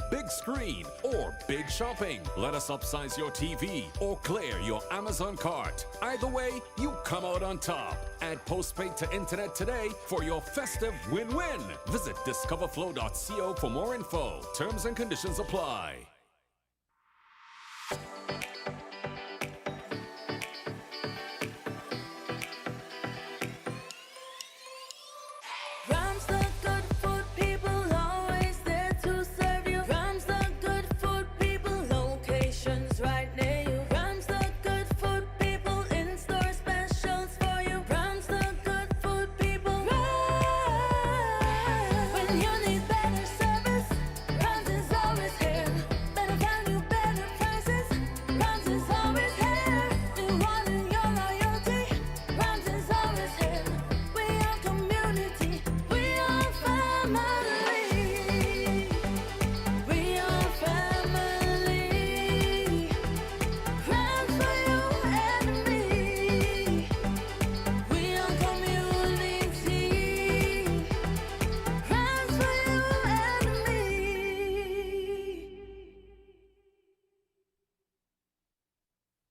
big screen, or big shopping. Let us upsize your TV or clear your Amazon cart. Either way, you come out on top. Add postpaid to internet today for your festive win-win. Visit discoverflow.co for more info. Terms and conditions apply.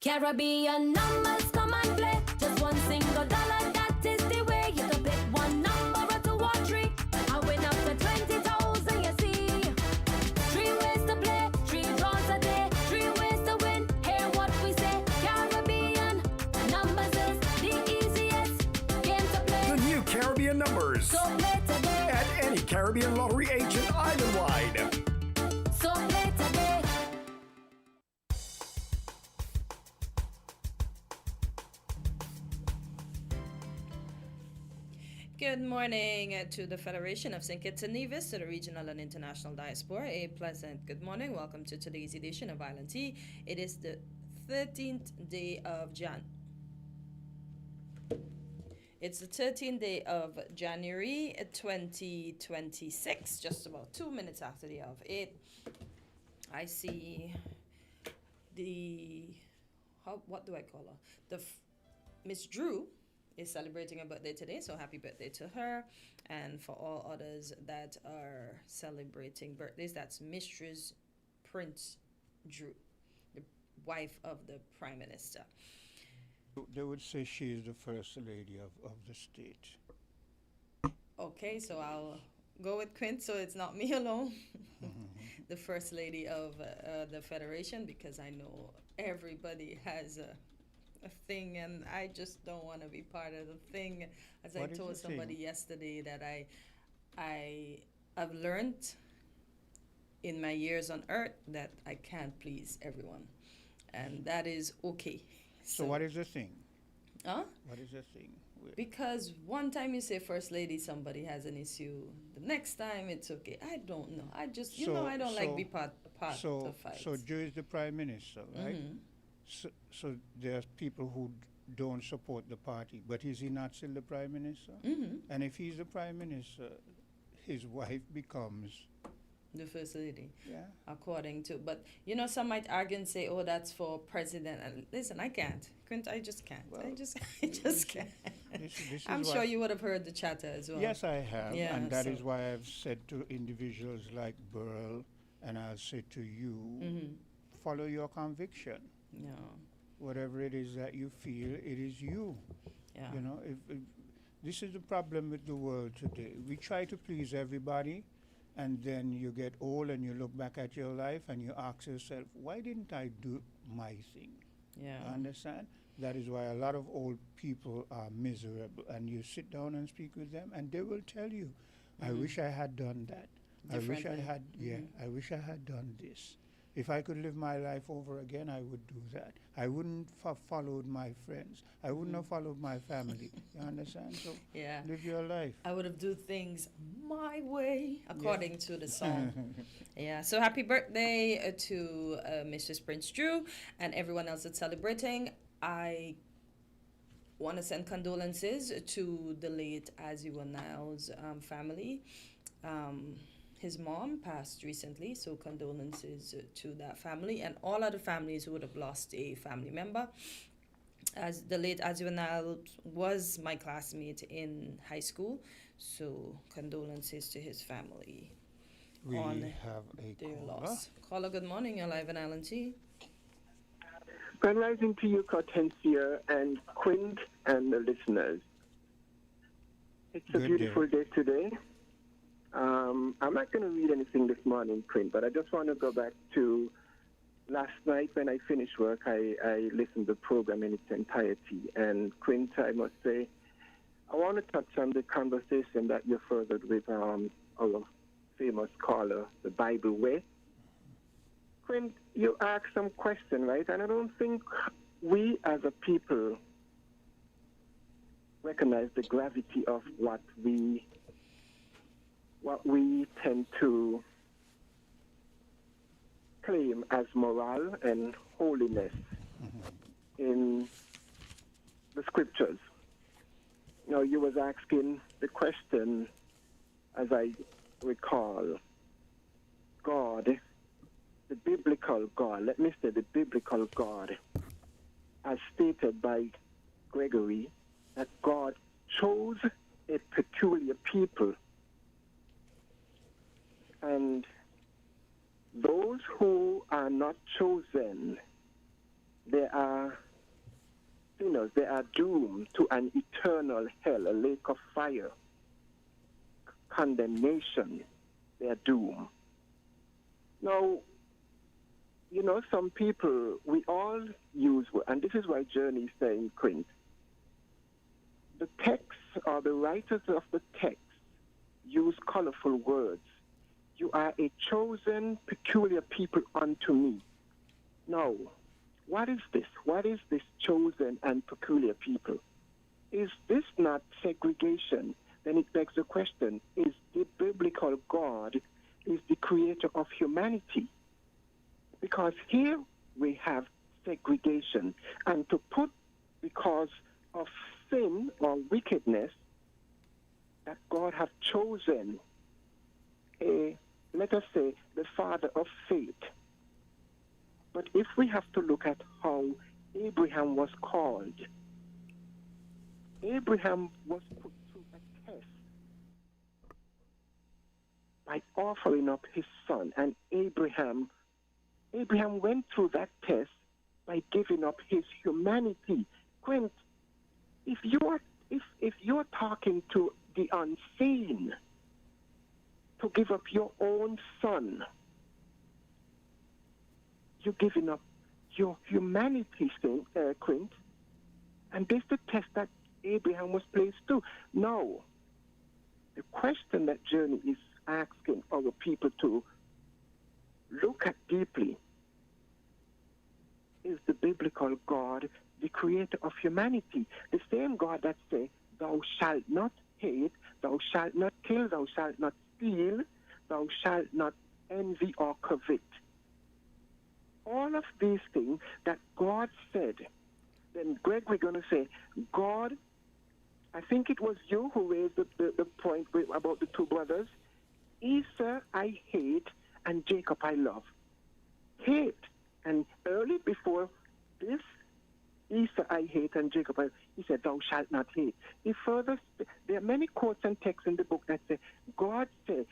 Caribbean numbers come and play. Just one single dollar, that is the way. You can pick one number or two or three. I win up to 20,000, you see. 3 ways to play, 3 draws a day, 3 ways to win. Hear what we say. Caribbean numbers is the easiest game to play. The new Caribbean numbers. So play today. At any Caribbean lottery agent island-wide. So play today. Good morning to the Federation of St. Kitts and Nevis, to the regional and international diaspora. A pleasant good morning. Welcome to today's edition of Island Tea. It is the 13th day of It's the 13th day of January 2026, just about 2 minutes after the hour of 8. I see what do I call her? Miss Drew is celebrating her birthday today, so happy birthday to her. And for all others that are celebrating birthdays, that's Mistress Prince Drew, the wife of the Prime Minister. They would say she is the first lady of the state. Okay, so I'll go with Quint, so it's not me alone. The first lady of the Federation, because I know everybody has a thing, and I just don't want to be part of the thing. As What I is told the somebody thing? yesterday, that I've learned in my years on earth that I can't please everyone, and that is okay. So what is the thing? Huh? What is the thing? Because one time you say first lady, somebody has an issue. The next time it's okay. I don't know. I just, I don't like be part of fights. So Joe is the prime minister, right? So there are people who don't support the party, but is he not still the prime minister? And if he's the prime minister, his wife becomes the first lady, yeah. according to. But some might argue and say, "Oh, that's for president." And listen, I can't. Quint, I just can't. Well, I just can't. This I'm is sure you would have heard the chatter as well. Yes, I have, Yeah, and that so- is why I've said to individuals like Burl, and I'll say to you, follow your conviction. No. Whatever it is that you feel, it is you. Yeah. If this is the problem with the world today. We try to please everybody, and then you get old and you look back at your life and you ask yourself, why didn't I do my thing? Yeah. Understand? That is why a lot of old people are miserable, and you sit down and speak with them, and they will tell you, I wish I had done that. I wish I Differently. had, I wish I had done this. If I could live my life over again, I would do that. I wouldn't have followed my friends. I wouldn't have followed my family. You understand? So Yeah. live your life. I would have do things my way, according to the song. Yeah. So happy birthday to Mrs. Prince Drew and everyone else that's celebrating. I want to send condolences to the late Aziwanal's family. His mom passed recently, so condolences to that family and all other families who would have lost a family member. As the late Aziwanal was my classmate in high school, so condolences to his family. We on have a their caller. loss. Caller, good morning. You're live in Island T. Grand rising to you, Cortencia and Quint and the listeners. It's a Good beautiful day today. I'm not going to read anything this morning, Quint, but I just want to go back to last night when I finished work. I listened to the program in its entirety. And Quint, I must say, I want to touch on the conversation that you furthered with our famous caller, the Bible Way. Quint, you asked some question, right? And I don't think we as a people recognize the gravity of what we tend to claim as moral and holiness in the scriptures. Now, you was asking the question, as I recall, God, the biblical God, let me say the biblical God, as stated by Gregory, that God chose a peculiar people. And those who are not chosen, they are sinners. They are doomed to an eternal hell, a lake of fire, condemnation. They are doomed. Now, you know, some people, we all use, and this is why Journey is saying, Quint, the text or the writers of the text use colorful words. You are a chosen, peculiar people unto me. Now, what is this? What is this chosen and peculiar people? Is this not segregation? Then it begs the question, is the biblical God is the creator of humanity? Because here we have segregation. And to put, because of sin or wickedness, that God have chosen let us say, the father of faith. But if we have to look at how Abraham was called, Abraham was put through a test by offering up his son. And Abraham went through that test by giving up his humanity. Quint, if you're talking to the unseen, to give up your own son, you're giving up your humanity, Quint. And this is the test that Abraham was placed to. Now, the question that Journey is asking our people to look at deeply, is the biblical God the creator of humanity? The same God that says, thou shalt not hate, thou shalt not kill, thou shalt not steal, thou shalt not envy or covet. All of these things that God said, then Greg, we're going to say, God, I think it was you who raised the point about the two brothers. Esau I hate and Jacob I love. Hate. And early before this, Esau I hate and Jacob he said, thou shalt not hate. He further, there are many quotes and texts in the book that say, God said,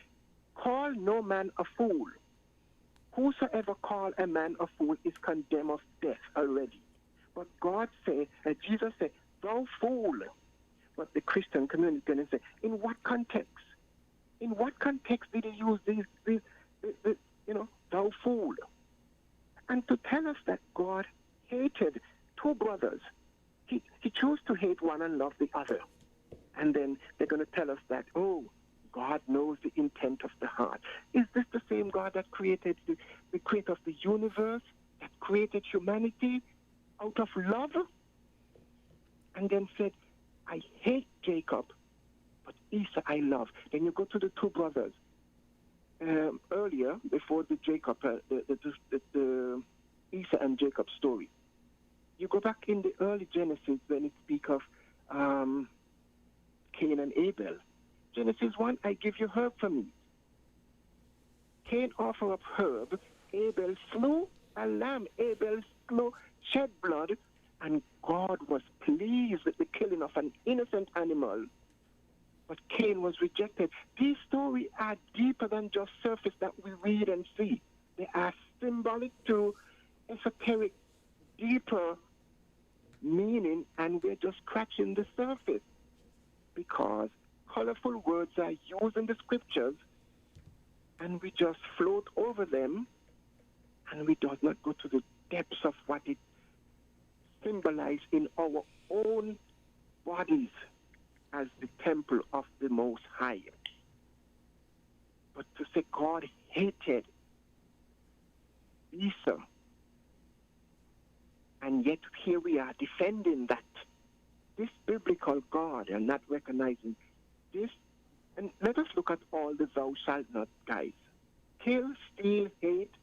call no man a fool. Whosoever call a man a fool is condemned of death already. But God said, Jesus said, thou fool. But the Christian community is going to say, in what context? In what context did he use these thou fool? And to tell us that God hated two brothers, he chose to hate one and love the other. And then they're going to tell us that, oh, God knows the intent of the heart. Is this the same God that created the creator of the universe, that created humanity out of love? And then said, I hate Jacob, but Esau I love. Then you go to the two brothers. Earlier, before the Jacob, the Esau and Jacob story, you go back in the early Genesis when it speaks of Cain and Abel. Genesis 1, I give you herb for meat. Cain offered up herb. Abel slew a lamb. Abel shed blood. And God was pleased with the killing of an innocent animal. but Cain was rejected. These stories are deeper than just surface that we read and see. They are symbolic to esoteric, deeper meaning, and we're just scratching the surface because colorful words are used in the scriptures and we just float over them and we do not go to the depths of what it symbolizes in our own bodies as the temple of the Most High. But to say God hated Esau, and yet here we are defending that. This biblical God and not recognizing this. And let us look at all the thou shalt not, guys. Kill, steal, hate.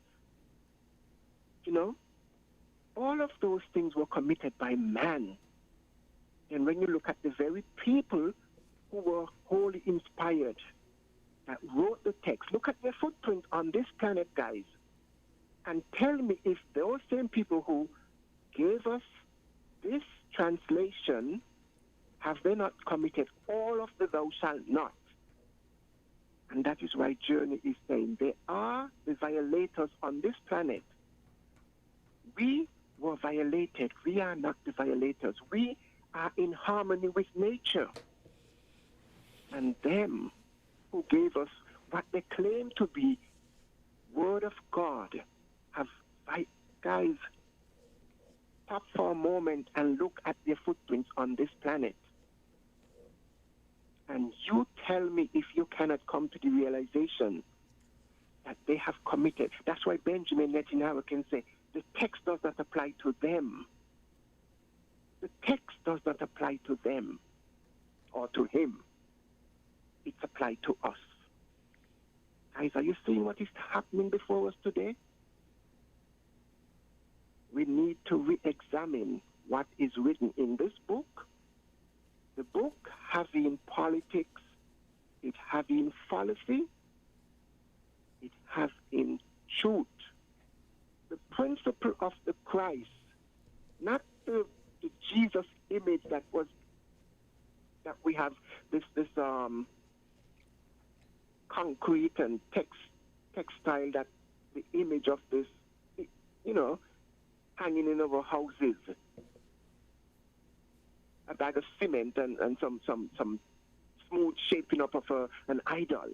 You know, all of those things were committed by man. And when you look at the very people who were wholly inspired, that wrote the text, look at their footprint on this planet, guys, and tell me if those same people who gave us this translation, have they not committed all of the thou shalt not? And that is why Journey is saying they are the violators on this planet. We were violated. We are not the violators. We are in harmony with nature. And them who gave us what they claim to be Word of God have, guys, stop for a moment and look at their footprints on this planet. And you tell me if you cannot come to the realization that they have committed. That's why Benjamin Netanyahu can say, the text does not apply to them. The text does not apply to them or to him. It's applied to us. Guys, are you seeing what is happening before us today? We need to re-examine what is written in this book. The book having politics, it having fallacy, it having truth. The principle of the Christ, not the Jesus image that we have this concrete and textile, that the image of this, you know, hanging in our houses, a bag of cement and some smooth shaping up of an idol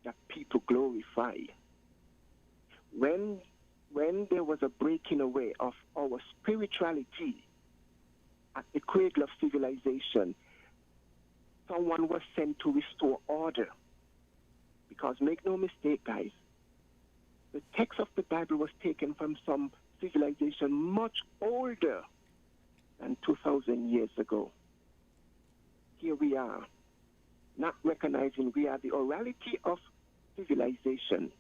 that people glorify. When there was a breaking away of our spirituality at the cradle of civilization, someone was sent to restore order. Because make no mistake, guys, the text of the Bible was taken from some civilization much older than 2,000 years ago. Here we are, not recognizing we are the orality of civilization.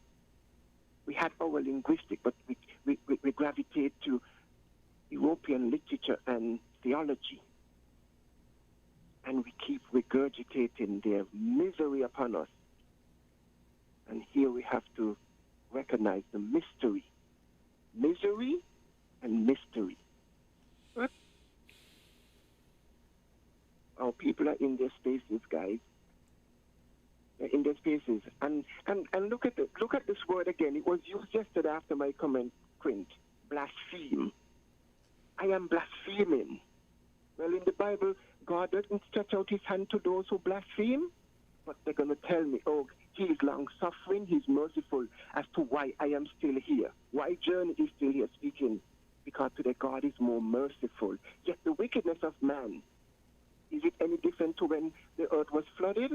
We had our linguistic, but we gravitate to European literature and theology. And we keep regurgitating their misery upon us. And here we have to recognize the mystery. Misery and mystery. But our people are in their spaces, guys. They're in their spaces. And look at this word again. It was used yesterday after my comment, Quint. Blaspheme. I am blaspheming. Well, in the Bible, God doesn't stretch out his hand to those who blaspheme, but they're going to tell me, oh, he is long-suffering, he's merciful, as to why I am still here. Why Journey is still here speaking? Because today God is more merciful. Yet the wickedness of man, is it any different to when the earth was flooded?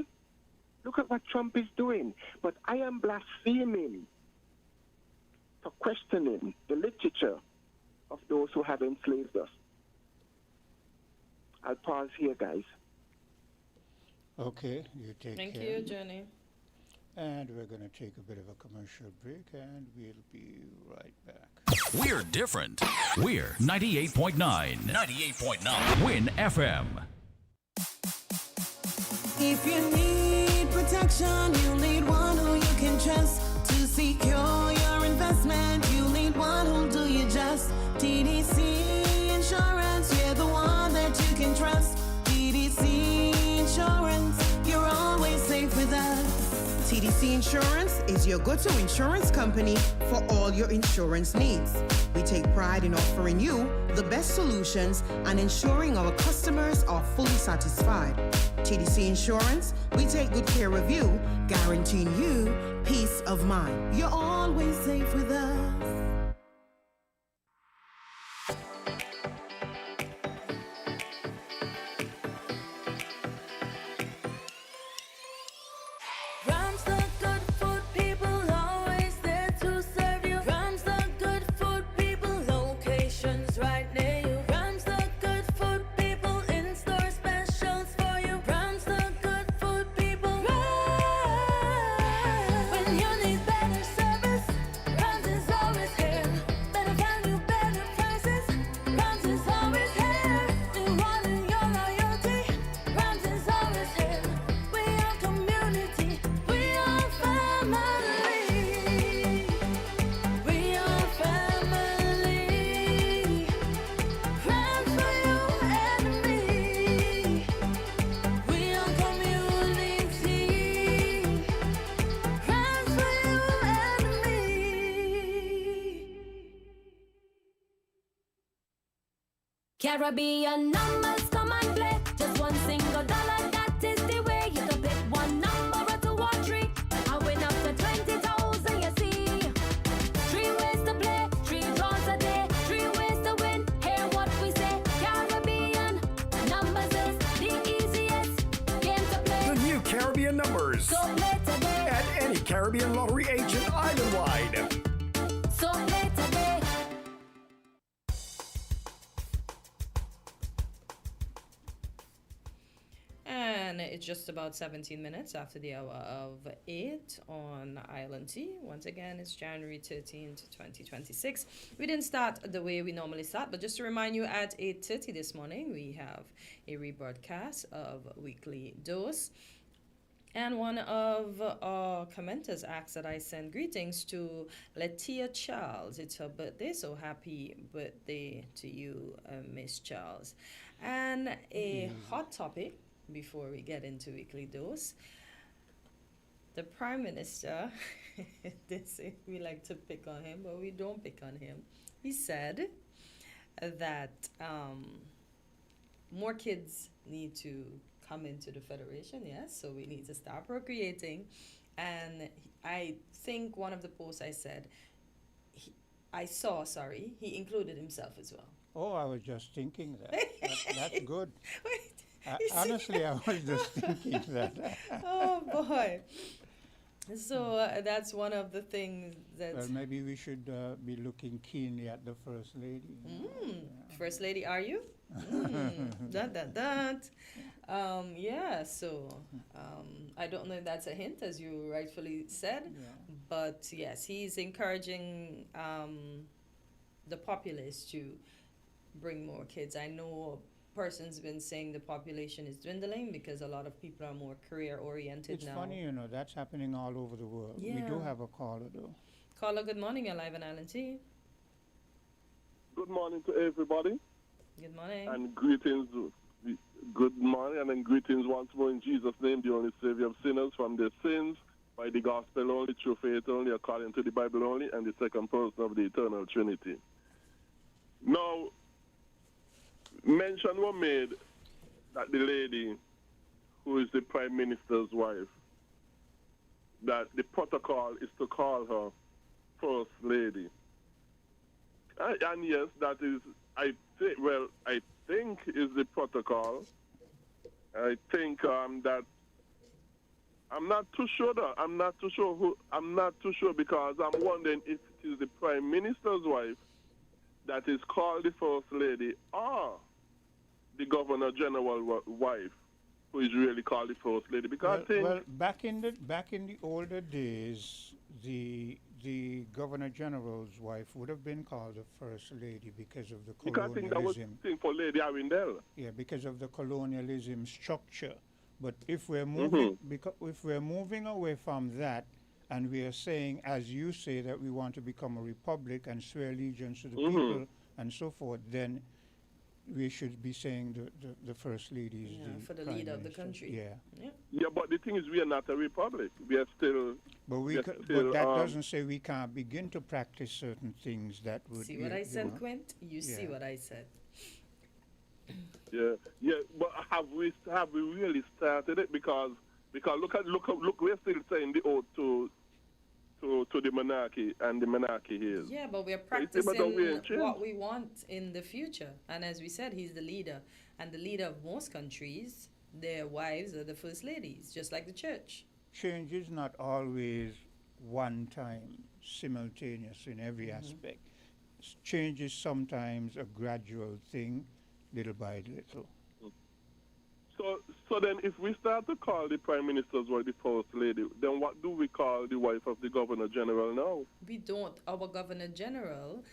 Look at what Trump is doing. But I am blaspheming for questioning the literature of those who have enslaved us. I'll pause here, guys. Okay, you take Thank care. you, Journey. And we're going to take a bit of a commercial break, and we'll be right back. We're different. We're 98.9. 98.9. Win FM. If you need protection, you need one who you can trust. To secure your investment, you need one who'll do you just. TDC Insurance, you're the one that you can trust. TDC Insurance. TDC Insurance is your go-to insurance company for all your insurance needs. We take pride in offering you the best solutions and ensuring our customers are fully satisfied. TDC Insurance, we take good care of you, guaranteeing you peace of mind. You're always safe with us. Rams the good food people, always there to serve you. Rams the good food people, locations right near you. Rams the good food people, in-store specials for you. Rams the good food people, Rams. When you need better service, Rams is always here. Better value, better prices, Rams is always here. Rewarding your loyalty, Rams is always here. We are community, we are family. We are family. Rams for you and me. We are community. Rams for you and me. Caribbean numbers come and play. Just one single dollar, that is the way. You can pick one number or two or three. I win up to 20,000, you see. 3 ways to play, 3 draws a day, 3 ways to win. Hear what we say. Caribbean numbers is the easiest game to play. The new Caribbean numbers So play today. at any Caribbean lottery agent island-wide. So play today. And it's just about 17 minutes after the hour of 8 on Island T. Once again, it's January 13th, 2026. We didn't start the way we normally start, but just to remind you, at 8:30 this morning, we have a rebroadcast of Weekly Dose. And one of our commenters asked that I send greetings to Letia Charles. It's her birthday, so happy birthday to you, Miss Charles. And a hot topic before we get into Weekly Dose. The Prime Minister, they say we like to pick on him, but we don't pick on him. He said that more kids need to come into the Federation, yes, so we need to start procreating. And I think one of the posts I said, he included himself as well. Oh, I was just thinking that. That's good. Wait, Honestly, I was just thinking that. oh boy. So that's one of the things that Well, maybe we should be looking keenly at the First Lady. First Lady, are you? That. Yeah, so I don't know if that's a hint, as you rightfully said, but yes, he's encouraging the populace to bring more kids. I know a person's been saying the population is dwindling because a lot of people are more career oriented now. It's funny, you know, that's happening all over the world. We do Yeah. have a caller, though. Caller, good morning. You're live on Island T. Good morning to everybody, Good morning. and greetings. Good morning, and then greetings once more in Jesus' name, the only Savior of sinners from their sins, by the gospel only, through faith only, according to the Bible only, and the second person of the eternal Trinity. Now, mention was made that the lady who is the Prime Minister's wife, that the protocol is to call her First Lady. And yes, that is, I think is the protocol. I think that I'm not too sure though. I'm not too sure because I'm wondering if it is the Prime Minister's wife that is called the First Lady or the Governor General wife who is really called the First Lady. Because I think back in the older days, the Governor General's wife would have been called the First Lady because of the because I think that was colonialism. the thing for Lady Arundel. Yeah, because of the colonialism structure. But if we're moving, if we're moving away from that, and we are saying, as you say, that we want to become a republic and swear allegiance to the people and so forth, then we should be saying the first lady is the for the prime leader of the minister. country. Yeah. Yeah, but the thing is, we are not a republic. We are still. But Yes, but still, that doesn't say we can't begin to practice certain things that would. See what I said, know. Quint? You see Yeah. what I said. Yeah, yeah. But have we really started it? Because look, we're still saying the oath to the monarchy, and the monarchy is. Yeah, but we're But don't we practicing change? what we want in the future. And as we said, he's the leader. And the leader of most countries, their wives are the first ladies, just like the church. Change is not always one time, simultaneous in every aspect. Change is sometimes a gradual thing, little by little. So then, if we start to call the prime minister's wife the first lady, then what do we call the wife of the governor general now? We don't. Our governor general,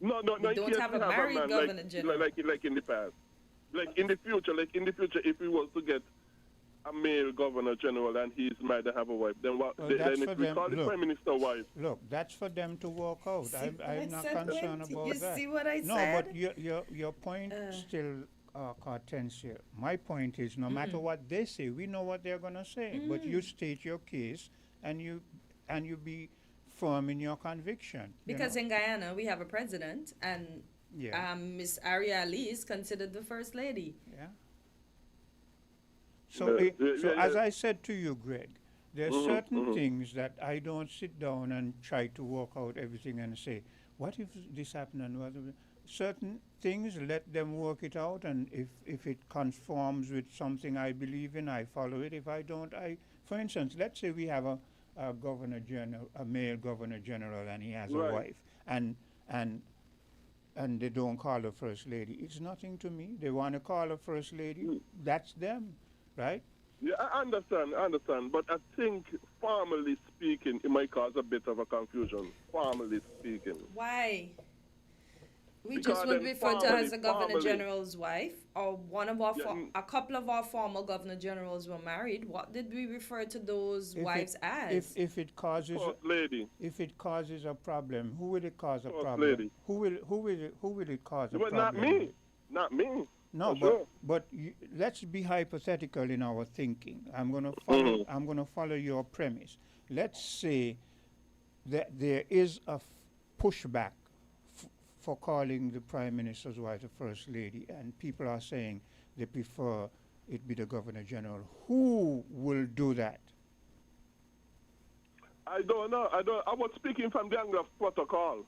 No. We don't yes, have we a married man, governor like, general. like in the past. Like in the future, if we was to get a male governor general and he's married to have a wife, then what? Well, then that's if for we them. call the Look. prime minister wife, Look, that's for them to work out. See I'm what I not said, concerned Quint? about You that. see what I no, said? but your point still contends here. My point is, no matter what they say, we know what they're gonna say. But you state your case, and you be firm in your conviction. you because know? in Guyana, we have a president, and Yeah. Miss Aria Ali is considered the first lady. Yeah. So, as I said to you, Greg, there are certain things that I don't sit down and try to work out everything and say, what if this happened and what if certain things, let them work it out, and if it conforms with something I believe in, I follow it. If I don't, for instance, let's say we have a governor general, a male governor general, and he has a wife, and they don't call her first lady. It's nothing to me. They want to call her first lady. That's them, right? yeah, I understand. But I think, formally speaking, it might cause a bit of a confusion. Formally speaking. Why? We Because just would then refer to her as the governor formally- general's wife, or one of our Yeah, a couple of our former governor generals were married. What did we refer to those wives as? If it causes First lady. if it causes a problem, who will it cause a First problem? lady. Who will it cause a But problem? not me. Not me. No, For but sure. let's be hypothetical in our thinking. I'm gonna follow your premise. Let's say that there is a pushback for calling the prime minister's wife the first lady, and people are saying they prefer it be the governor general. Who will do that? I don't know. I was speaking from the angle of protocol.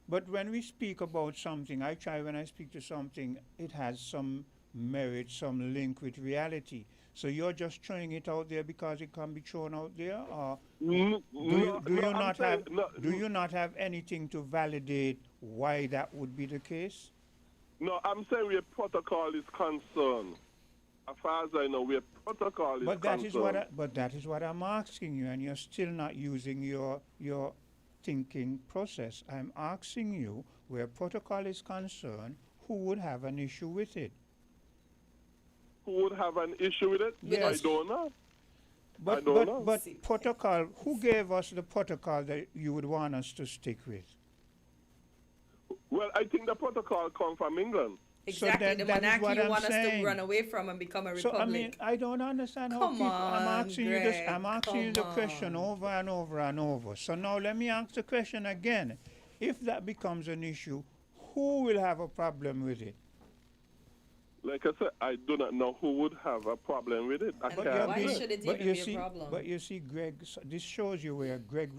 But when we speak about something, when I speak to something, it has some merit, some link with reality. So you're just throwing it out there because it can be thrown out there, or do you not have anything to validate why that would be the case? No, I'm saying where protocol is concerned. As far as I know, where protocol is concerned. But that is what I'm asking you, and you're still not using your thinking process. I'm asking you, where protocol is concerned, who would have an issue with it? Who would have an issue with it? Yes. I don't know. But I don't know. But protocol, who gave us the protocol that you would want us to stick with? Well, I think the protocol comes from England. Exactly, then the that is monarchy what you I'm want us to saying. run away from and become a So republic. I mean, I don't understand how Come people. I'm on, asking you this. I'm Greg, asking you the come question on. over and over and over. So now let me ask the question again. If that becomes an issue, who will have a problem with it? Like I said, I do not know who would have a problem with it. I And can't why say. should it but even you be see, a problem? But you see, Greg, this shows you where Greg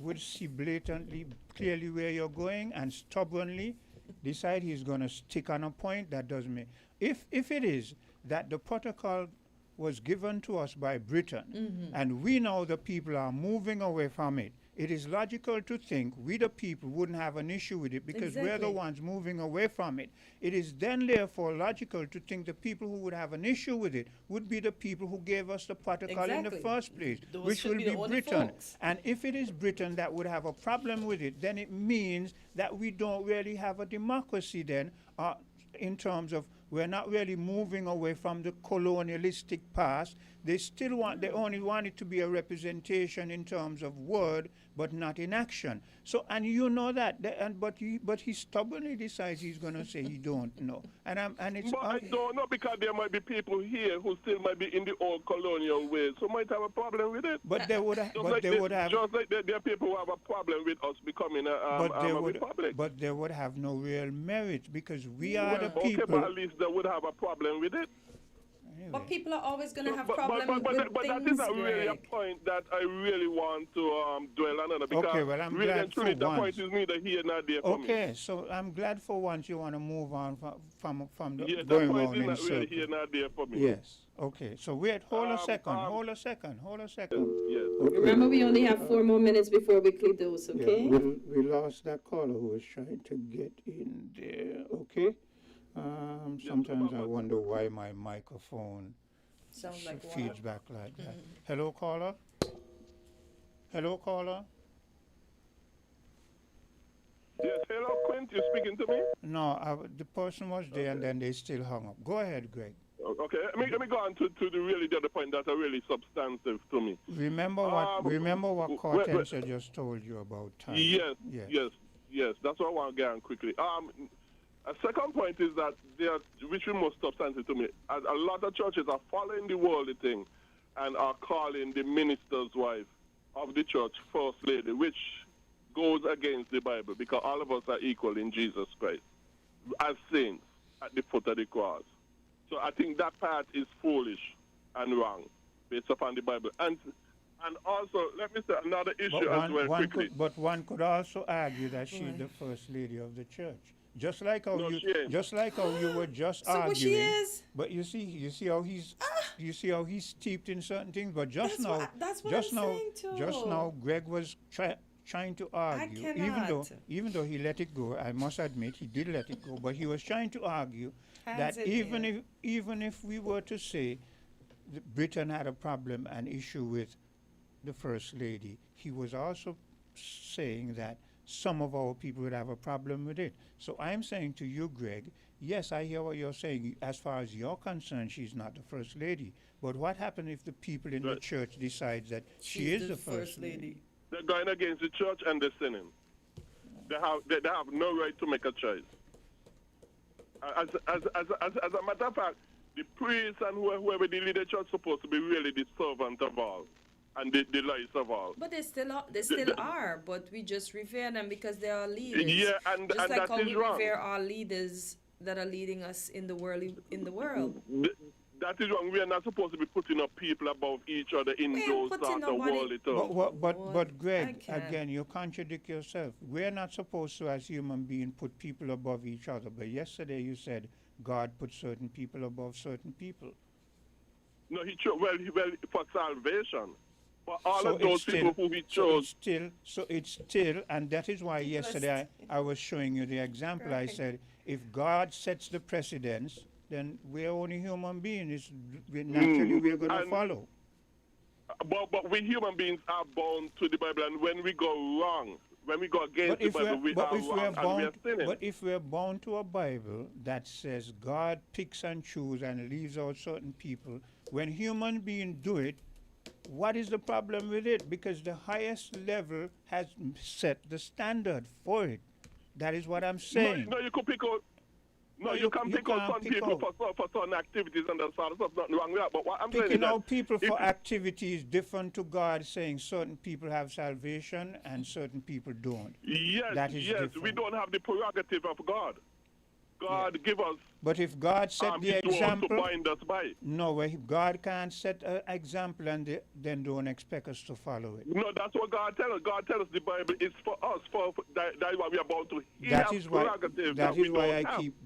would see blatantly, clearly where you're going, and stubbornly decide he's going to stick on a point that doesn't make. If it is that the protocol was given to us by Britain, and we know the people are moving away from it, it is logical to think we the people wouldn't have an issue with it because we're the Exactly. ones moving away from it. It is then therefore logical to think the people who would have an issue with it would be the people who gave us the protocol in the Exactly. first place, Those which should will be be the only Britain. folks. And if it is Britain that would have a problem with it, then it means that we don't really have a democracy then, in terms of we're not really moving away from the colonialistic past. they only want it to be a representation in terms of word, but not in action. So, and you know that, but he stubbornly decides he's going to say he don't know. And it's. But I don't know, because there might be people here who still might be in the old colonial ways, who might have a problem with it. But they would have. Just like there are people who have a problem with us becoming a republic. But they would have no real merit, because we are the people. Okay, but at least they would have a problem with it. Anyway. But people are always going to have But problems with that things, is not really a Greg. point that I really want to dwell on, because Okay, well, I'm really glad and truly for the once. point is neither here nor there for me. Okay, so I'm glad for once you want to move on from the Yeah, the going point round is in not really circles. here nor there for me. Yes. Okay. So wait. Hold a second. Yes. Okay. Remember, we only have 4 more minutes before we clear those, Yeah, okay? we lost that caller who was trying to get in there. Okay. Sometimes I wonder why my microphone Sounds like feeds back like that. Hello, caller. Hello, caller. Yes, hello, Quint, you speaking to me? No, the person was there and then they still hung up. Go ahead, Greg. Okay, let me go on to the other point that are really substantive to me. Remember what Cortensa just told you about time. Yes. That's what I want to get on quickly. A second point is that which is most substantive to me. A lot of churches are following the worldly thing and are calling the minister's wife of the church first lady, which goes against the Bible, because all of us are equal in Jesus Christ as saints at the foot of the cross. So I think that part is foolish and wrong based upon the Bible. And also, let me say another issue as well quickly. But one could also argue that she's the first lady of the church. Just like how you were just So arguing. what she is? But you see how he's steeped in certain things. But just That's what I'm saying too. just now, Greg was trying to argue, even though he let it go. I must admit he did let it go, but he was trying to argue that even if we were to say that Britain had a problem, an issue with the first lady, he was also saying that some of our people would have a problem with it. So I'm saying to you, Greg, yes, I hear what you're saying. As far as you're concerned, she's not the first lady. But what happens if the people in the church decide that she is the first lady? They're going against the church and they're sinning. They have no right to make a choice. As a matter of fact, the priests and whoever the leader church is supposed to be really the servant of all and the lights of all. But they still are, but we just revere them because they are leaders. Yeah, and just and like that how is we wrong. revere our leaders that are leading us in the world. That is wrong. We are not supposed to be putting up people above each other in those sort of worldly terms. But Greg, again, you contradict yourself. We're not supposed to, as human beings, put people above each other. But yesterday you said God put certain people above certain people. No, he chose, well, for salvation. For all of those people who he chose. So it's still, and that is why yesterday I was showing you the example. I said, if God sets the precedence, then we're only human beings. Naturally, we're going to follow. But we human beings are bound to the Bible, and when we go wrong, when we go against the Bible, we are wrong and we are sinning. But if we're bound to a Bible that says God picks and chooses and leaves out certain people, when human beings do it, what is the problem with it? Because the highest level has set the standard for it. That is what I'm saying. No, you could pick out. No, you can pick out some people for certain activities and that sort of stuff. Nothing wrong with that. But what I'm saying is picking out people for activities different to God, saying certain people have salvation and certain people don't. Yes, that is different. We don't have the prerogative of God. God give us. But if God set the example, to bind us by. No, if God can't set an example and then don't expect us to follow it. No, that's what God tells us. God tells us the Bible is for us. That is why we are bound to.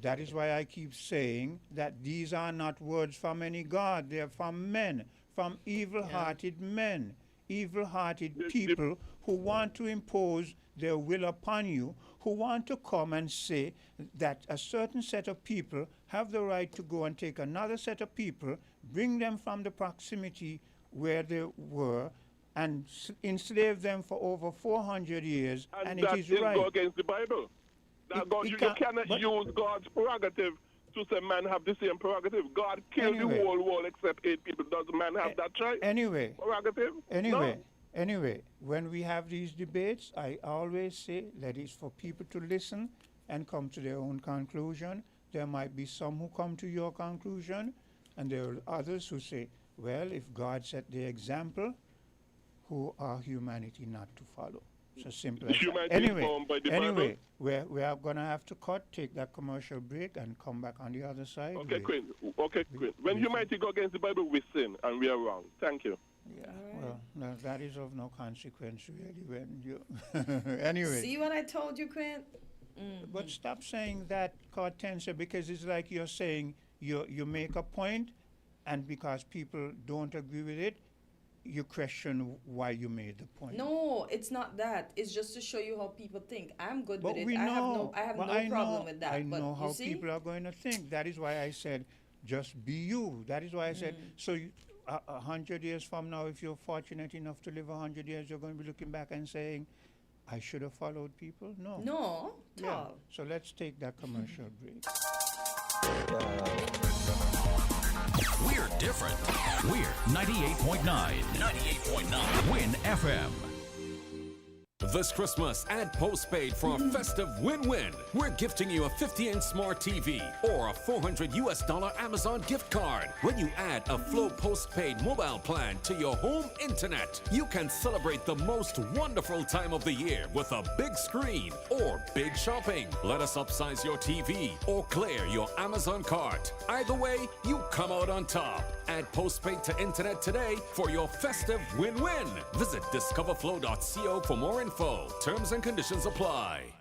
That is why I keep saying that these are not words from any God. They are from men, from evil-hearted men, evil-hearted people who want to impose their will upon you, who want to come and say that a certain set of people have the right to go and take another set of people, bring them from the proximity where they were, and enslave them for over 400 years, and it is right. That go against the Bible. You cannot use God's prerogative to say man have the same prerogative. God killed Anyway. the whole world except 8 people. Does man have that choice? Anyway, Prerogative? Anyway, when we have these debates, I always say that it's for people to listen and come to their own conclusion. There might be some who come to your conclusion, and there are others who say, well, if God set the example, who are humanity not to follow? So simple as that. Humanity is formed by the Anyway, we are going to have to take that commercial break and come back on the other side. Okay, Quinn. When humanity go against the Bible, we sin and we are wrong. Thank you. Yeah, well, no, that is of no consequence really when you... Anyway. See what I told you, Quint? But stop saying that, Hortensia, because it's like you're saying you make a point, and because people don't agree with it, you question why you made the point. No, it's not that. It's just to show you how people think. I'm good But with it. we know, I have but no problem with that. I but know how you see? people are going to think. That is why I said, just be you. That is why I said, so 100 years from now, if you're fortunate enough to live 100 years, you're going to be looking back and saying, I should have followed people? No. No, at Yeah. all. So let's take that commercial break. We're different. We're 98.9. 98.9. Win FM. This Christmas, add postpaid for a festive win-win. We're gifting you a 50-inch smart TV or a $400 Amazon gift card. When you add a Flow postpaid mobile plan to your home internet, you can celebrate the most wonderful time of the year with a big screen or big shopping. Let us upsize your TV or clear your Amazon cart. Either way, you come out on top. Add postpaid to internet today for your festive win-win. Visit discoverflow.co for more info. Terms and conditions apply.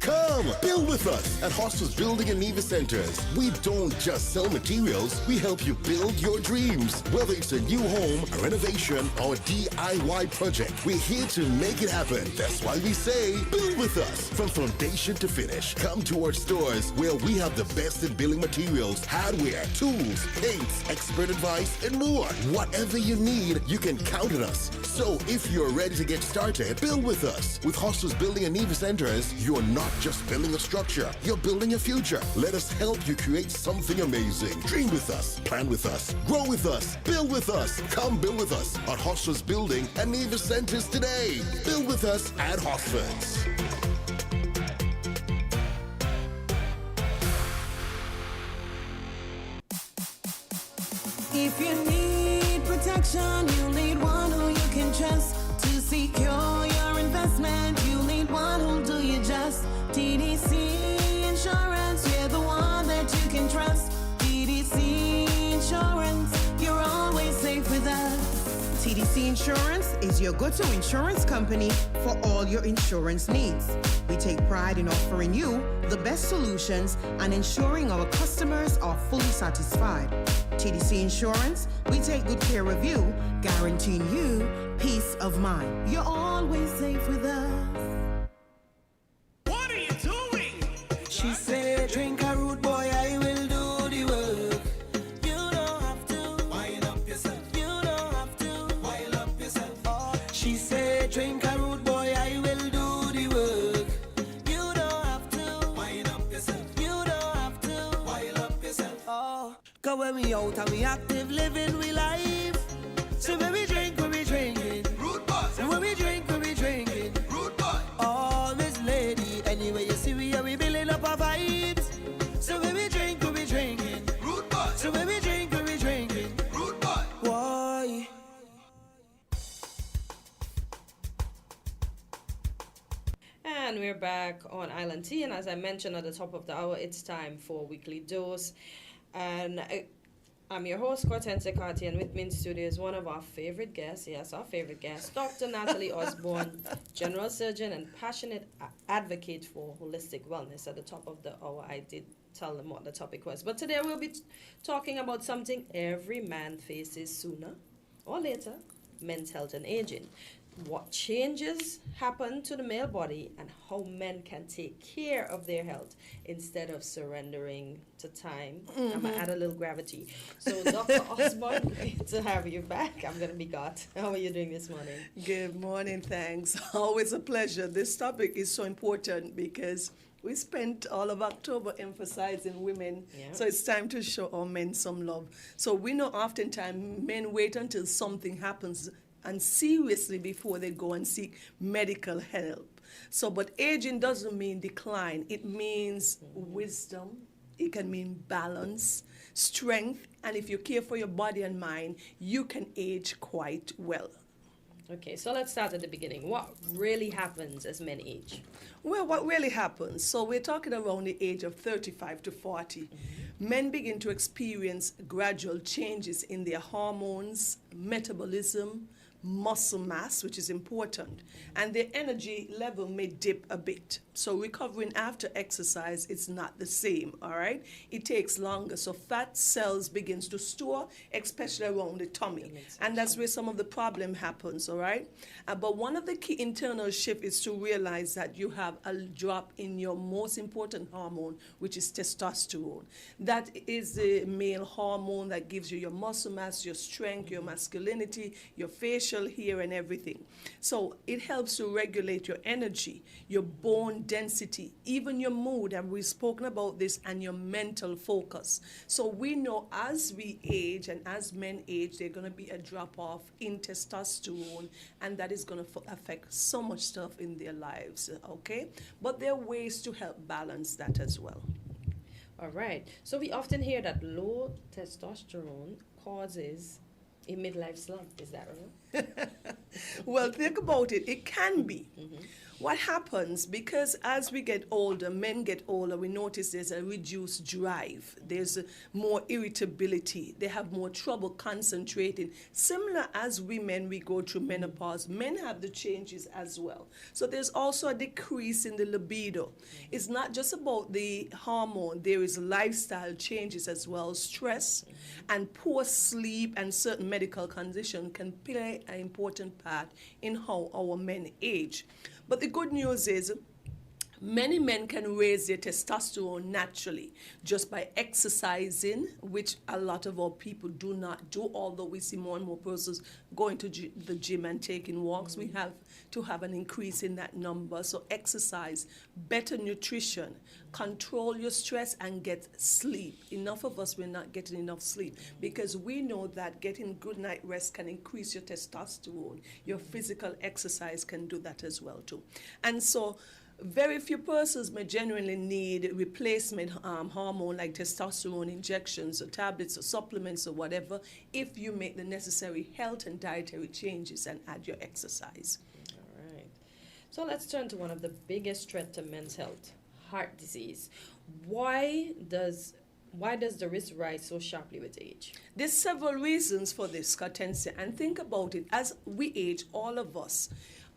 Come, build with us at Hostels Building and Nevis Centers. We don't just sell materials, we help you build your dreams. Whether it's a new home, a renovation, or a DIY project, we're here to make it happen. That's why we say, build with us. From foundation to finish, come to our stores where we have the best in building materials, hardware, tools, paints, expert advice, and more. Whatever you need, you can count on us. So if you're ready to get started, build with us. With Hostels Building and Nevis Centers, you're not just building a structure, you're building a future. Let us help you create something amazing. Dream with us, plan with us, grow with us, build with us. Come build with us at Hostels Building and Nevis Centers today. Build with us at Hosfords. If you need protection, you'll need one who you can trust. To secure your investment, you'll need one who'll do you just. TDC Insurance, you're the one that you can trust. TDC Insurance, you're always safe with us. TDC Insurance is your go-to insurance company for all your insurance needs. We take pride in offering you the best solutions and ensuring our customers are fully satisfied. TDC Insurance, we take good care of you, guaranteeing you peace of mind. You're always safe with us. What are you doing? She said, drink a root boy, I will do the work. You don't have to wind up yourself. You don't have to wind up yourself. Oh. She said, drink a root boy, I will do the work. You don't have to wind up yourself. You don't have to wind up yourself. Oh. Cause when we out and we active, living we life. So when we drink, we drinking. Root boy. So when we drink, we drinking. Root boy. Oh, Miss Lady. Anyway, you see we are we building up our vibes. So when we drink, we drinking. Root boy. So when we drink, we drinking. Root boy. Why? And we're back on Island Tea, and as I mentioned at the top of the hour, it's time for Weekly Dose. And I'm your host, Hortensia Carty, and with me in studio is one of our favorite guests, yes, our favorite guest, Dr. Natalie Osborne, general surgeon and passionate advocate for holistic wellness. At the top of the hour, I did tell them what the topic was. But today we'll be talking about something every man faces sooner or later, men's health and aging. What changes happen to the male body and how men can take care of their health instead of surrendering to time. I'm going to add a little gravity. So, Dr. Osborne, great to have you back. I'm going to be got. How are you doing this morning? Good morning, thanks. Always a pleasure. This topic is so important because We spent all of October emphasizing women, Yeah. so it's time to show our men some love. So we know oftentimes men wait until something happens and seriously before they go and seek medical help. So, but aging doesn't mean decline. It means wisdom. It can mean balance, strength, and if you care for your body and mind, you can age quite well. Okay, so let's start at the beginning. What really happens as men age? Well, what really happens? So we're talking around the age of 35 to 40. Men begin to experience gradual changes in their hormones, metabolism, muscle mass, which is important, and their energy level may dip a bit. So recovering after exercise is not the same, all right? It takes longer. So fat cells begins to store, especially around the tummy. And that's where some of the problem happens, all right? But one of the key internal shift is to realize that you have a drop in your most important hormone, which is testosterone. That is the male hormone that gives you your muscle mass, your strength, your masculinity, your facial hair, and everything. So it helps to regulate your energy, your bone density, even your mood, and we've spoken about this, and your mental focus. So we know as we age and as men age, there's going to be a drop off in testosterone, and that is going to affect so much stuff in their lives, okay? But there are ways to help balance that as well. All right. So we often hear that low testosterone causes a midlife slump. Is that right? Well, think about it. It can be. What happens, because as we get older, men get older, we notice there's a reduced drive. There's more irritability. They have more trouble concentrating. Similar as women, we go through menopause. Men have the changes as well. So there's also a decrease in the libido. It's not just about the hormone. There is lifestyle changes as well. Stress and poor sleep and certain medical conditions can play an important part in how our men age. But the good news is many men can raise their testosterone naturally just by exercising, which a lot of our people do not do, although we see more and more persons going to the gym and taking walks. We have to have an increase in that number. So exercise, better nutrition, control your stress, and get sleep. Enough of us, we're not getting enough sleep because we know that getting good night rest can increase your testosterone. Your physical exercise can do that as well too. And so very few persons may genuinely need replacement hormone like testosterone injections or tablets or supplements or whatever if you make the necessary health and dietary changes and add your exercise. All right. So let's turn to one of the biggest threats to men's health, heart disease. Why does the risk rise so sharply with age? There's several reasons for this, Hortensia, and think about it. As we age, all of us,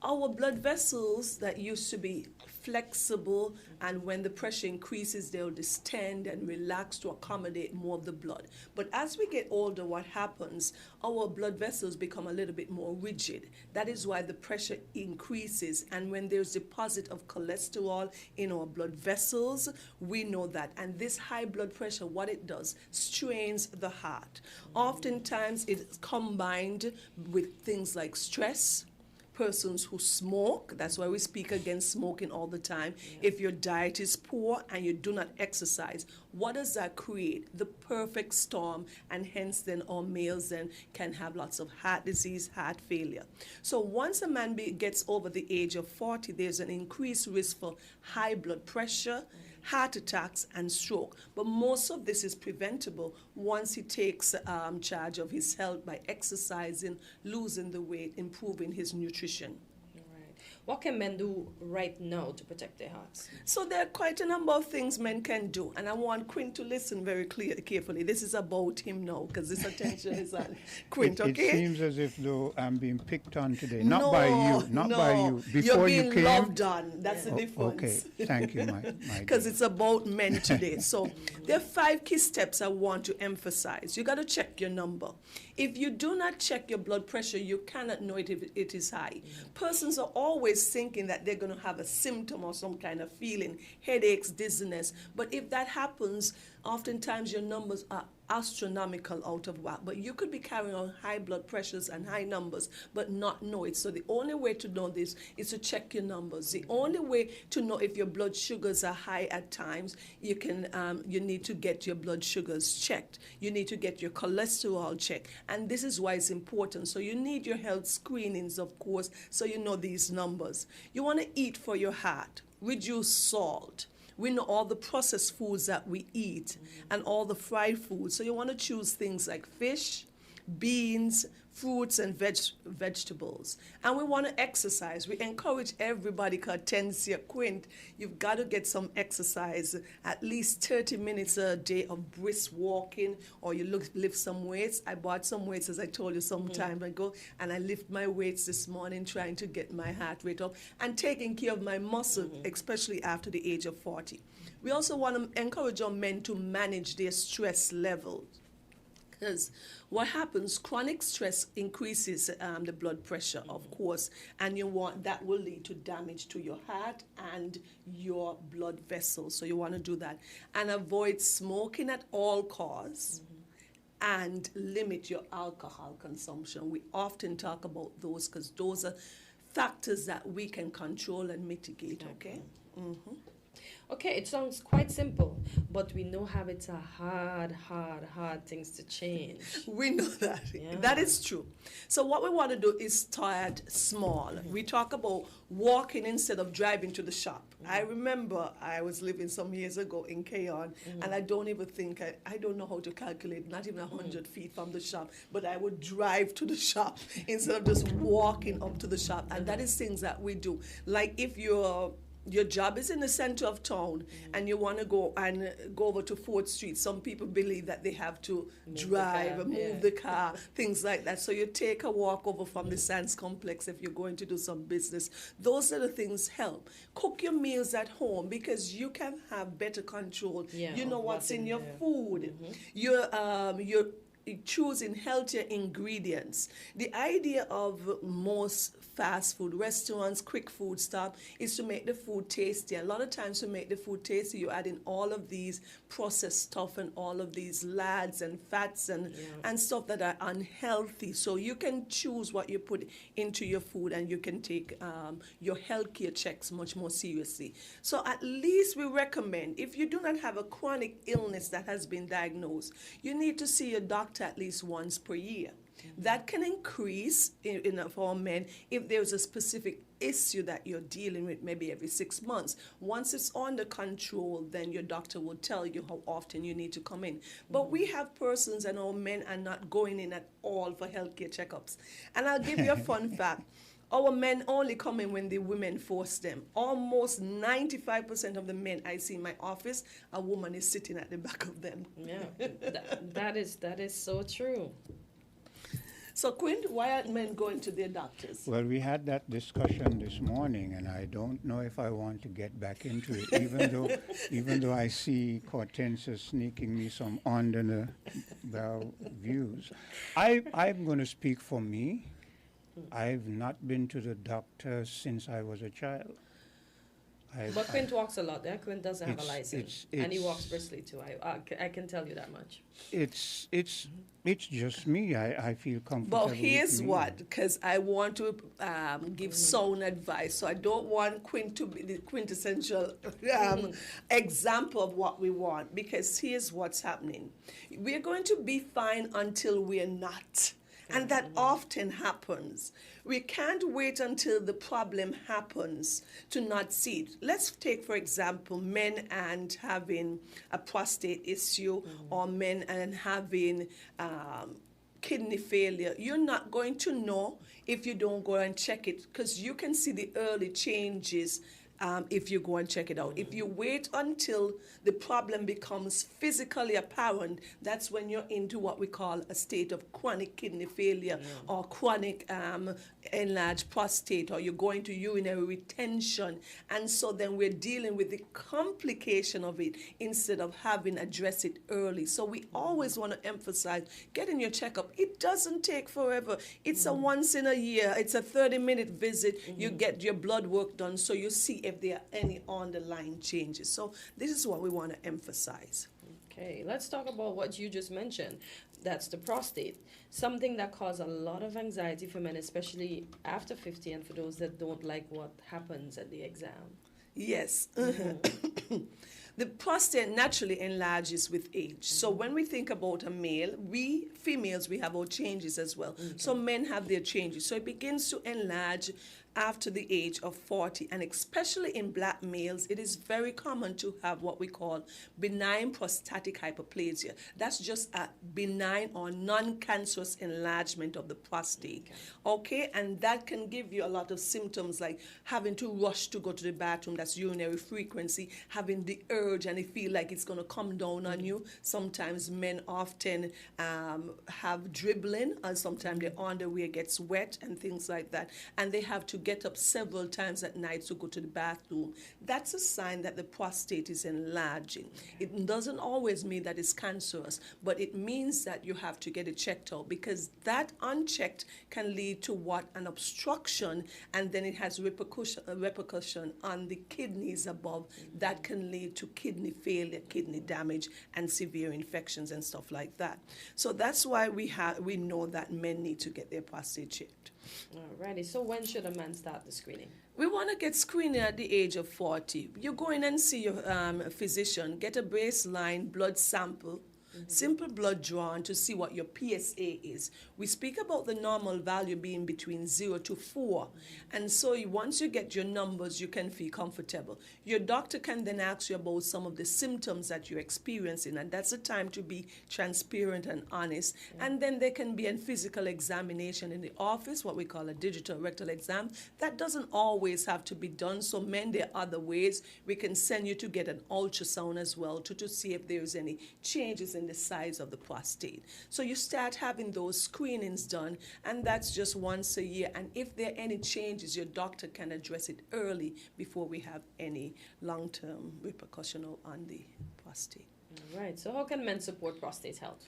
our blood vessels that used to be flexible, and when the pressure increases, they'll distend and relax to accommodate more of the blood. But as we get older, what happens? Our blood vessels become a little bit more rigid. That is why the pressure increases. And when there's deposit of cholesterol in our blood vessels, we know that. And this high blood pressure, what it does, strains the heart. Oftentimes, it's combined with things like stress, persons who smoke. That's why we speak against smoking all the time. Yeah. If your diet is poor and you do not exercise, what does that create? The perfect storm, and hence then our males then can have lots of heart disease, heart failure. So once a man gets over the age of 40, there's an increased risk for high blood pressure, heart attacks, and stroke. But most of this is preventable once he takes charge of his health by exercising, losing the weight, improving his nutrition. What can men do right now to protect their hearts? So there are quite a number of things men can do, and I want Quint to listen very carefully. This is about him now, because this attention is on Quint, okay? It seems as if though I'm being picked on today, not by you, not by you. Before you're being loved on. That's the difference. Okay, thank you, my because it's about men today. So there are 5 key steps I want to emphasize. You got to check your number. If you do not check your blood pressure, you cannot know it if it is high. Persons are always thinking that they're going to have a symptom or some kind of feeling, headaches, dizziness. But if that happens, oftentimes your numbers are astronomical out of whack, but you could be carrying on high blood pressures and high numbers but not know it. So the only way to know this is to check your numbers. The only way to know if your blood sugars are high at times, you need to get your blood sugars checked. You need to get your cholesterol checked, and this is why it's important. So you need your health screenings, of course, so you know these numbers. You want to eat for your heart, reduce salt. We know all the processed foods that we eat and all the fried foods. So you want to choose things like fish, beans, fruits, and vegetables. And we want to exercise. We encourage everybody, because Tensia Quint, you've got to get some exercise, at least 30 minutes a day of brisk walking, or you lift some weights. I bought some weights, as I told you some time ago, and I lift my weights this morning, trying to get my heart rate up and taking care of my muscle, especially after the age of 40. We also want to encourage our men to manage their stress levels. Because what happens, chronic stress increases the blood pressure, of course, and that will lead to damage to your heart and your blood vessels. So you want to do that. And avoid smoking at all costs. And limit your alcohol consumption. We often talk about those because those are factors that we can control and mitigate, okay? Okay, it sounds quite simple, but we know habits are hard things to change. We know that. Yeah. That is true. So what we want to do is start small. We talk about walking instead of driving to the shop. I remember I was living some years ago in Keon, and I don't even think, I don't know how to calculate, not even 100 feet from the shop, but I would drive to the shop instead of just walking up to the shop. And that is things that we do. Like if your job is in the center of town and you want to go over to 4th Street. Some people believe that they have to move the car, things like that. So you take a walk over from the Sands Complex if you're going to do some business. Those are the things help. Cook your meals at home because you can have better control. You know what's in your food. You're choosing healthier ingredients. The idea of most fast food restaurants, quick food stuff, is to make the food tasty. A lot of times to make the food tasty, you add in all of these processed stuff and all of these lads and fats and stuff that are unhealthy. So you can choose what you put into your food, and you can take your healthcare checks much more seriously. So at least we recommend, if you do not have a chronic illness that has been diagnosed, you need to see your doctor at least once per year. That can increase for men if there's a specific issue that you're dealing with, maybe every 6 months. Once it's under control, then your doctor will tell you how often you need to come in. But we have persons, and our men are not going in at all for healthcare checkups. And I'll give you a fun fact. Our men only come in when the women force them. Almost 95% of the men I see in my office, a woman is sitting at the back of them. Yeah, that is so true. So, Quint, why are men going to their doctors? Well, we had that discussion this morning, and I don't know if I want to get back into it, even though I see Cortensia sneaking me some under the brow views. I'm going to speak for me. I've not been to the doctor since I was a child. But Quint walks a lot. Yeah? Quint doesn't have a license, and he walks briskly too. I can tell you that much. It's just me. I feel comfortable. But here's what, because I want to give sound advice, so I don't want Quint to be the quintessential example of what we want. Because here's what's happening: we're going to be fine until we're not. And that often happens. We can't wait until the problem happens to not see it. Let's take, for example, men and having a prostate issue, or men and having kidney failure. You're not going to know if you don't go and check it, because you can see the early changes if you go and check it out. If you wait until the problem becomes physically apparent, that's when you're into what we call a state of chronic kidney failure or chronic enlarged prostate, or you're going to urinary retention. And so then we're dealing with the complication of it instead of having addressed it early. So we always want to emphasize getting your checkup. It doesn't take forever. It's a once in a year. It's a 30-minute visit. You get your blood work done, so you see if there are any underlying changes. So this is what we want to emphasize. Okay. Okay, let's talk about what you just mentioned. That's the prostate. Something that causes a lot of anxiety for men, especially after 50, and for those that don't like what happens at the exam. Yes. The prostate naturally enlarges with age. So when we think about a male, we females, we have our changes as well. So men have their changes. So it begins to enlarge after the age of 40, and especially in black males, it is very common to have what we call benign prostatic hyperplasia. That's just a benign or non-cancerous enlargement of the prostate. Okay, and that can give you a lot of symptoms like having to rush to go to the bathroom, that's urinary frequency, having the urge and you feel like it's going to come down on you. Sometimes men often have dribbling, and sometimes their underwear gets wet and things like that, and they have to get up several times at night to go to the bathroom. That's a sign that the prostate is enlarging. It doesn't always mean that it's cancerous, but it means that you have to get it checked out, because that unchecked can lead to what? An obstruction, and then it has repercussion on the kidneys above. That can lead to kidney failure, kidney damage, and severe infections and stuff like that. So that's why we know that men need to get their prostate checked. Alrighty, so when should a man start the screening? We want to get screening at the age of 40. You go in and see your physician, get a baseline blood sample, simple blood drawn to see what your PSA is. We speak about the normal value being between 0 to 4. And so once you get your numbers, you can feel comfortable. Your doctor can then ask you about some of the symptoms that you're experiencing, and that's the time to be transparent and honest. And then there can be a physical examination in the office, what we call a digital rectal exam. That doesn't always have to be done. So men, there are other ways. We can send you to get an ultrasound as well to see if there's any changes in the size of the prostate. So you start having those screenings done, and that's just once a year. And if there are any changes, your doctor can address it early before we have any long-term repercussion on the prostate. All right, so how can men support prostate health?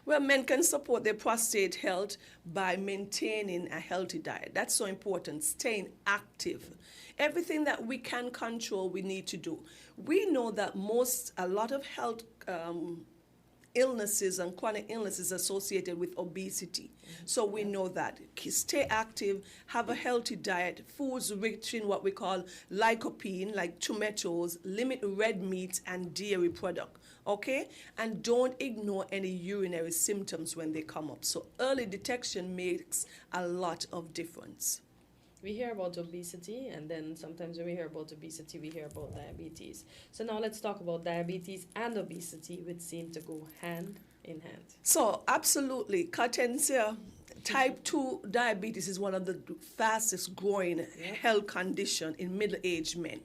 Well, men can support their prostate health by maintaining a healthy diet. That's so important, staying active. Everything that we can control, we need to do. We know that a lot of health illnesses and chronic illnesses associated with obesity. So we know that. Stay active, have a healthy diet, foods rich in what we call lycopene, like tomatoes, limit red meat and dairy product, okay? And don't ignore any urinary symptoms when they come up. So early detection makes a lot of difference. We hear about obesity, and then sometimes when we hear about obesity, we hear about diabetes. So now let's talk about diabetes and obesity, which seem to go hand in hand. So absolutely, Catencia, type 2 diabetes is one of the fastest growing health condition in middle-aged men.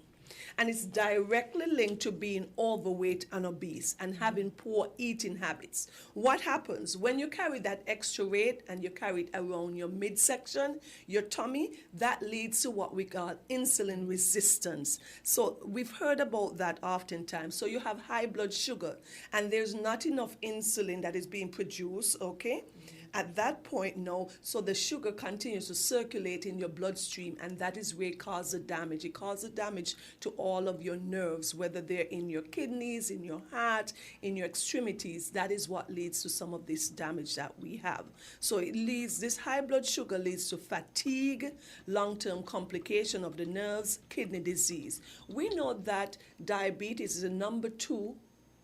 And it's directly linked to being overweight and obese and having poor eating habits. What happens when you carry that extra weight and you carry it around your midsection, your tummy, that leads to what we call insulin resistance. So we've heard about that oftentimes. So you have high blood sugar and there's not enough insulin that is being produced, okay? At that point, no, so the sugar continues to circulate in your bloodstream, and that is where it causes the damage. It causes damage to all of your nerves, whether they're in your kidneys, in your heart, in your extremities. That is what leads to some of this damage that we have. So this high blood sugar leads to fatigue, long-term complication of the nerves, kidney disease. We know that diabetes is the number 2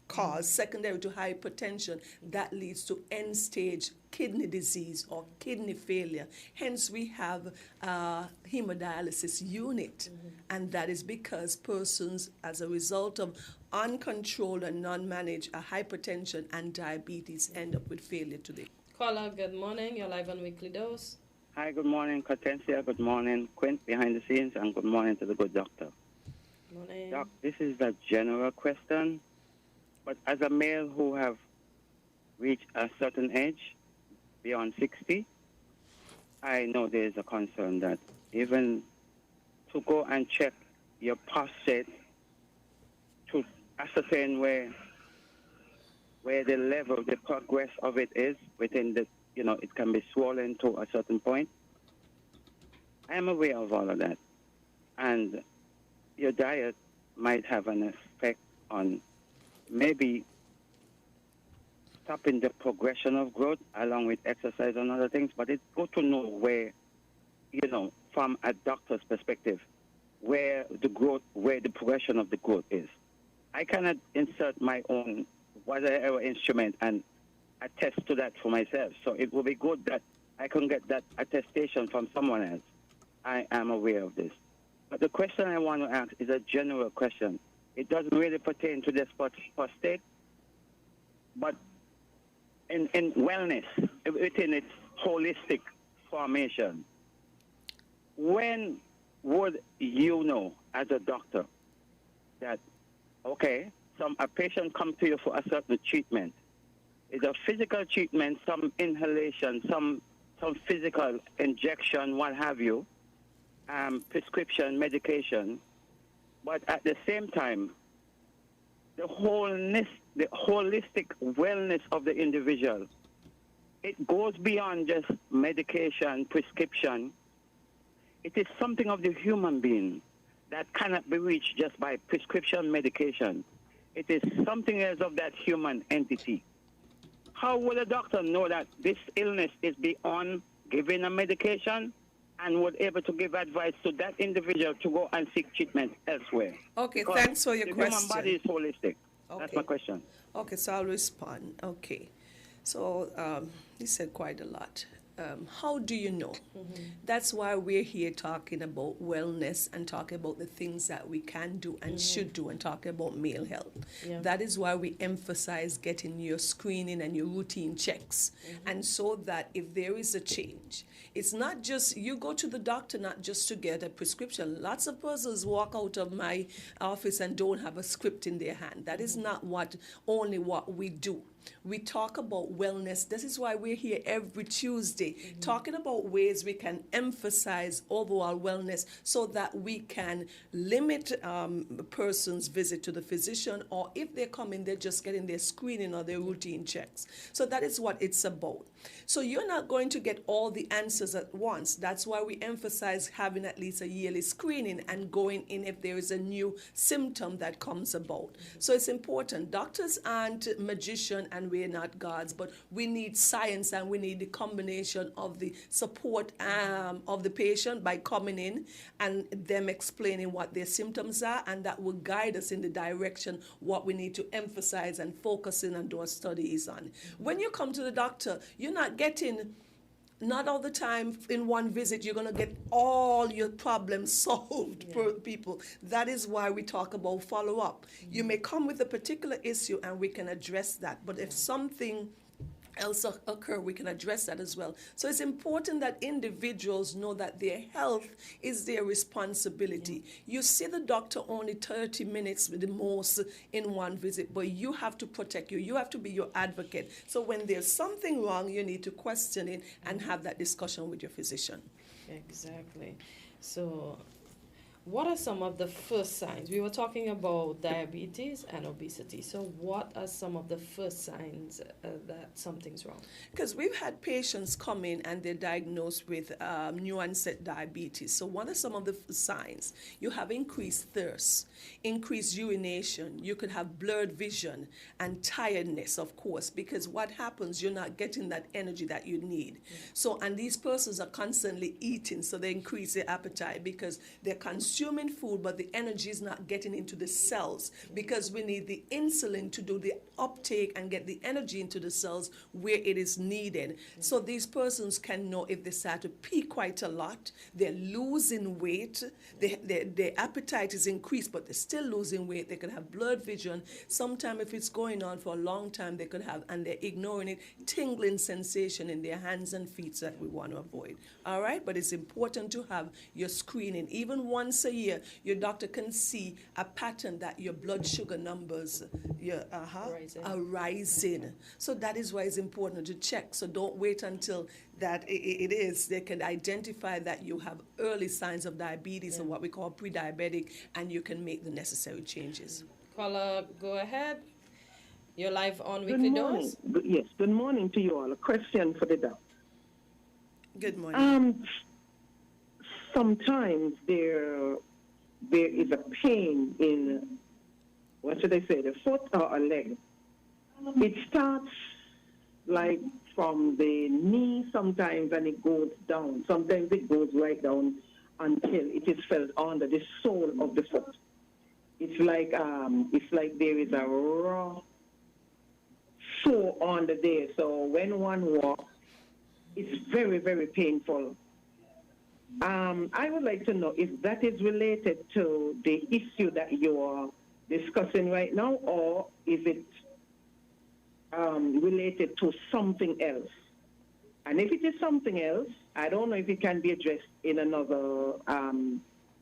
cause, secondary to hypertension, that leads to end-stage kidney disease or kidney failure. Hence, we have a hemodialysis unit, and that is because persons, as a result of uncontrolled and non-managed hypertension and diabetes, end up with failure today. Caller, good morning. You're live on Weekly Dose. Hi, good morning, Catencia. Good morning, Quint, behind the scenes, and good morning to the good doctor. Morning. Doc, this is a general question. But as a male who have reached a certain age, beyond 60, I know there is a concern that even to go and check your prostate to ascertain where the level, the progress of it is within the, it can be swollen to a certain point. I am aware of all of that. And your diet might have an effect on maybe stopping the progression of growth along with exercise and other things, but it's good to know where, from a doctor's perspective, where the progression of the growth is. I cannot insert my own whatever instrument and attest to that for myself. So it will be good that I can get that attestation from someone else. I am aware of this. But the question I want to ask is a general question. It doesn't really pertain to this prostate, but in wellness, within its holistic formation, when would you know as a doctor that, okay, a patient comes to you for a certain treatment? It's a physical treatment, some inhalation, some physical injection, what have you, prescription, medication, but at the same time, the holistic wellness of the individual, it goes beyond just medication, prescription. It is something of the human being that cannot be reached just by prescription medication. It is something else of that human entity. How will a doctor know that this illness is beyond giving a medication and would able to give advice to that individual to go and seek treatment elsewhere? Okay, Because thanks for your the question. human body is holistic. Okay. That's my question. Okay, so I'll respond. Okay. So he said quite a lot. How do you know? That's why we're here talking about wellness and talking about the things that we can do and should do and talking about male health. Yeah. That is why we emphasize getting your screening and your routine checks. And so that if there is a change, it's not just you go to the doctor not just to get a prescription. Lots of persons walk out of my office and don't have a script in their hand. That is not only what we do. We talk about wellness. This is why we're here every Tuesday, talking about ways we can emphasize overall wellness so that we can limit a person's visit to the physician, or if they come in, they're just getting their screening or their routine checks. So that is what it's about. So you're not going to get all the answers at once. That's why we emphasize having at least a yearly screening and going in if there is a new symptom that comes about. So it's important. Doctors aren't magicians and we're not gods, but we need science and we need the combination of the support of the patient by coming in and them explaining what their symptoms are, and that will guide us in the direction what we need to emphasize and focus in and do our studies on. When you come to the doctor, you're not getting, not all the time in one visit, you're going to get all your problems solved for people. That is why we talk about follow-up. You may come with a particular issue and we can address that. But if something else occur, we can address that as well. So it's important that individuals know that their health is their responsibility. You see the doctor only 30 minutes with the most in one visit, but you have to protect you. You have to be your advocate. So when there's something wrong, you need to question it and have that discussion with your physician. Exactly. So what are some of the first signs? We were talking about diabetes and obesity. So what are some of the first signs that something's wrong? Because we've had patients come in and they're diagnosed with new onset diabetes. So what are some of the signs? You have increased thirst, increased urination. You could have blurred vision and tiredness, of course, because what happens, you're not getting that energy that you need. So, and these persons are constantly eating, so they increase their appetite because they're consuming food, but the energy is not getting into the cells because we need the insulin to do the uptake and get the energy into the cells where it is needed. So these persons can know if they start to pee quite a lot, they're losing weight, their appetite is increased, but they're still losing weight. They could have blurred vision. Sometimes if it's going on for a long time, they could have, and they're ignoring it, tingling sensation in their hands and feet that we want to avoid. All right, but it's important to have your screening. Even once a year, your doctor can see a pattern that your blood sugar numbers are rising. So that is why it's important to check. So don't wait until that they can identify that you have early signs of diabetes or what we call pre-diabetic, and you can make the necessary changes. Caller, go ahead. You're live on Weekly Dose. Yes, good morning to you all. A question for the doctor. Good morning. Sometimes there is a pain in, what should I say, the foot or a leg. It starts like from the knee sometimes, and it goes down. Sometimes it goes right down until it is felt under the sole of the foot. It's like there is a raw sore under there. So when one walks, it's very, very painful. I would like to know if that is related to the issue that you are discussing right now, or is it related to something else? And if it is something else, I don't know if it can be addressed in another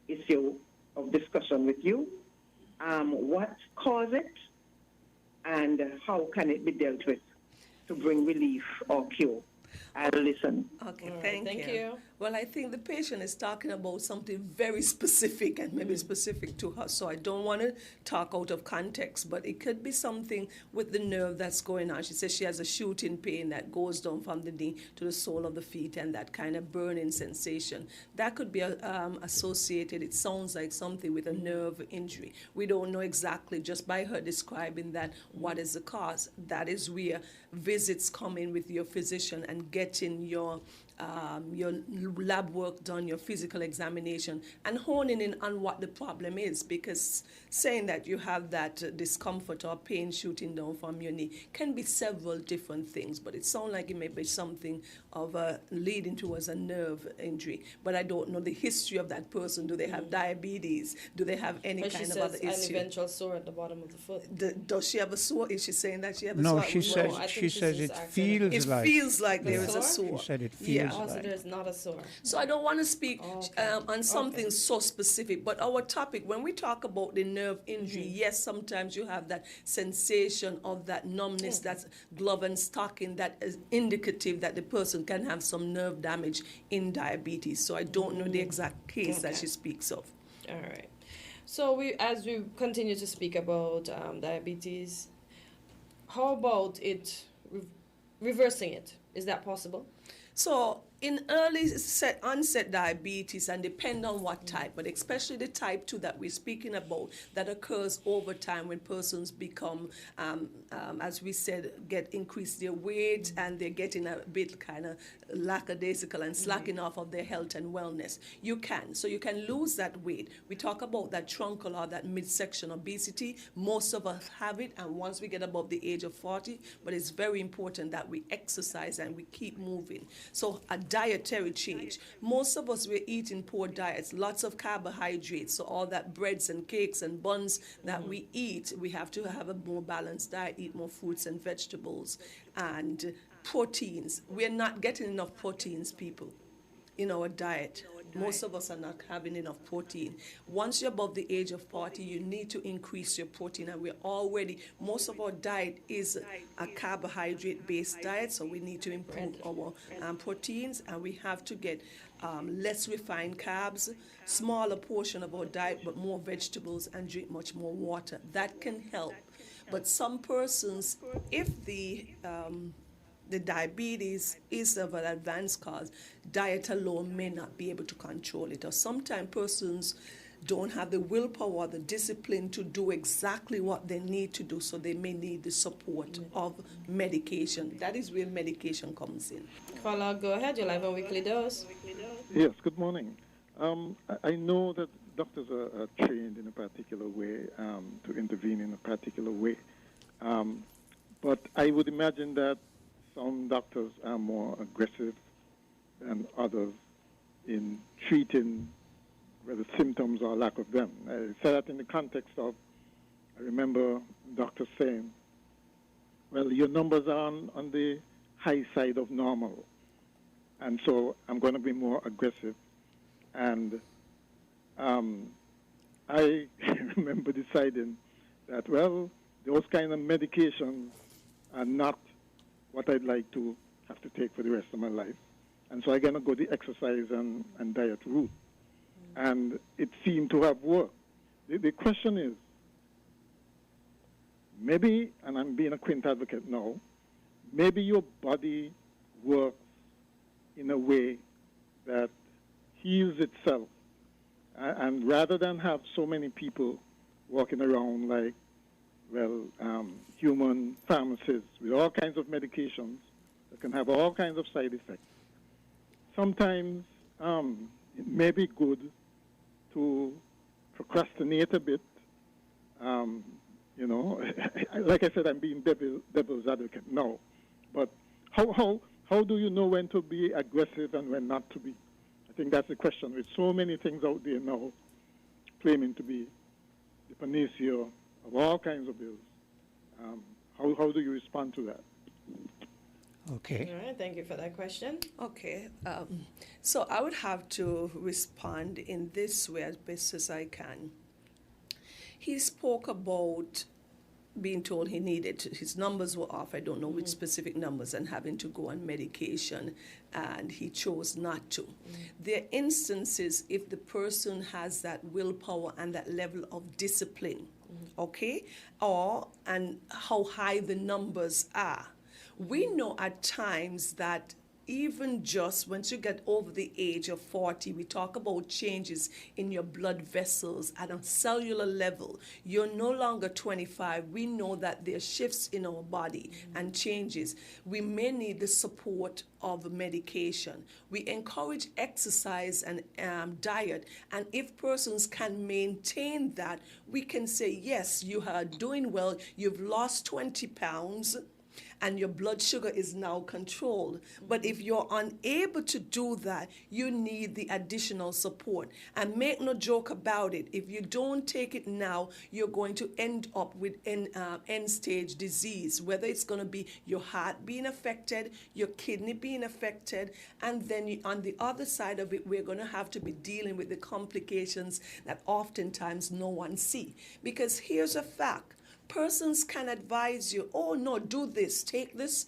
issue of discussion with you. What caused it, and how can it be dealt with to bring relief or cure? I'll listen. Okay, right, thank you. Well, I think the patient is talking about something very specific and maybe specific to her, so I don't want to talk out of context, but it could be something with the nerve that's going on. She says she has a shooting pain that goes down from the knee to the sole of the feet, and that kind of burning sensation. That could be associated, it sounds like something with a nerve injury. We don't know exactly, just by her describing that, what is the cause. That is where visits come in with your physician and getting your lab work done, your physical examination, and honing in on what the problem is, because saying that you have that discomfort or pain shooting down from your knee can be several different things, but it sounds like it may be something of leading towards a nerve injury. But I don't know the history of that person. Do they have diabetes? Do they have any kind of other issue? An eventual sore at the bottom of the foot. Does she have a sore? Is she saying that she has a No, sore? she says it feels like. It feels like there is a sore. She said it feels Yeah. like. So there's not a sore. So I don't want to speak on something so specific, but our topic, when we talk about the nerve injury, yes, sometimes you have that sensation of that numbness, that's glove and stocking, that is indicative that the person can have some nerve damage in diabetes. So I don't know the exact case that she speaks of. All right. So as we continue to speak about diabetes, how about it reversing it? Is that possible? So in early onset diabetes, and depend on what type, but especially the type 2 that we're speaking about, that occurs over time when persons become, as we said, increase their weight, and they're getting a bit kind of lackadaisical and slacking off of their health and wellness. You can lose that weight. We talk about that truncal or that midsection obesity. Most of us have it, and once we get above the age of 40, but it's very important that we exercise and we keep moving. So a dietary change. Most of us, we're eating poor diets, lots of carbohydrates, so all that breads and cakes and buns that we eat, we have to have a more balanced diet, eat more fruits and vegetables, and proteins. We're not getting enough proteins, people, in our diet. Most of us are not having enough protein. Once you're above the age of 40, you need to increase your protein, and most of our diet is a carbohydrate-based diet, so we need to improve our proteins, and we have to get less refined carbs, smaller portion of our diet, but more vegetables, and drink much more water. That can help. But some persons, if the diabetes is of an advanced cause, diet alone may not be able to control it. Or sometimes persons don't have the willpower or the discipline to do exactly what they need to do, so they may need the support of medication. That is where medication comes in. Caller, go ahead. You're live on Weekly Dose. Yes, good morning. I know that doctors are trained in a particular way to intervene in a particular way. But I would imagine that some doctors are more aggressive than others in treating whether symptoms or lack of them. I say that in the context of, I remember doctors saying, well, your numbers are on the high side of normal, and so I'm going to be more aggressive. And I remember deciding that, well, those kind of medications are not what I'd like to have to take for the rest of my life. And so I'm going to go the exercise and diet route. And it seemed to have worked. The question is, maybe, and I'm being a quint advocate now, maybe your body works in a way that heals itself. And rather than have so many people walking around like, human pharmacists with all kinds of medications, that can have all kinds of side effects. Sometimes it may be good to procrastinate a bit. You know, like I said, I'm being devil's advocate now. But how do you know when to be aggressive and when not to be? I think that's the question. With so many things out there now claiming to be the panacea of all kinds of bills, how do you respond to that? Okay. All right, thank you for that question. Okay, so I would have to respond in this way as best as I can. He spoke about being told he needed his numbers were off, I don't know which specific numbers, and having to go on medication, and he chose not to. There are instances if the person has that willpower and that level of discipline, okay, and how high the numbers are. We know at times that even just once you get over the age of 40, we talk about changes in your blood vessels at a cellular level. You're no longer 25. We know that there are shifts in our body and changes. We may need the support of medication. We encourage exercise and diet, and if persons can maintain that, we can say, yes, you are doing well, you've lost 20 pounds, and your blood sugar is now controlled. But if you're unable to do that, you need the additional support. And make no joke about it, if you don't take it now, you're going to end up with end-stage disease, whether it's going to be your heart being affected, your kidney being affected, and then on the other side of it, we're going to have to be dealing with the complications that oftentimes no one see. Because here's a fact. Persons can advise you, oh no, do this, take this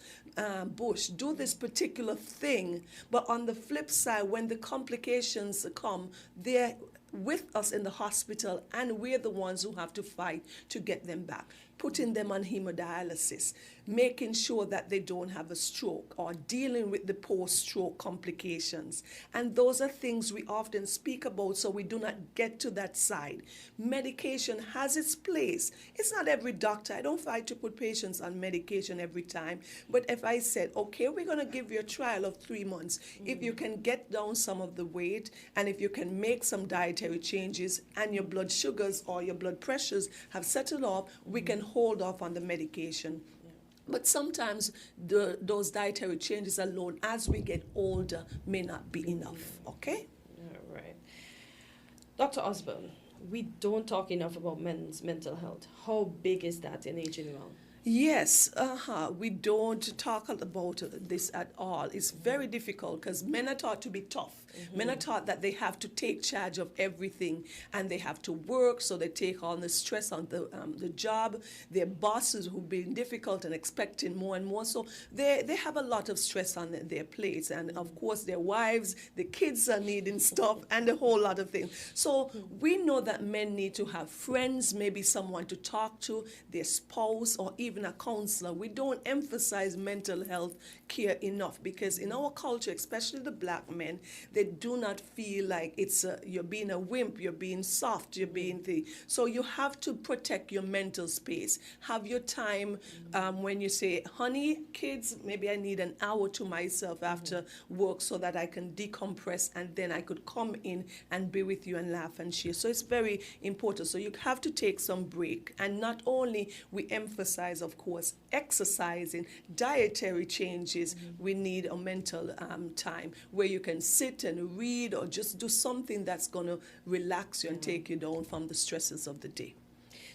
bush, do this particular thing. But on the flip side, when the complications come, they're with us in the hospital, and we're the ones who have to fight to get them back. Putting them on hemodialysis, making sure that they don't have a stroke, or dealing with the post-stroke complications. And those are things we often speak about, so we do not get to that side. Medication has its place. It's not every doctor. I don't fight to put patients on medication every time. But if I said, okay, we're going to give you a trial of 3 months. If you can get down some of the weight, and if you can make some dietary changes, and your blood sugars or your blood pressures have settled off, we can hold off on the medication. But sometimes those dietary changes alone, as we get older, may not be enough, okay? All right. Dr. Osborne, we don't talk enough about men's mental health. How big is that in aging well? Yes, we don't talk about this at all. It's very difficult because men are taught to be tough. Men are taught that they have to take charge of everything, and they have to work, so they take on the stress on the job. Their bosses who've been difficult and expecting more and more, so they have a lot of stress on their plates. And of course their wives, the kids are needing stuff, and a whole lot of things. So we know that men need to have friends, maybe someone to talk to, their spouse, or even a counselor. We don't emphasize mental health care enough, because in our culture, especially the black men, they do not feel like it's you're being a wimp, you're being soft, you're being the. So you have to protect your mental space. Have your time when you say, honey, kids, maybe I need an hour to myself after work so that I can decompress, and then I could come in and be with you and laugh and share. So it's very important. So you have to take some break. And not only we emphasize, of course, exercising, dietary changes, we need a mental time where you can sit and read, or just do something that's going to relax you and take you down from the stresses of the day.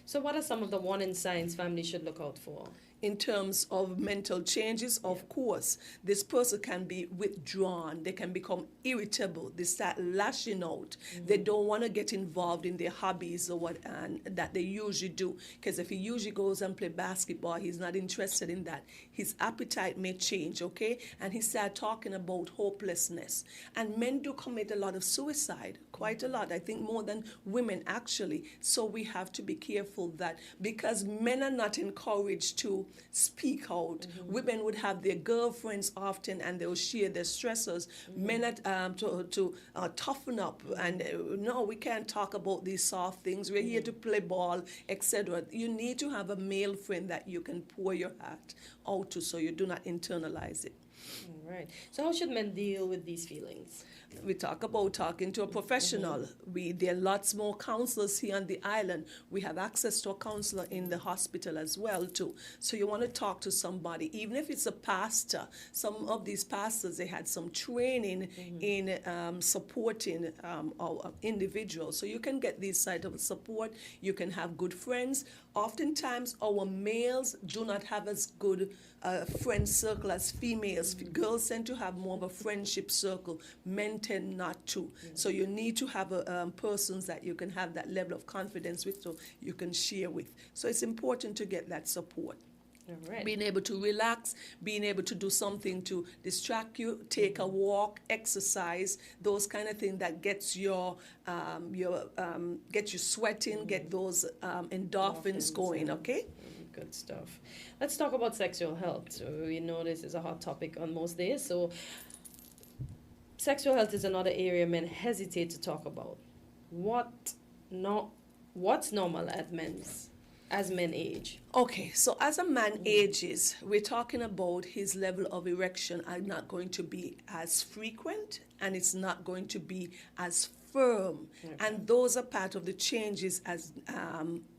So what are some of the warning signs families should look out for? In terms of mental changes, of course, this person can be withdrawn. They can become irritable. They start lashing out. They don't want to get involved in their hobbies or what that they usually do. Because if he usually goes and play basketball, he's not interested in that. His appetite may change, okay? And he start talking about hopelessness. And men do commit a lot of suicide, quite a lot. I think more than women, actually. So we have to be careful that, because men are not encouraged to speak out. Women would have their girlfriends often, and they'll share their stressors. Men are to toughen up, and no, we can't talk about these soft things. We're here to play ball, etc. You need to have a male friend that you can pour your heart out to, so you do not internalize it. All right. So how should men deal with these feelings? We talk about talking to a professional. There are lots more counselors here on the island. We have access to a counselor in the hospital as well too. So you want to talk to somebody, even if it's a pastor. Some of these pastors, they had some training in supporting our individuals. So you can get these side of support. You can have good friends. Oftentimes, our males do not have as good friend circle as females. Girls tend to have more of a friendship circle. Men tend not to. So you need to have persons that you can have that level of confidence with, so you can share with. So it's important to get that support. All right. Being able to relax, being able to do something to distract you, take a walk, exercise, those kind of things that gets get you sweating, get those endorphins going. Okay. Good stuff. Let's talk about sexual health. So we know this is a hot topic on most days. So sexual health is another area men hesitate to talk about. What's normal as men age? Okay, so as a man ages, we're talking about his level of erection are not going to be as frequent, and it's not going to be as firm. And those are part of the changes as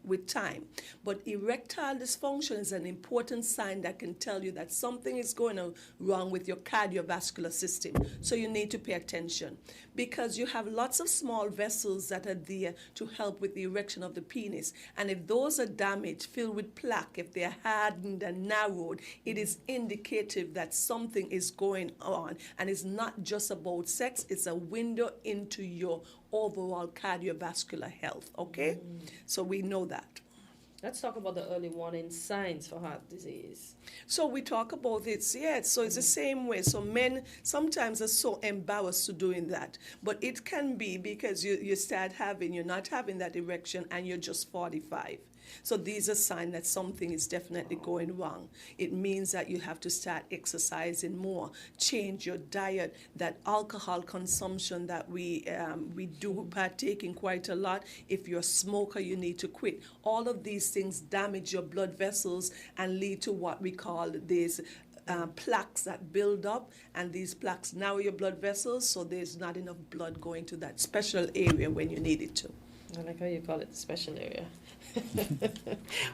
with time. But erectile dysfunction is an important sign that can tell you that something is going on wrong with your cardiovascular system. So you need to pay attention, because you have lots of small vessels that are there to help with the erection of the penis. And if those are damaged, filled with plaque, if they're hardened and narrowed, it is indicative that something is going on. And it's not just about sex, it's a window into your overall cardiovascular health, okay? So we know that. Let's talk about the early warning signs for heart disease. So we talk about it, yes. So it's the same way. So men sometimes are so embarrassed to doing that. But it can be because you're not having that erection and you're just 45. So these are signs that something is definitely going wrong. It means that you have to start exercising more, change your diet, that alcohol consumption that we do partake in quite a lot. If you're a smoker, you need to quit. All of these things damage your blood vessels and lead to what we call these plaques that build up, and these plaques narrow your blood vessels, so there's not enough blood going to that special area when you need it to. I like how you call it the special area.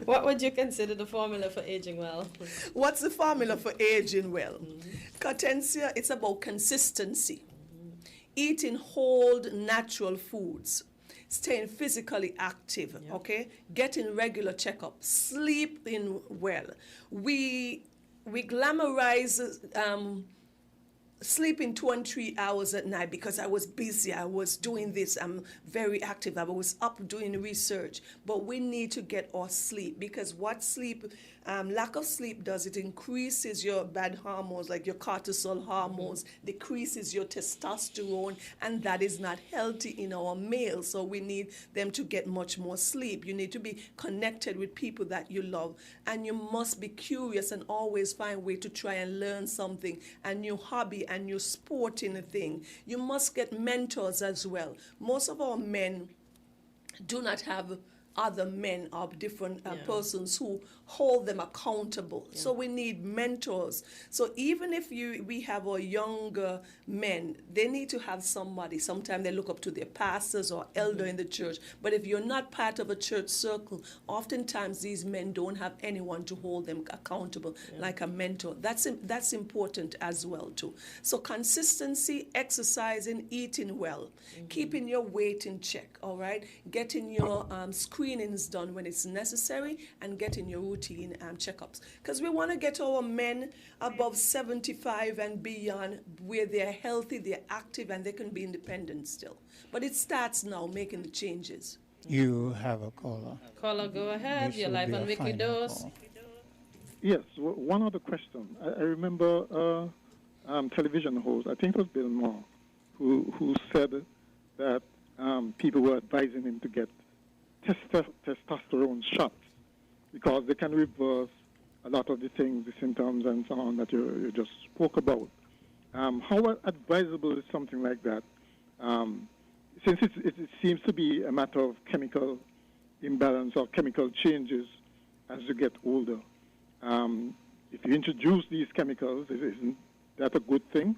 What would you consider the formula for aging well? What's the formula for aging well? Catencia, it's about consistency. Eating whole natural foods. Staying physically active, okay? Getting regular checkups. Sleeping well. We glamorize sleeping 2 and 3 hours at night because I was busy, I was doing this, I'm very active, I was up doing research. But we need to get our sleep, because what lack of sleep does, it increases your bad hormones, like your cortisol hormones, decreases your testosterone, and that is not healthy in our males. So we need them to get much more sleep. You need to be connected with people that you love, and you must be curious and always find a way to try and learn something, a new hobby, a new sport in a thing. You must get mentors as well. Most of our men do not have other men or different persons who hold them accountable. So we need mentors. So even if we have our younger men, they need to have somebody. Sometimes they look up to their pastors or elder in the church. But if you're not part of a church circle, oftentimes these men don't have anyone to hold them accountable, like a mentor. That's important as well too. So consistency, exercising, eating well, keeping your weight in check, all right? Getting your screenings done when it's necessary, and getting your routine checkups. Because we want to get our men above 75 and beyond, where they're healthy, they're active, and they can be independent still. But it starts now, making the changes. You have a caller. Caller, go ahead. This You're will live be on a Wiki final Dose. call. Yes, one other question. I remember television host, I think it was Bill Moore, who said that people were advising him to get testosterone shots because they can reverse a lot of the things, the symptoms and so on that you just spoke about. How advisable is something like that? Since it seems to be a matter of chemical imbalance or chemical changes as you get older. If you introduce these chemicals, it isn't that a good thing?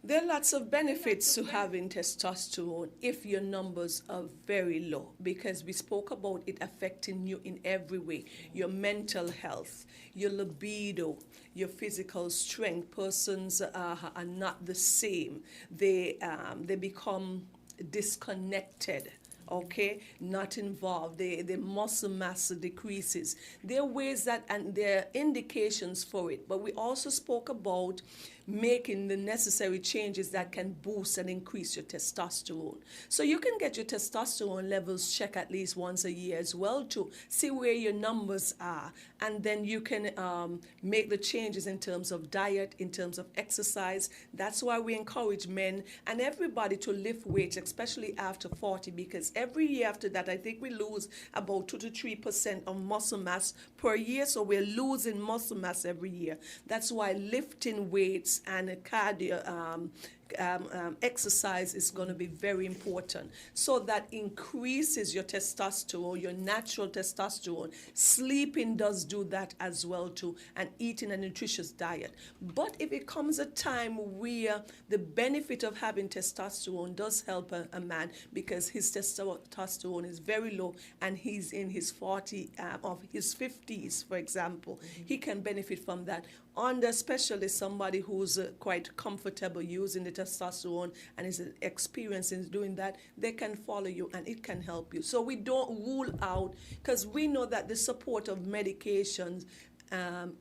There are lots of benefits to having testosterone if your numbers are very low, because we spoke about it affecting you in every way. Your mental health, your libido, your physical strength. Persons are not the same. They become disconnected. Okay, not involved. The muscle mass decreases. There are ways that, and there are indications for it. But we also spoke about making the necessary changes that can boost and increase your testosterone. So you can get your testosterone levels checked at least once a year as well to see where your numbers are. And then you can make the changes in terms of diet, in terms of exercise. That's why we encourage men and everybody to lift weights, especially after 40, because every year after that, I think we lose about 2 to 3% of muscle mass per year. So we're losing muscle mass every year. That's why lifting weights and cardio exercise is going to be very important. So that increases your testosterone, your natural testosterone. Sleeping does do that as well too, and eating a nutritious diet. But if it comes a time where the benefit of having testosterone does help a man, because his testosterone is very low and he's in his 50s, for example, he can benefit from that. Under especially somebody who's quite comfortable using the testosterone and is experienced in doing that, they can follow you and it can help you. So we don't rule out, because we know that the support of medications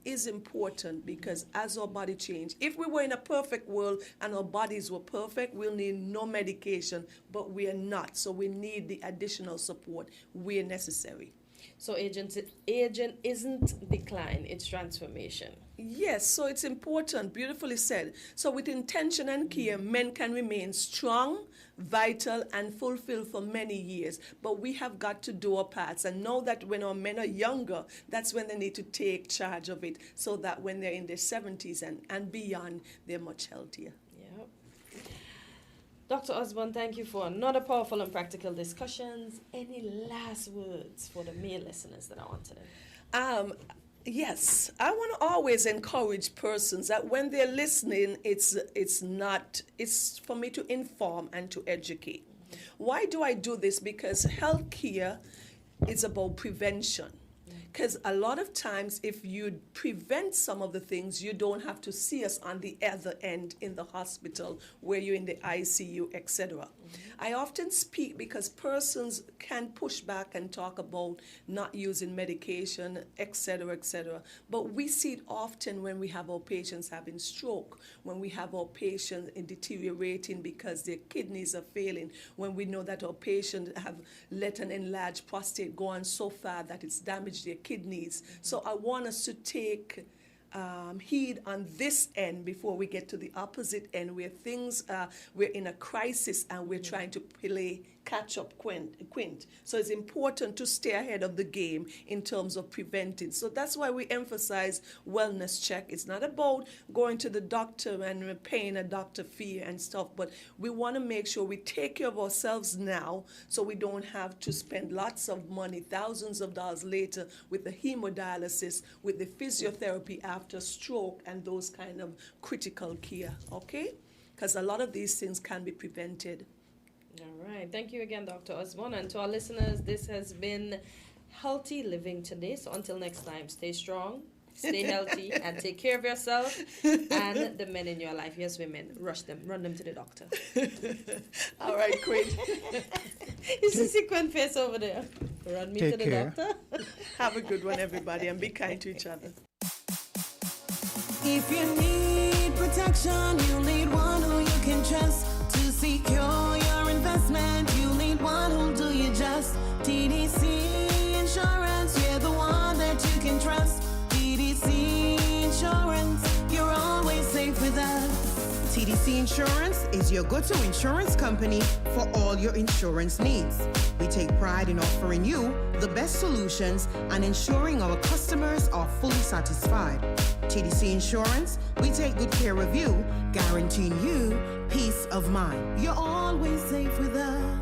is important, because as our body change, if we were in a perfect world and our bodies were perfect, we'll need no medication, but we are not. So we need the additional support where necessary. So aging isn't decline, it's transformation. Yes, so it's important, beautifully said. So with intention and care, men can remain strong, vital, and fulfilled for many years. But we have got to do our parts and know that when our men are younger, that's when they need to take charge of it, so that when they're in their 70s and beyond, they're much healthier. Yeah. Dr. Osborne, thank you for another powerful and practical discussions. Any last words for the male listeners that are on today? Yes, I want to always encourage persons that when they're listening, it's for me to inform and to educate. Why do I do this? Because healthcare is about prevention. Because a lot of times, if you prevent some of the things, you don't have to see us on the other end in the hospital where you're in the ICU, etc. I often speak because persons can push back and talk about not using medication, etc., etc. But we see it often when we have our patients having stroke, when we have our patients deteriorating because their kidneys are failing, when we know that our patients have let an enlarged prostate go on so far that it's damaged their kidneys. So I want us to take heed on this end before we get to the opposite end, where things we're in a crisis and we're trying to play catch up quint. So it's important to stay ahead of the game in terms of preventing. So that's why we emphasize wellness check. It's not about going to the doctor and paying a doctor fee and stuff, but we want to make sure we take care of ourselves now, so we don't have to spend lots of money, thousands of dollars later, with the hemodialysis, with the physiotherapy after stroke, and those kind of critical care, okay? Because a lot of these things can be prevented. All right. Thank you again, Dr. Osborne. And to our listeners, this has been Healthy Living today. So until next time, stay strong, stay healthy, and take care of yourself and the men in your life. Yes, women, run them to the doctor. All right, great. You see sequin face over there. Run me to the doctor. Have a good one, everybody, and be kind to each other. If you need protection, you need one who you can trust. To secure your investment, you need one who'll do you just. TDC Insurance, you're the one that you can trust. TDC Insurance, you're always safe with us. TDC Insurance is your go-to insurance company for all your insurance needs. We take pride in offering you the best solutions and ensuring our customers are fully satisfied. TDC Insurance, we take good care of you, guaranteeing you peace of mind. You're always safe with us.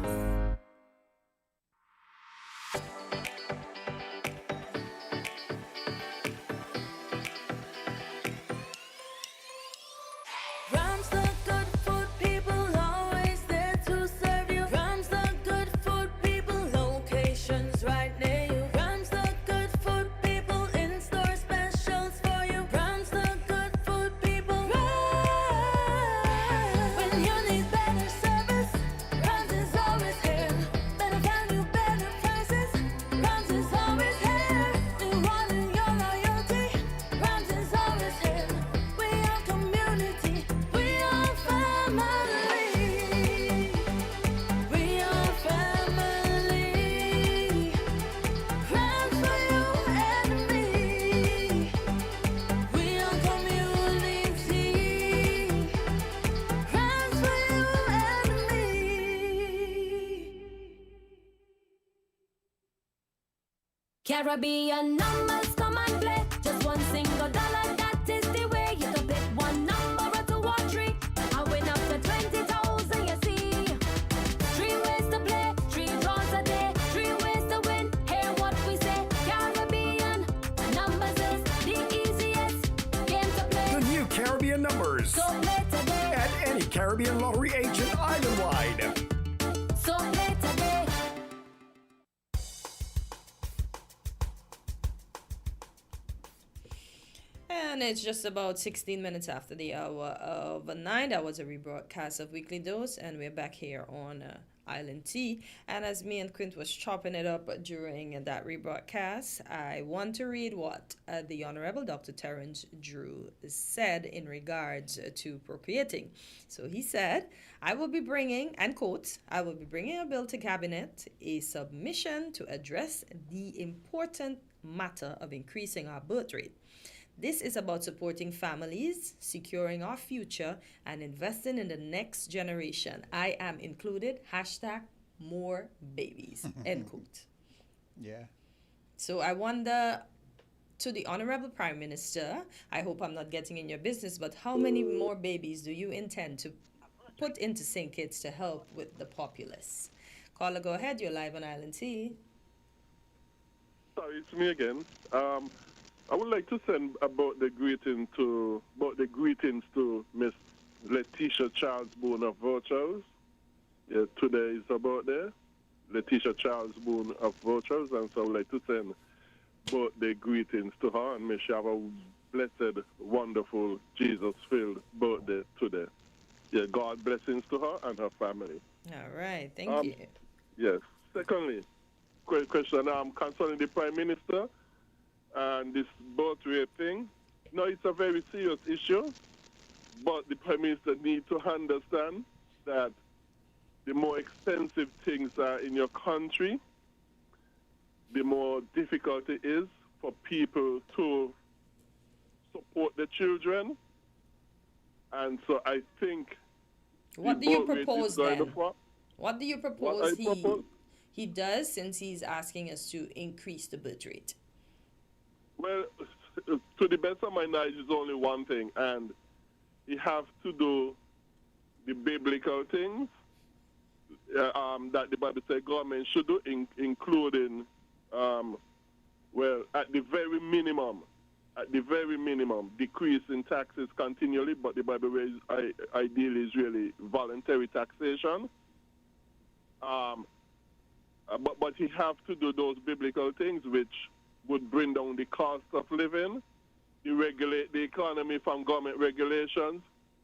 Caribbean numbers come and play. Just one single dollar, that is the way. You can pick one number or two or three. I win up to 20,000, you see. 3 ways to play, 3 draws a day, 3 ways to win. Hear what we say. Caribbean numbers is the easiest game to play. The new Caribbean numbers. So play today. At any Caribbean lottery agent island-wide. So play today. And it's just about 16 minutes after the hour of 9. That was a rebroadcast of Weekly Dose, and we're back here on Island T. And as me and Quint was chopping it up during that rebroadcast, I want to read what the Honorable Dr. Terence Drew said in regards to procreating. So he said, I will be bringing, and quote, I will be bringing a bill to Cabinet, a submission to address the important matter of increasing our birth rate. This is about supporting families, securing our future, and investing in the next generation. I am included. Hashtag more babies. End quote. Yeah. So I wonder, to the Honorable Prime Minister, I hope I'm not getting in your business, but how many more babies do you intend to put into St. Kitts to help with the populace? Caller, go ahead. You're live on Island T. Sorry, it's me again. I would like to send about the greetings to Miss Letitia Charles Boone of Virtues. Yeah, today is about there. Letitia Charles Boone of Virtues, and so I would like to send both the greetings to her, and may she have a blessed, wonderful, Jesus-filled birthday today. Yeah, God blessings to her and her family. All right, thank you. Yes. Secondly, quick question concerning the Prime Minister and this birth rate thing. No, it's a very serious issue, but the Prime Minister needs to understand that the more expensive things are in your country, the more difficult it is for people to support the children. And so I think... What do you propose then? What do you propose he does, since he's asking us to increase the birth rate? Well, to the best of my knowledge, is only one thing, and you have to do the biblical things that the Bible says government should do, including, at the very minimum, decrease in taxes continually, but the Bible ideally is really voluntary taxation. But you have to do those biblical things which would bring down the cost of living, you regulate the economy from government regulations,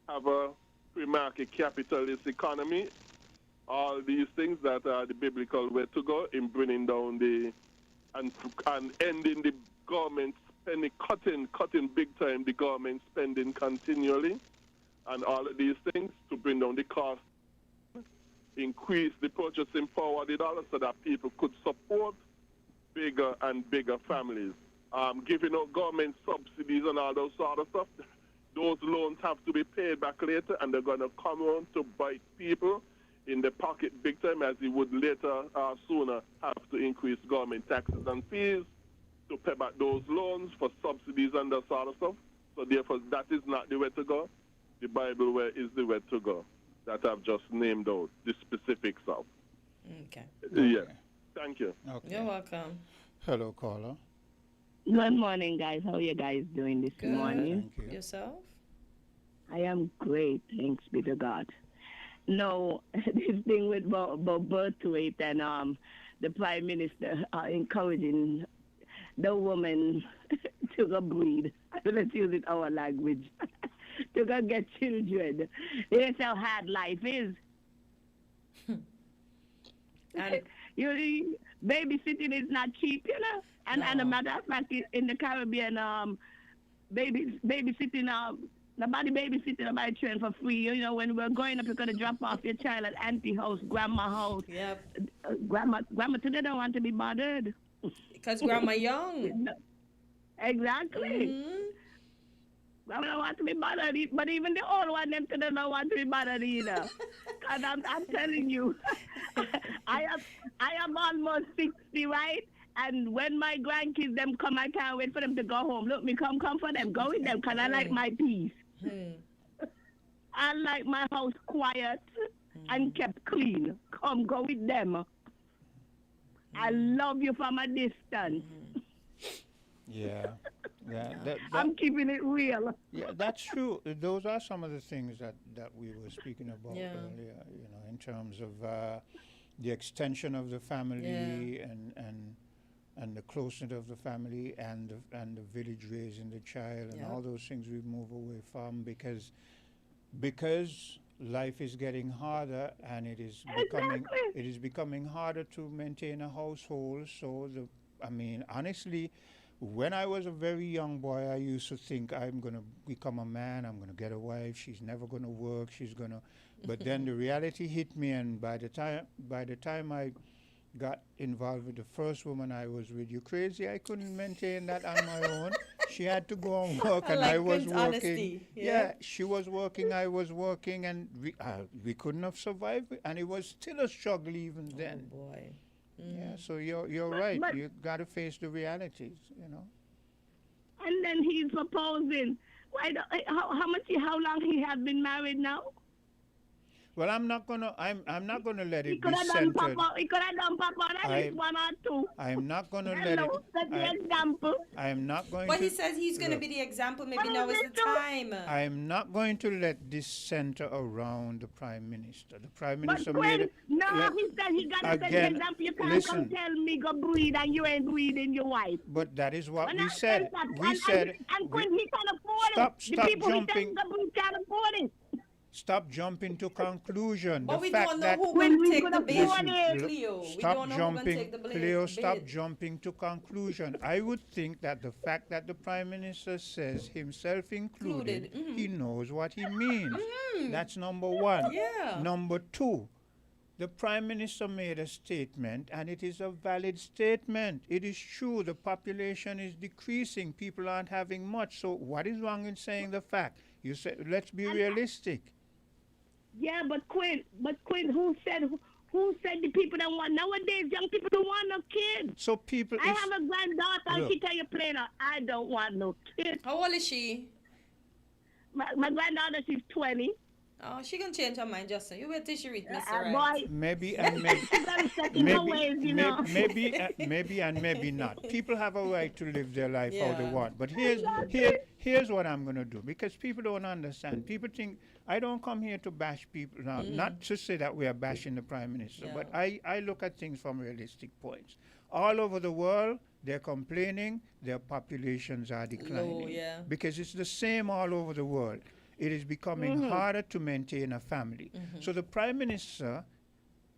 have a free market capitalist economy, all these things that are the biblical way to go in bringing down and ending the government spending, cutting big time the government spending continually, and all of these things to bring down the cost, increase the purchasing power of the dollar so that people could support bigger and bigger families. Giving out government subsidies and all those sort of stuff, those loans have to be paid back later, and they're going to come on to bite people in the pocket big time, as you would later or sooner have to increase government taxes and fees to pay back those loans for subsidies and that sort of stuff. So therefore, that is not the way to go. The Bible way is the way to go, that I've just named out the specifics of. Okay. Yeah. Thank you. Okay. You're welcome. Hello, caller. Good morning, guys. How are you guys doing this morning? Thank you. Yourself? I am great, thanks be to God. No, this thing with birth rate and the Prime Minister encouraging the woman to go breed. Let's use it our language. To go get children. That's how hard life is. And babysitting is not cheap, you know. And a matter of fact, in the Caribbean, babysitting, nobody babysitting nobody train for free. You know, when we're growing up, you're gonna drop off your child at auntie house, grandma house. Yep. Grandma today don't want to be bothered. Because grandma young. Exactly. Mm-hmm. Grandma don't want to be bothered, but even the old one, them today don't want to be bothered either. Because I'm telling you, I am almost 60, right? And when my grandkids them come, I can't wait for them to go home. Look, me come for them. Go with them, 'cause I like my peace. I like my house quiet and kept clean. Come, go with them. I love you from a distance. Yeah. I'm keeping it real. Yeah, that's true. Those are some of the things that we were speaking about earlier, in terms of the extension of the family and the closeness of the family and the village raising the child and all those things we move away from because life is getting harder and it is becoming harder to maintain a household. So honestly, when I was a very young boy, I used to think I'm going to become a man, I'm going to get a wife, she's never going to work, but then the reality hit me, and by the time I got involved with the first woman I was with, you crazy? I couldn't maintain that on my own. She had to go and work, and I was working. Honesty, yeah, she was working, I was working, and we couldn't have survived, and it was still a struggle even then. Oh boy. Yeah, so you're right. You got to face the realities, And then he's proposing. How long he have been married now? Well, I'm not gonna let it He be could have centered. done Papa. He could have done Papa. That is one or two. I'm not gonna let Hello, it. set the example. I'm not going But to. he says he's going to be the example. Maybe now is the time. I'm not going to let this center around the Prime Minister. The Prime But Minister Quinn, made it. no, he said he got to set the Again, example. You can't listen. come tell me go breed and you ain't breeding your wife. But that is what When we I said. that, We said. And Quinn, he can afford it. Stop The people jumping. he tells go breed can't afford it. Stop jumping to conclusion. But the we fact don't know that who will take the Listen, bid, Cleo. We Stop don't know who will jumping, take the bid. Cleo. Stop jumping to conclusion. I would think that the fact that the Prime Minister says himself included, he knows what he means. That's number one. Yeah. Number two, the Prime Minister made a statement, and it is a valid statement. It is true the population is decreasing. People aren't having much. So what is wrong in saying the fact? You said, let's be realistic. Yeah, but Quinn, who said the people don't want nowadays? Young people don't want no kids. So people. I have a granddaughter, and Look. she tell you plain out, I don't want no kids. How old is she? My granddaughter, she's 20. Oh, she can change her mind, Justin. You wait till she read Mr. Boy, Right. Maybe and maybe. she very set in her ways, you know. Maybe and maybe not. People have a right to live their life how they Yeah. want. But here's what I'm going to do, because people don't understand. People think I don't come here to bash people. Now, not to say that we are bashing the Prime Minister, but I look at things from realistic points. All over the world, they're complaining their populations are declining. Low, yeah. Because it's the same all over the world. It is becoming harder to maintain a family. So the Prime Minister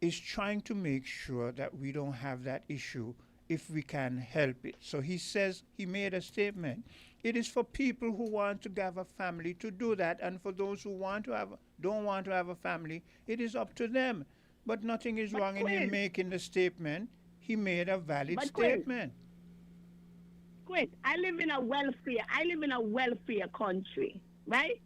is trying to make sure that we don't have that issue if we can help it. So he says, he made a statement. It is for people who want to have a family to do that, and for those who don't want to have a family, it is up to them. But nothing is wrong in him making the statement. He made a valid statement. Quinn, I live in a welfare country, right?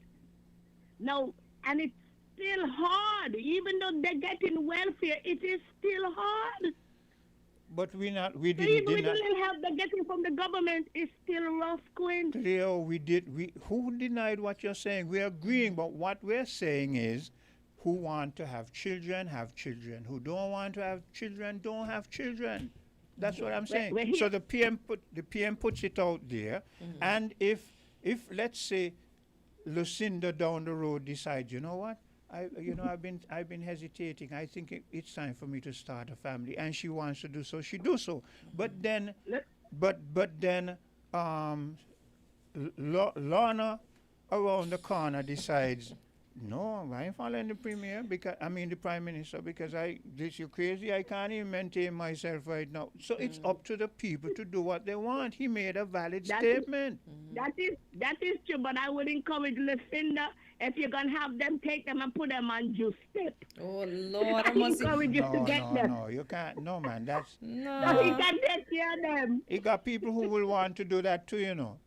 Now, and it's still hard. Even though they're getting welfare, it is still hard. But we So didn't. even with the little help they're getting from the government, it's still rough, Quinn. Leo, who denied what you're saying? We're agreeing, but what we're saying is, who want to have children, have children. Who don't want to have children, don't have children. That's what I'm saying. So the PM puts it out there, and if let's say Lucinda down the road decides, you know what, I've been hesitating. I think it's time for me to start a family, and she wants to do so. She do so, but then Lorna around the corner decides, no, I ain't following the the Prime Minister, because you're crazy. I can't even maintain myself right now. So it's up to the people to do what they want. He made a valid statement. That is true, but I would encourage Lucinda, if you're gonna have them, take them and put them on juice step. Oh Lord, I encourage you to get them. No, you can't. No, man, that's no. So he can take care of them. You got people who will want to do that too, you know.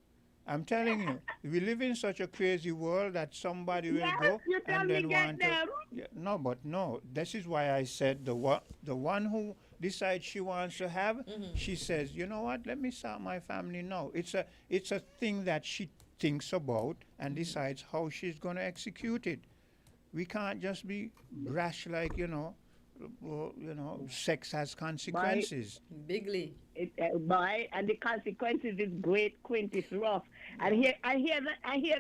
I'm telling you, we live in such a crazy world that somebody will go and then want to. Yeah, no, but no. This is why I said the one who decides she wants to have, she says, you know what, let me start my family now. It's a thing that she thinks about and decides how she's going to execute it. We can't just be brash like, sex has consequences. Bigly. Boy, and the consequences is great, Quint, it's rough. And here's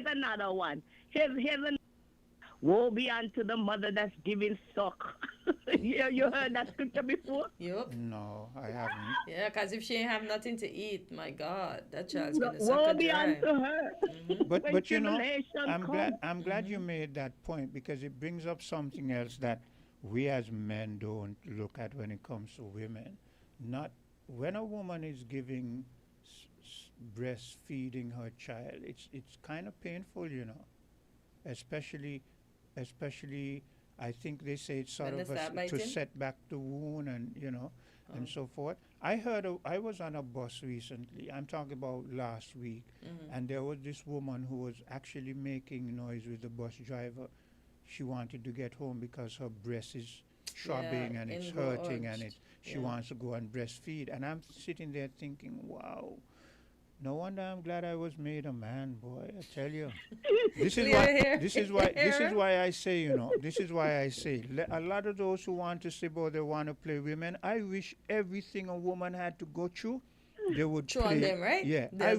another one. Here's another. Woe be unto the mother that's giving suck. you heard that scripture before? Yep. No, I haven't. Yeah, because if she ain't have nothing to eat, my God, that child's gonna Woe suck be dry. unto her. But When but tribulation I'm comes. glad you made that point, because it brings up something else that we as men don't look at when it comes to women. Not when a woman is giving breastfeeding her child, it's kind of painful, especially I think they say it's sort When of they start to biting? set back the wound and and so forth. I was on a bus recently. I'm talking about last week, and there was this woman who was actually making noise with the bus driver. She wanted to get home because her breast is throbbing and it's hurting, and she wants to go and breastfeed. And I'm sitting there thinking, wow. No wonder I'm glad I was made a man, boy. I tell you, this is why I say, a lot of those who want to say, boy, they want to play women. I wish everything a woman had to go through, they would Chew play. on them, right? Yeah, I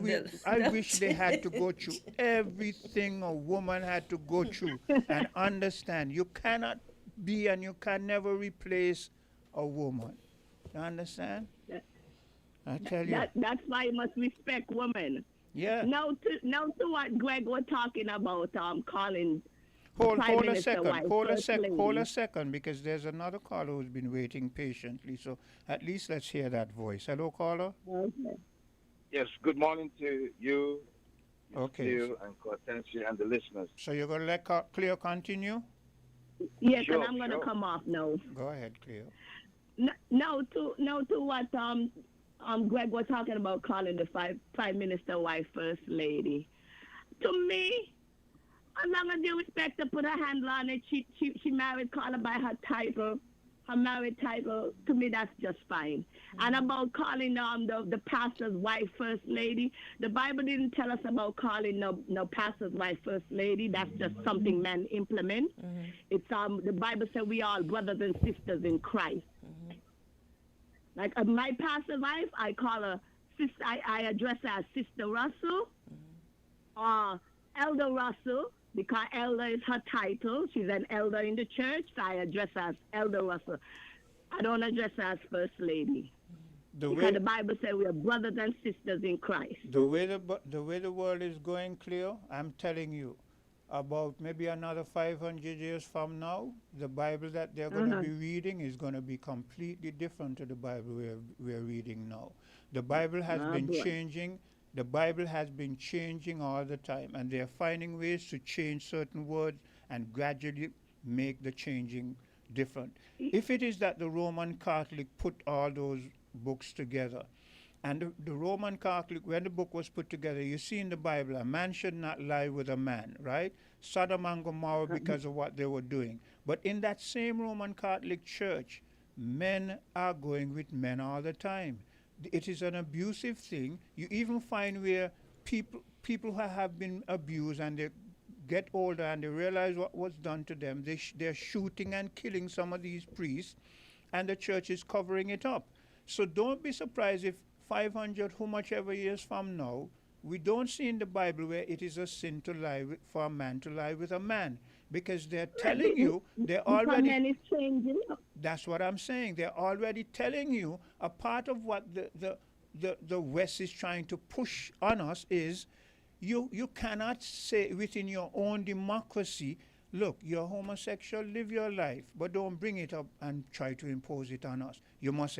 wish they had to go through everything a woman had to go through and understand. You cannot be and you can never replace a woman. You understand? I tell you. That's why you must respect women. Yeah. Now to what Greg was talking about, calling Hold Prime a Minister second. wife Hold a first second, because there's another caller who's been waiting patiently. So at least let's hear that voice. Hello, caller. Okay. Yes. Good morning to you, Okay. you and Cortensia and the listeners. So you're gonna let Cleo continue? Yes, Sure, and I'm going to sure. come off now. Go ahead, Cleo. Now to what Greg was talking about, calling the Prime Minister wife First Lady. To me, as long as you respect her, put her handle on it, she married, call her by her title, her married title. To me, that's just fine. And about calling the pastor's wife First Lady, the Bible didn't tell us about calling no pastor's wife First Lady. That's just something men implement. It's the Bible said we are all brothers and sisters in Christ. Like my pastor's wife, I call her sister. I address her as Sister Russell or Elder Russell, because elder is her title. She's an elder in the church, so I address her as Elder Russell. I don't address her as First Lady. Because the Bible says we are brothers and sisters in Christ. The way the world is going, Cleo, I'm telling you, about maybe another 500 years from now, the Bible that they're going to be reading is going to be completely different to the Bible we're reading now. The Bible has been changing. The Bible has been changing all the time, and they're finding ways to change certain words and gradually make the changing different. If it is that the Roman Catholic put all those books together, and the Roman Catholic, when the book was put together, you see in the Bible, a man should not lie with a man, right? Sodom and Gomorrah because of what they were doing. But in that same Roman Catholic Church, men are going with men all the time. It is an abusive thing. You even find where people who have been abused and they get older and they realize what was done to them, they're shooting and killing some of these priests, and the church is covering it up. So don't be surprised if 500, how much ever years from now, we don't see in the Bible where it is a sin to lie for a man to lie with a man, because they're telling you, they're already. That's what I'm saying. They're already telling you a part of what the West is trying to push on us is, you cannot say within your own democracy, look, you're homosexual, live your life, but don't bring it up and try to impose it on us. You must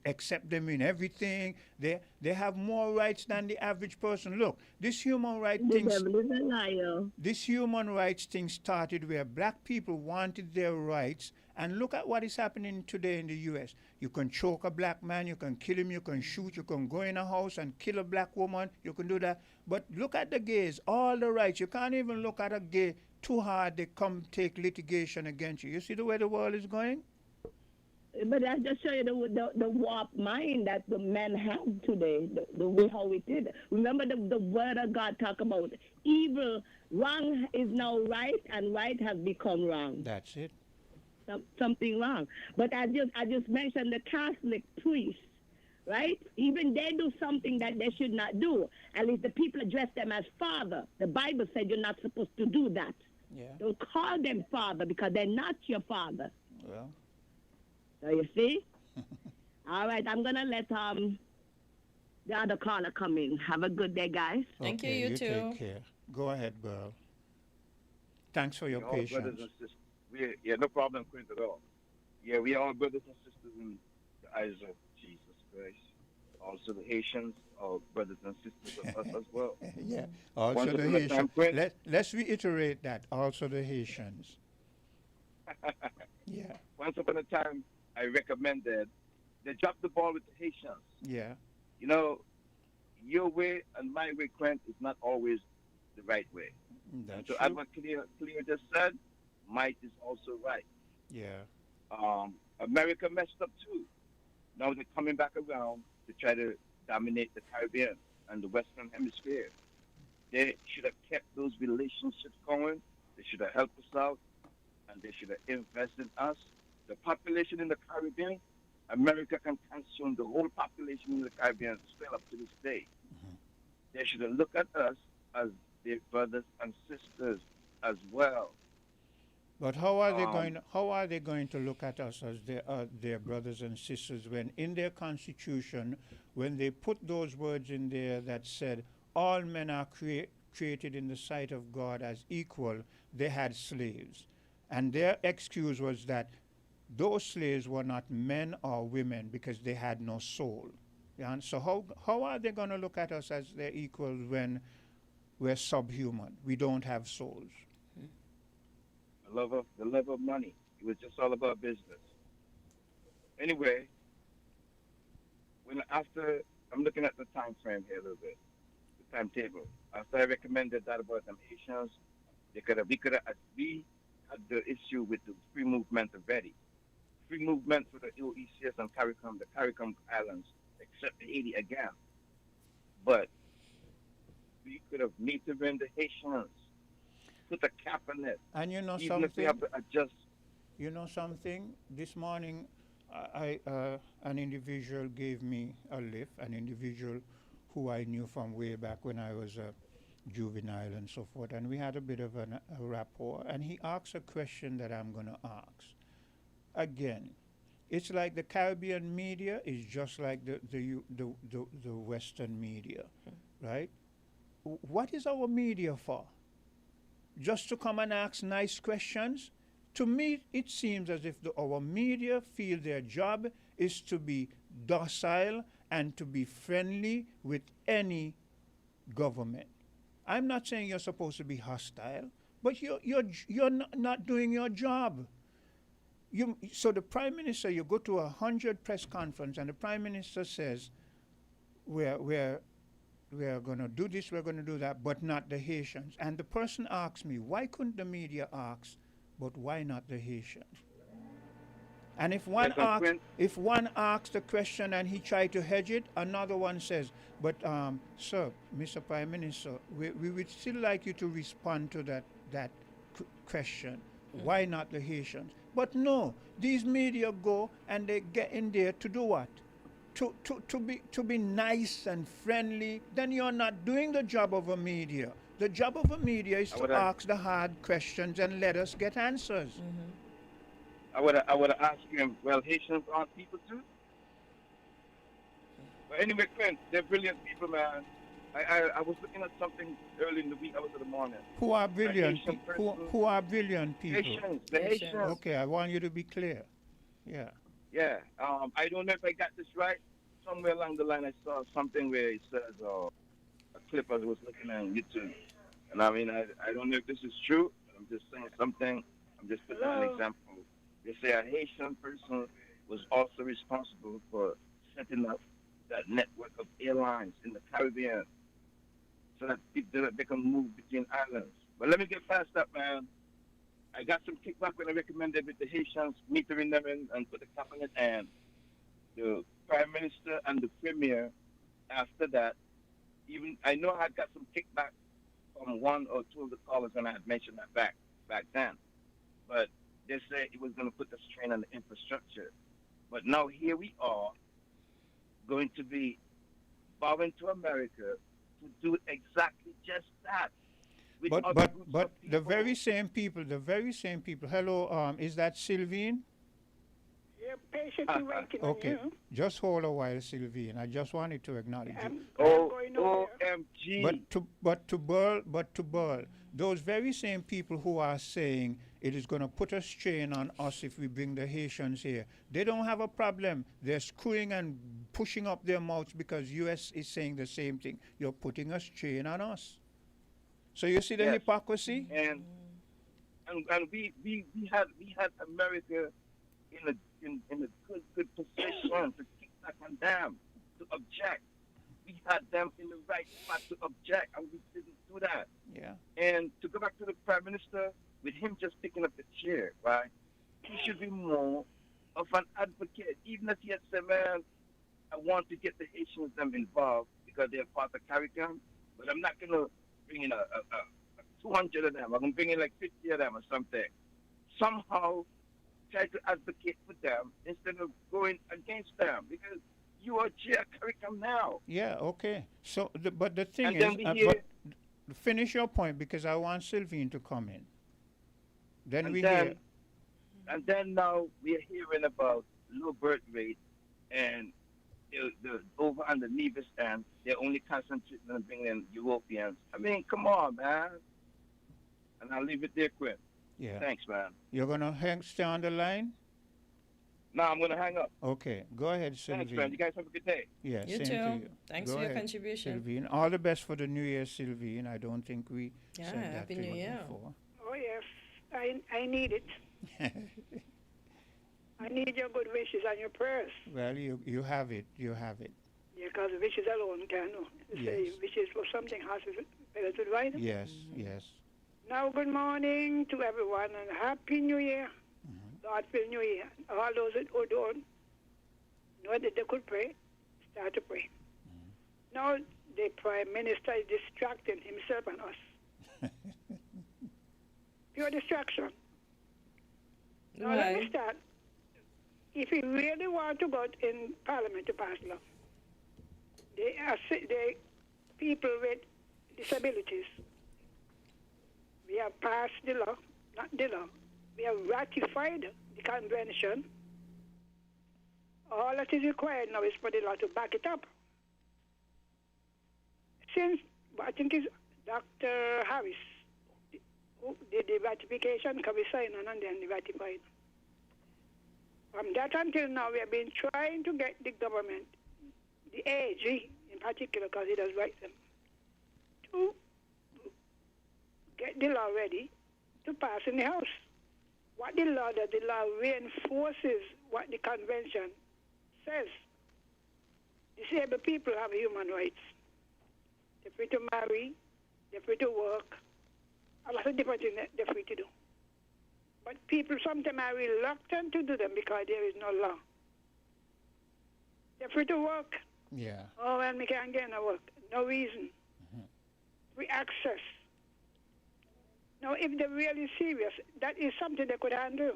accept them in everything. They have more rights than the average person. Look, this human rights thing started where black people wanted their rights, and look at what is happening today in the U.S. You can choke a black man, you can kill him, you can shoot, you can go in a house and kill a black woman, you can do that. But look at the gays, all the rights. You can't even look at a gay too hard, they come take litigation against you. You see the way the world is going? But I just show you the warped mind that the men have today, the way how it is. Remember the word of God talk about evil, wrong is now right, and right has become wrong. That's it. Something wrong. But I just mentioned the Catholic priests, right? Even they do something that they should not do. At least the people address them as father. The Bible said you're not supposed to do that. Yeah. Don't call them father because they're not your father. Well. So you see? All right, I'm gonna let the other caller come in. Have a good day, guys. Thank Okay, you, you too. Take care. Go ahead, Burl. Thanks for your We're all brothers patience. and sisters. Yeah, no problem, Quint, at all. Yeah, we are brothers and sisters in the eyes of Jesus Christ. Also, the Haitians are brothers and sisters of us as well. Yeah. Also Once the upon a time, Haitians. Quint. Let's reiterate that. Also the Haitians. Yeah. Once upon a time, I recommended they drop the ball with the Haitians. Yeah. You know, your way and my way, Quint, is not always the right way. That's So true. as what Cleo just said, might is also right. Yeah. America messed up too. Now they're coming back around to try to dominate the Caribbean and the Western Hemisphere. They should have kept those relationships going. They should have helped us out, and they should have invested in us. The population in the Caribbean, America can consume the whole population in the Caribbean still up to this day. They should have looked at us as their brothers and sisters as well. But how are they going to look at us as their brothers and sisters when in their constitution, when they put those words in there that said all men are created in the sight of God as equal, they had slaves. And their excuse was that those slaves were not men or women because they had no soul. Yeah? And so how are they going to look at us as their equals when we're subhuman? We don't have souls. The love of money. It was just all about business. Anyway, I'm looking at the time frame here a little bit, the timetable. After I recommended that about them Haitians, we had the issue with the free movement already. Free movement for the OECS and CARICOM, the CARICOM islands, except Haiti again. But we could have native in the Haitians, put a cap on it. And you know even something? if we have to adjust. You know something? This morning, an individual gave me a lift, an individual who I knew from way back when I was a juvenile and so forth, and we had a bit of a rapport, and he asked a question that I'm going to ask. Again, it's like the Caribbean media is just like the Western media, right? What is our media for? Just to come and ask nice questions? To me, it seems as if our media feel their job is to be docile and to be friendly with any government. I'm not saying you're supposed to be hostile, but you're not doing your job. So the Prime Minister, you go to 100 press conference and the Prime Minister says, we're going to do this, we're going to do that, but not the Haitians. And the person asks me, why couldn't the media ask, but why not the Haitians? And if one asks the question and he tried to hedge it, another one says, but sir, Mr. Prime Minister, we would still like you to respond to that question. Why not the Haitians? But no, these media go and they get in there to do what? To be nice and friendly. Then you're not doing the job of a media. The job of a media is to ask the hard questions and let us get answers. I would have asked him, well, Haitians aren't people too? But anyway, Clint, they're brilliant people, man. I was looking at something early in the week, I was in the morning. Who are brilliant? Who are brilliant people? Haitians, the Haitians. Okay, I want you to be clear. Yeah. Yeah, I don't know if I got this right. Somewhere along the line, I saw something where it says a clip I was looking at on YouTube. And I mean, I don't know if this is true. I'm just saying something. I'm just putting an example. They say a Haitian person was also responsible for setting up that network of airlines in the Caribbean so that they can move between islands. But let me get past that, man. I got some kickback when I recommended with the Haitians metering them in and put the cap on it, and the Prime Minister and the Premier after that, even I know I had got some kickback from one or two of the callers when I had mentioned that back then. But they said it was going to put the strain on the infrastructure. But now here we are going to be bowing to America to do exactly just that. with other But groups but of the people. very same people. Hello, is that Sylvine? Yeah, patiently waiting on Okay, you. just hold a while, Sylvine. I just wanted to acknowledge you. OMG. But to Burl, those very same people who are saying it is going to put a strain on us if we bring the Haitians here, they don't have a problem. They're screwing and pushing up their mouths because U.S. is saying the same thing. You're putting a strain on us. So you see the hypocrisy? And we had America in a good position to kick back on them, to object. We had them in the right spot to object, and we didn't do that. Yeah. And to go back to the Prime Minister, with him just picking up the chair, right? He should be more of an advocate, even if he had said, man, I want to get the Haitians them involved because they're part of CARICOM, but I'm not going to bring in a 200 of them. I'm going to bring in like 50 of them or something. Somehow try to advocate for them instead of going against them, because you are CARICOM now. Yeah, okay. So, but the thing And is, then we hear- but finish your point because I want Sylvine to come in. Then we then, hear. And then now we are hearing about low birth rate, and the over on the Nevis end, they're only concentrating on bringing in Europeans. I mean, come on, man. And I'll leave it there, Quinn. Yeah. Thanks, man. You're going to stay on the line? No, I'm going to hang up. Okay. Go ahead, Sylvine. Thanks, man. You guys have a good day. Yeah, You same too. to you. Thanks Go for your ahead, contribution. Sylvine. All the best for the New Year, Sylvine. I don't think we Yeah, said that Happy to New you Year. before. Oh, yes. I need it. I need your good wishes and your prayers. Well, you have it. You have it. Yeah, because wishes alone can no. They say Yes. wishes for something has to better to right. Yes, yes. Now, good morning to everyone and Happy New Year. God-filled New Year. All those who don't know that they could pray, start to pray. Now, the Prime Minister is distracting himself and us. Pure distraction. Now, let me Why? start. If we really want to go in Parliament to pass law, they people with disabilities, we have passed the law, not the law. We have ratified the convention. All that is required now is for the law to back it up. Since, I think it's Dr. Harris who did the ratification, because we signed on and then they ratified. From that until now, we have been trying to get the government, the AG in particular, because it does write them, to get the law ready to pass in the House. What the law does, the law reinforces what the convention says. Disabled people have human rights. They're free to marry, they're free to work, a lot of different things they're free to do. But people sometimes are reluctant to do them because there is no law. They're free to work. Yeah. Oh, well, we can't get no work. No reason. Free access. Now, if they're really serious, that is something they could handle.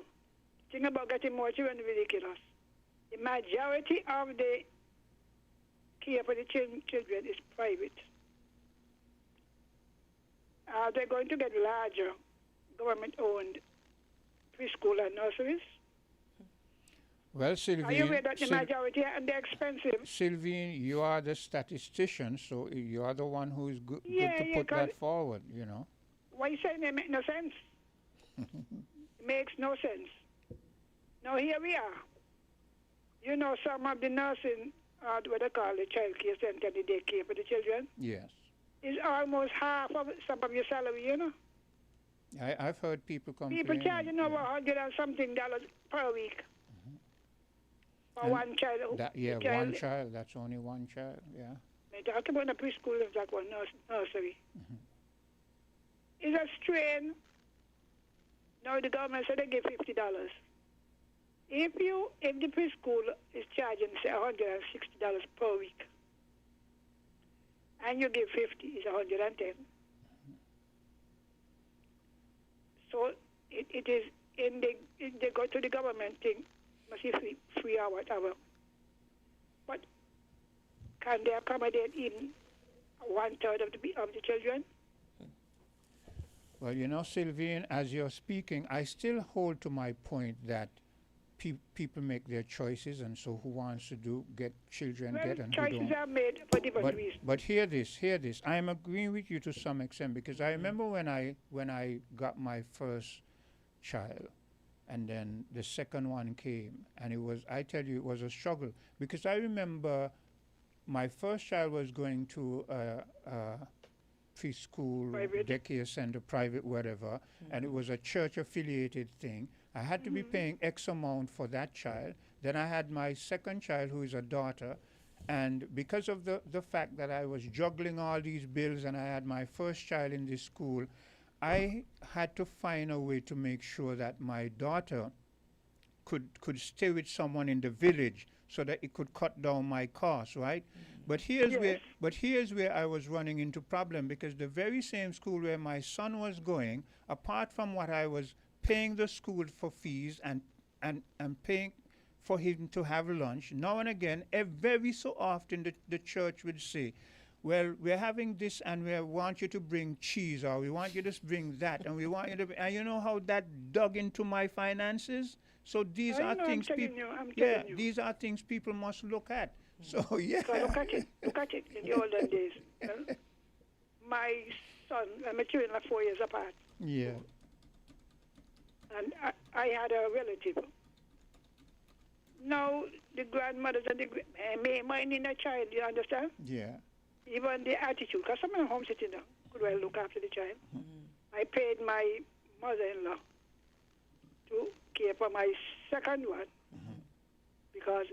Think about getting more children is ridiculous. The majority of the care for the children is private. Are they going to get larger government-owned preschool and nurseries? Well, Sylvine. Are you aware that the majority and they're expensive? Sylvine, you are the statistician, so you are the one who is good to put 'cause that forward, you know. Why you saying it make no sense? It makes no sense. Now here we are. You know, some of the nursing, what they call the child care center, the daycare for the children, Yes. is almost half of some of your salary, you know. I've heard people complain. People charging over $100 and something per week for And one child. one child. That's only one child, yeah. They talk about the preschool, it's like one nursery. It's a strain Now the government said they give $50. If the preschool is charging say $160 per week, and you give 50, it's 110. So it is they go to the government thing, must be free or whatever. But can they accommodate even 1/3 of the children? Well, Sylvian, as you're speaking, I still hold to my point that people make their choices, and so who wants to get children, Well, get, and who choices don't. are made for different reasons. But hear this. I'm agreeing with you to some extent, because I remember when I got my first child, and then the second one came, and it was a struggle, because I remember my first child was going to preschool, daycare center, private, whatever, and it was a church affiliated thing. I had to be paying X amount for that child. Then I had my second child, who is a daughter, and because of the fact that I was juggling all these bills and I had my first child in this school, I had to find a way to make sure that my daughter could stay with someone in the village so that it could cut down my costs, right? But here's where I was running into problem, because the very same school where my son was going, apart from what I was paying the school for fees and paying for him to have lunch, now and again, very so often the church would say, well, we're having this and we want you to bring cheese, or we want you to bring that, and we want you to, and you know how that dug into my finances? So these are things these are things people must look at. So yeah. So look at it in the olden days. My son and my children are 4 years apart. Yeah. And I had a relative. Now the grandmothers and the minding a child, you understand? Yeah. Even the attitude, because some of them home sitting down could well look after the child. I paid my mother-in-law to care for my second one because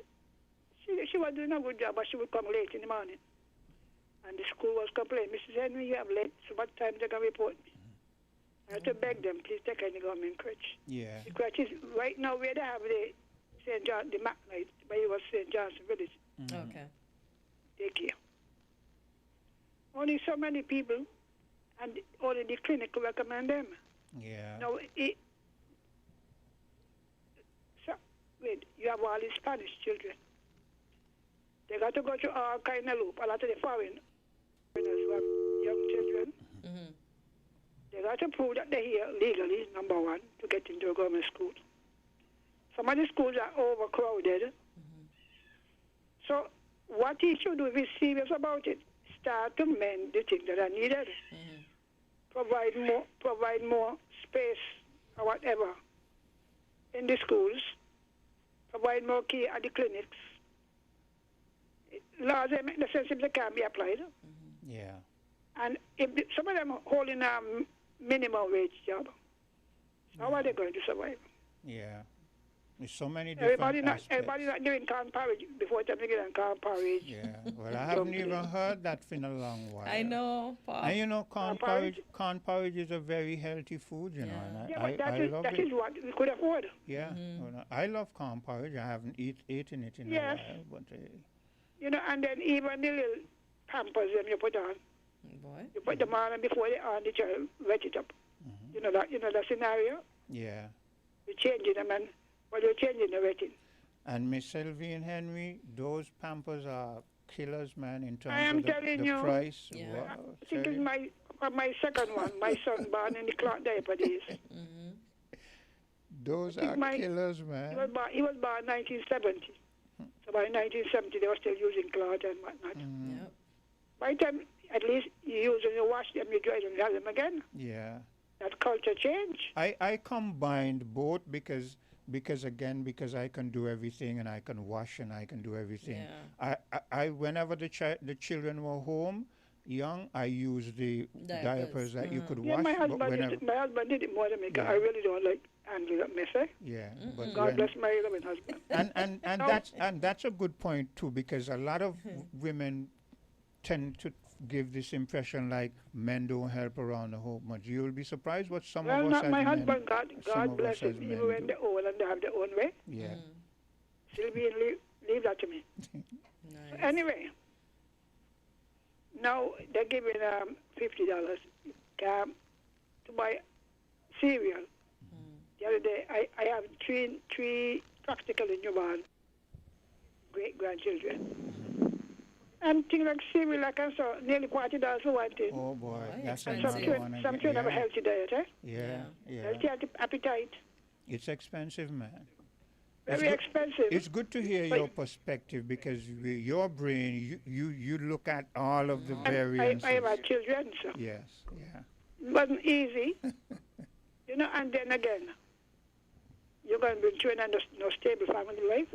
she was doing a good job, but she would come late in the morning. And the school was complaining, Mrs. Henry, you have late, so what time they can report me? I had to beg them, please take any government crutch. Yeah. The crutch is right now where they have the St. John, the McKnight, but it was St. John's Village. Okay. Take care. Only so many people, and only the clinic recommend them. Yeah. Now, you have all these Spanish children. They got to go through all kind of loop. A lot of the foreigners who have young children, they got to prove that they're here legally, number one, to get into a government school. Some of the schools are overcrowded. So what he should do, if he's serious about it, start to mend the things that are needed. Provide more space or whatever in the schools. Provide more care at the clinics. Laws that make the sense if they can be applied. Yeah. And if some of them are holding a minimum wage job, how are they going to survive? Yeah. There's so many different Everybody not doing corn porridge before time to get on corn porridge. Yeah. Well, I haven't even heard that for a long while. I know, Paul. And you know, corn porridge is a very healthy food, you know. And but I love that it. is what we could afford. Yeah. Well, I love corn porridge. I haven't eaten it in a while. But, you know, and then even the little pampers them you put on. You put them on and before they on the child wet it up. You know that scenario? Yeah. You're changing them, and well, you're changing the rating. And Miss Sylvie and Henry, those Pampers are killers, man, in I terms am of telling the you, price. Yeah. Wow, I think it's my second one, my son born in the cloth diaper days. Those are killers, man. He was born 1970. So by 1970, they were still using cloth and whatnot. By the time, at least, you use them, you wash them, you dry them, you have them again. Yeah. That culture change. I combined both because I can do everything and I can wash and I can do everything. Yeah. I whenever the children were home, young, I used the diapers that you could wash. My husband did it more than me. I really don't like handling that mess. Yeah, but God bless my loving husband. And that's a good point too, because a lot of women tend to give this impression like men don't help around the home much. You'll be surprised what some Well, of us not as my men, husband, God bless him, men even when do. they're old and they have their own way. Yeah. Sylvie, leave that to me. So anyway, now they're giving $50 to buy cereal. The other day, I have three practically newborn great-grandchildren. And things like cereal, I can sell nearly $40 for one thing. Oh boy, that's And another one. some children have a healthy diet, eh? Yeah, yeah. Healthy appetite. It's expensive, man. Very expensive. It's good to hear your perspective because with your brain, you look at all of the variants. I have had children, so. Yes, yeah. It wasn't easy. And then again, you're going to be children and no stable family life.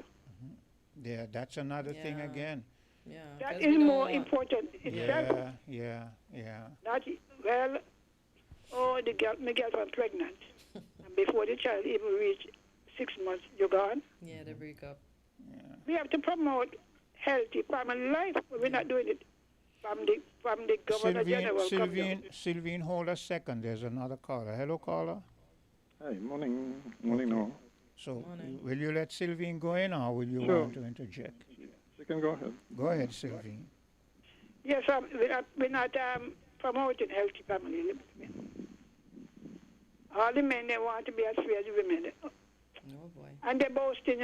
Yeah, that's another thing again. Yeah. That is more important itself. Yeah. Not, well, my girlfriend pregnant. And before the child even reached 6 months, you're gone. Yeah, they break up. We have to promote healthy family life. We're not doing it from the governor general. Sylvine, hold a second. There's another caller. Hello, caller. Hi, morning all. So, will you let Sylvine go in or will you Sure. want to interject? You can go ahead. Go ahead, Sylvine. Yes, we're not promoting healthy family life. All the men, they want to be as free as the women. Oh, boy. And they're boasting,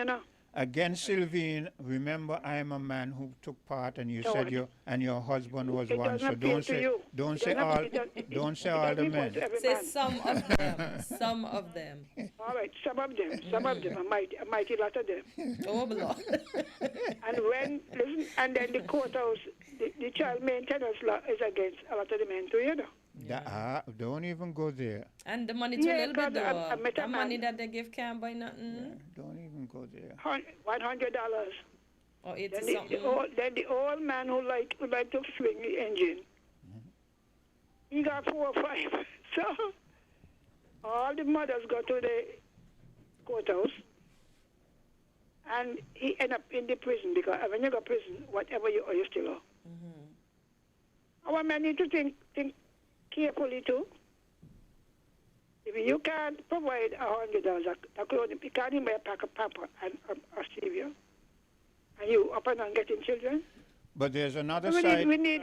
Again, Sylvine, remember I am a man who took part, and you No, said your husband was it one. doesn't So appeal don't to say you. don't It say doesn't- all it doesn't- don't say it all the doesn't men. appeal to every Say man. some of them. Some of them. All right, some of them, a mighty lot of them. Oh, Lord. And then the courthouse, the child maintenance law is against a lot of the men too, Don't even go there. And the money too Yeah, little bit, but I though. met a The money man. that they give can't buy nothing. Don't even go there. $100. Or 80 Then something. then the old man who like to swing the engine, he got 4 or 5. So all the mothers go to the courthouse, and he end up in the prison because when you go to prison, whatever you owe, you still owe. Our men need to think carefully too. If you can't provide $100, you can't even buy a pack of pamper and a cereal, and you up and on getting children. But there's another We side. need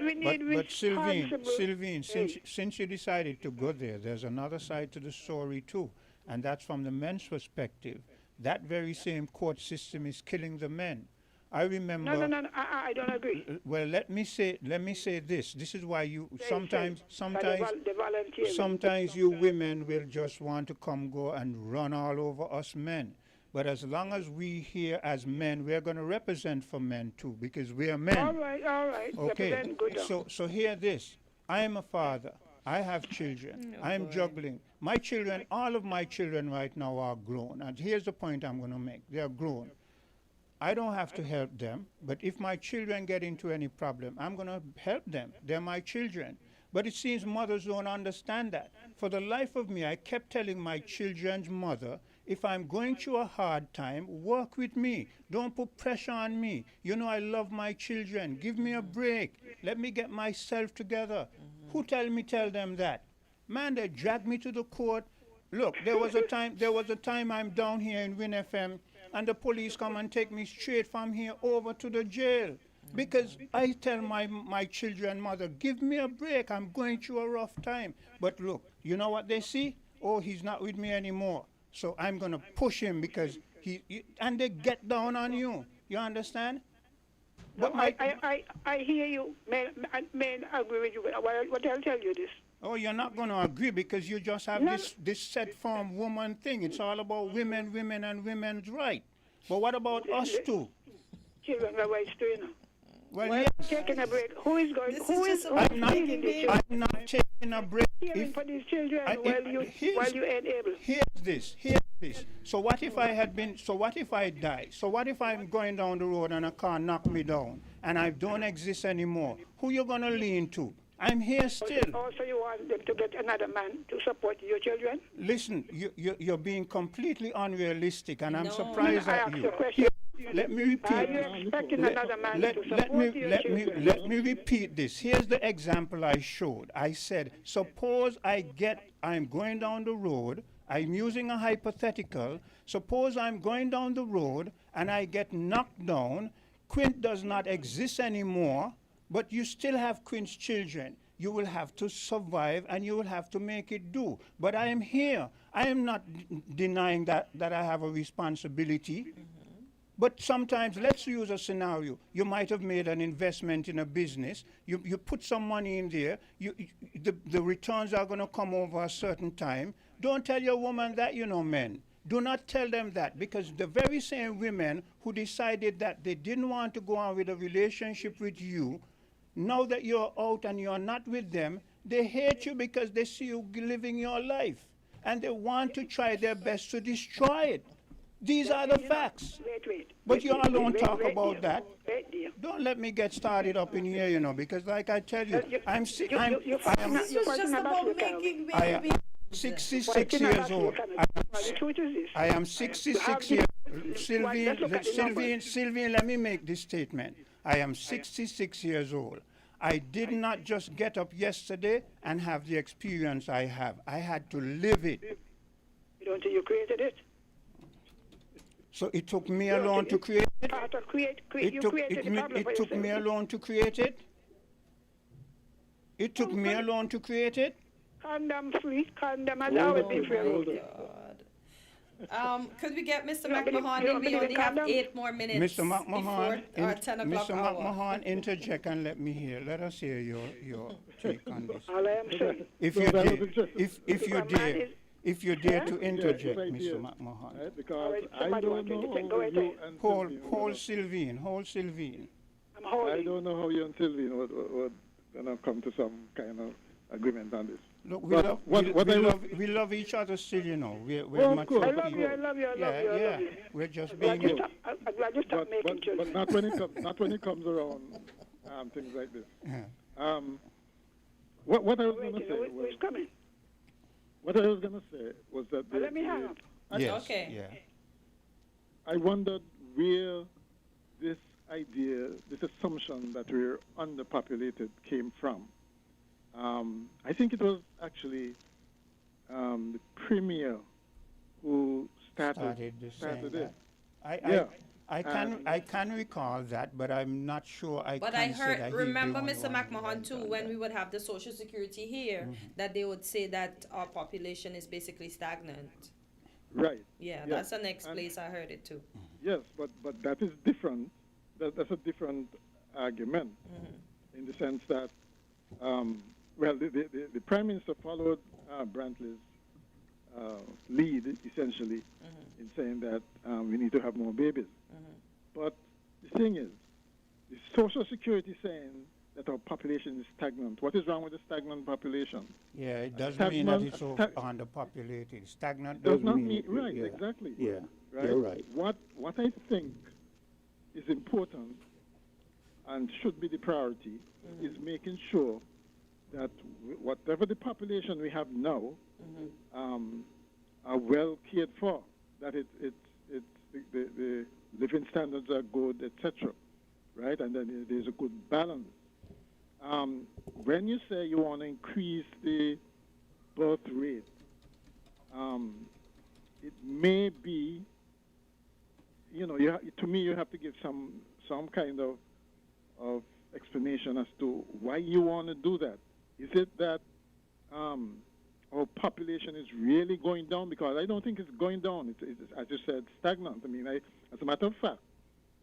but Sylvine, responsible- since you decided to go there's another side to the story too, and that's from the men's perspective. That very same court system is killing the men. I remember. No, I don't agree. Well, let me say this. This is why you sometimes They volunteer. sometimes you women will just want to go and run all over us men. But as long as we here as men, we're going to represent for men too, because we are men. All right. Okay. Represent good. So hear this. I am a father. I have children. I am juggling. My children, all of my children right now are grown. And here's the point I'm going to make. They are grown. I don't have to help them, but if my children get into any problem, I'm going to help them. They're my children. But it seems mothers don't understand that. For the life of me, I kept telling my children's mother, if I'm going through a hard time, work with me. Don't put pressure on me. You know I love my children. Give me a break. Let me get myself together. Who tell them that? Man, they dragged me to the court. Look, there was a time I'm down here in WinFM, and the police come and take me straight from here over to the jail. Because I tell my children mother, give me a break. I'm going through a rough time. But look, you know what they see? Oh, he's not with me anymore. So I'm going to push him because and they get down on you. You understand? No, I hear you. Men agree with you. What I'll tell you this. Oh, you're not going to agree because you just have this set form woman thing. It's all about women, and women's right. But what about us too? Children are rights too, Well, Why yes. Taking a break. Who is going? I'm not taking a break. Caring for these children while you ain't able. Here's this. So what if I die? So what if I'm going down the road and a car knock me down and I don't exist anymore? Who you gonna lean to? I'm here still. Also, you want them to get another man to support your children? Listen, you're being completely unrealistic, and I'm No. surprised I at asked you. you a question. let me repeat. Are you expecting another man to support your children? Let me repeat this. Here's the example I showed. I said, suppose I'm going down the road. I'm using a hypothetical. Suppose I'm going down the road and I get knocked down. Quint does not exist anymore, but you still have Quint's children. You will have to survive and you will have to make it do. But I am here. I am not denying that I have a responsibility. But sometimes, let's use a scenario. You might have made an investment in a business. You put some money in there. The returns are going to come over a certain time. Don't tell your woman that, men. Do not tell them that, because the very same women who decided that they didn't want to go on with a relationship with you, now that you're out and you're not with them, they hate you because they see you living your life. And they want to try their best to destroy it. These are the facts. But you all don't talk about that. Don't let me get started up in here, because like I tell you, I am 66 years old. I am 66 years old. Sylvian, let me make this statement. I am 66 years old. I did not just get up yesterday and have the experience I have. I had to live it. You don't think you created it? So it took me alone to create it? It took me alone to create it? It took me alone to create it? Condom free. Condom has always been free. Could we get Mr. McMahon in? We only have 8 more minutes Mr. McMahon, before our 10 o'clock Mr. hour. McMahon, interject and let me hear. Let us hear your take on this. All I am saying. If you dare to interject, Mr. McMahon. Right, because I don't know how you and Hold Sylvine. I don't know how you and Sylvine would come to some kind of agreement on this. Look, But we love each other still, We're much course. I love you. I love you. We're just I'm glad being... I'm glad you stopped making children. But not when it comes around things like this. Yeah. What I was going to say Who's coming? What I was going to say was that... Let me hang up. Yes, okay. Yeah. I wondered where this idea, this assumption that we're underpopulated came from. I think it was actually the premier who started it. I can recall that, but I'm not sure. But I heard, remember, Mr. McMahon, too, when we would have the Social Security here, that they would say that our population is basically stagnant. Right. Yeah, that's the next place I heard it, too. Yes, but that is different. That's a different argument in the sense that, the Prime Minister followed Brantley's lead, essentially, in saying that we need to have more babies. But the thing is, the Social Security is saying that our population is stagnant. What is wrong with the stagnant population? Yeah, it doesn't mean that it's underpopulated. Stagnant does not mean... Right, exactly. Yeah, right? You're right. What I think is important and should be the priority is making sure that whatever the population we have now are well cared for, that the living standards are good, etc. Right, and then there's a good balance. When you say you want to increase the birth rate, it may be, to me you have to give some kind of explanation as to why you want to do that. Is it that our population is really going down? Because I don't think it's going down. It's as you said, stagnant. I mean, as a matter of fact,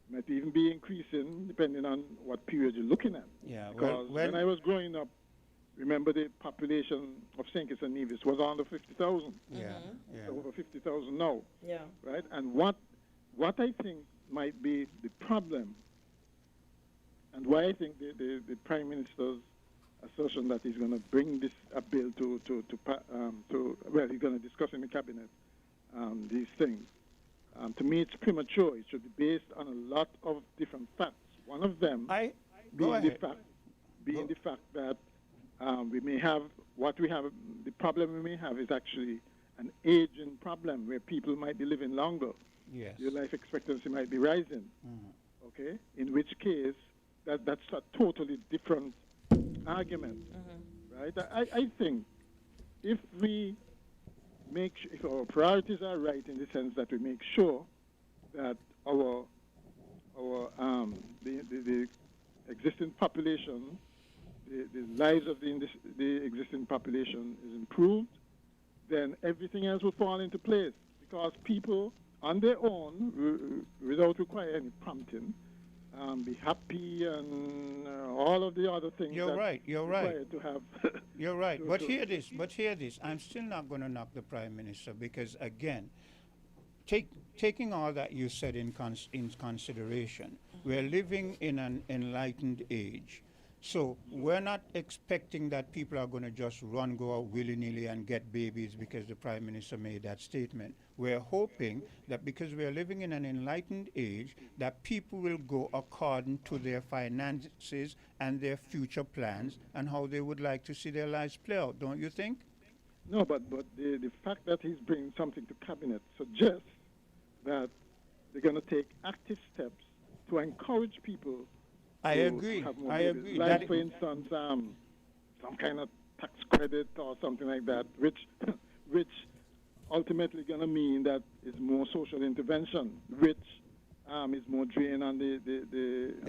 it might even be increasing depending on what period you're looking at. Yeah. Because when I was growing up, remember the population of St. Kitts and Nevis was under 50,000. Yeah. Over 50,000 now. Yeah. Right? And what I think might be the problem, and why I think the Prime Minister's assertion that he's going to bring this bill to he's going to discuss in the cabinet these things. To me, it's premature. It should be based on a lot of different facts. One of them being the fact that we may have the problem we may have is actually an aging problem where people might be living longer. Yes. your life expectancy might be rising. Mm. Okay, in which case that's a totally different argument, right? I think if we if our priorities are right in the sense that we make sure that the existing population, the lives of the existing population is improved, then everything else will fall into place because people on their own, without requiring any prompting, be happy and all of the other things. You're right. You're right. To have. You're right. But hear this. But hear this. I'm still not going to knock the prime minister because again, taking all that you said in consideration, we're living in an enlightened age. So we're not expecting that people are going to just go out willy-nilly and get babies because the prime minister made that statement. We're hoping that because we're living in an enlightened age, that people will go according to their finances and their future plans and how they would like to see their lives play out. Don't you think? No, but the fact that he's bringing something to cabinet suggests that they're going to take active steps to encourage people. I agree. I agree. Like, for instance, some kind of tax credit or something like that, which ultimately going to mean that it's more social intervention, which is more drain on the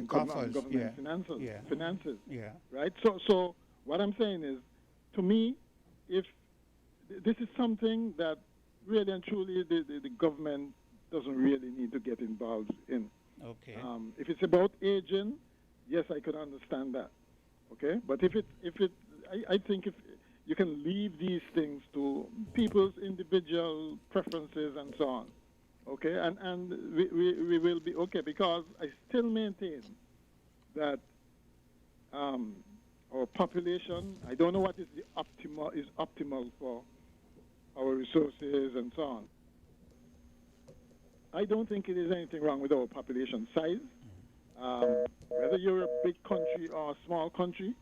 government finances. Yeah. Right. So what I'm saying is, to me, if this is something that really and truly the government doesn't really need to get involved in. Okay. If it's about aging, yes, I could understand that. Okay, but I think if you can leave these things to people's individual preferences and so on. Okay, and we will be okay because I still maintain that our population. I don't know what is optimal for our resources and so on. I don't think it is anything wrong with our population size. Whether you're a big country or a small country,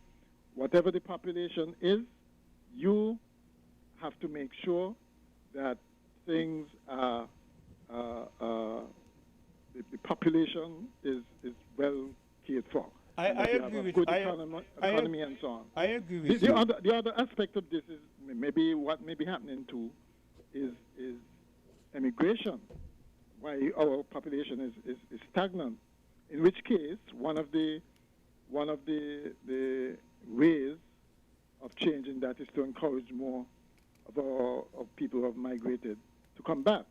whatever the population is, you have to make sure that things are, the population is well cared for. I agree with good economy and so on. I agree with the you. The other aspect of this is maybe what may be happening too is immigration. Why our population is stagnant. In which case, one of the ways of changing that is to encourage more of people who have migrated to come back.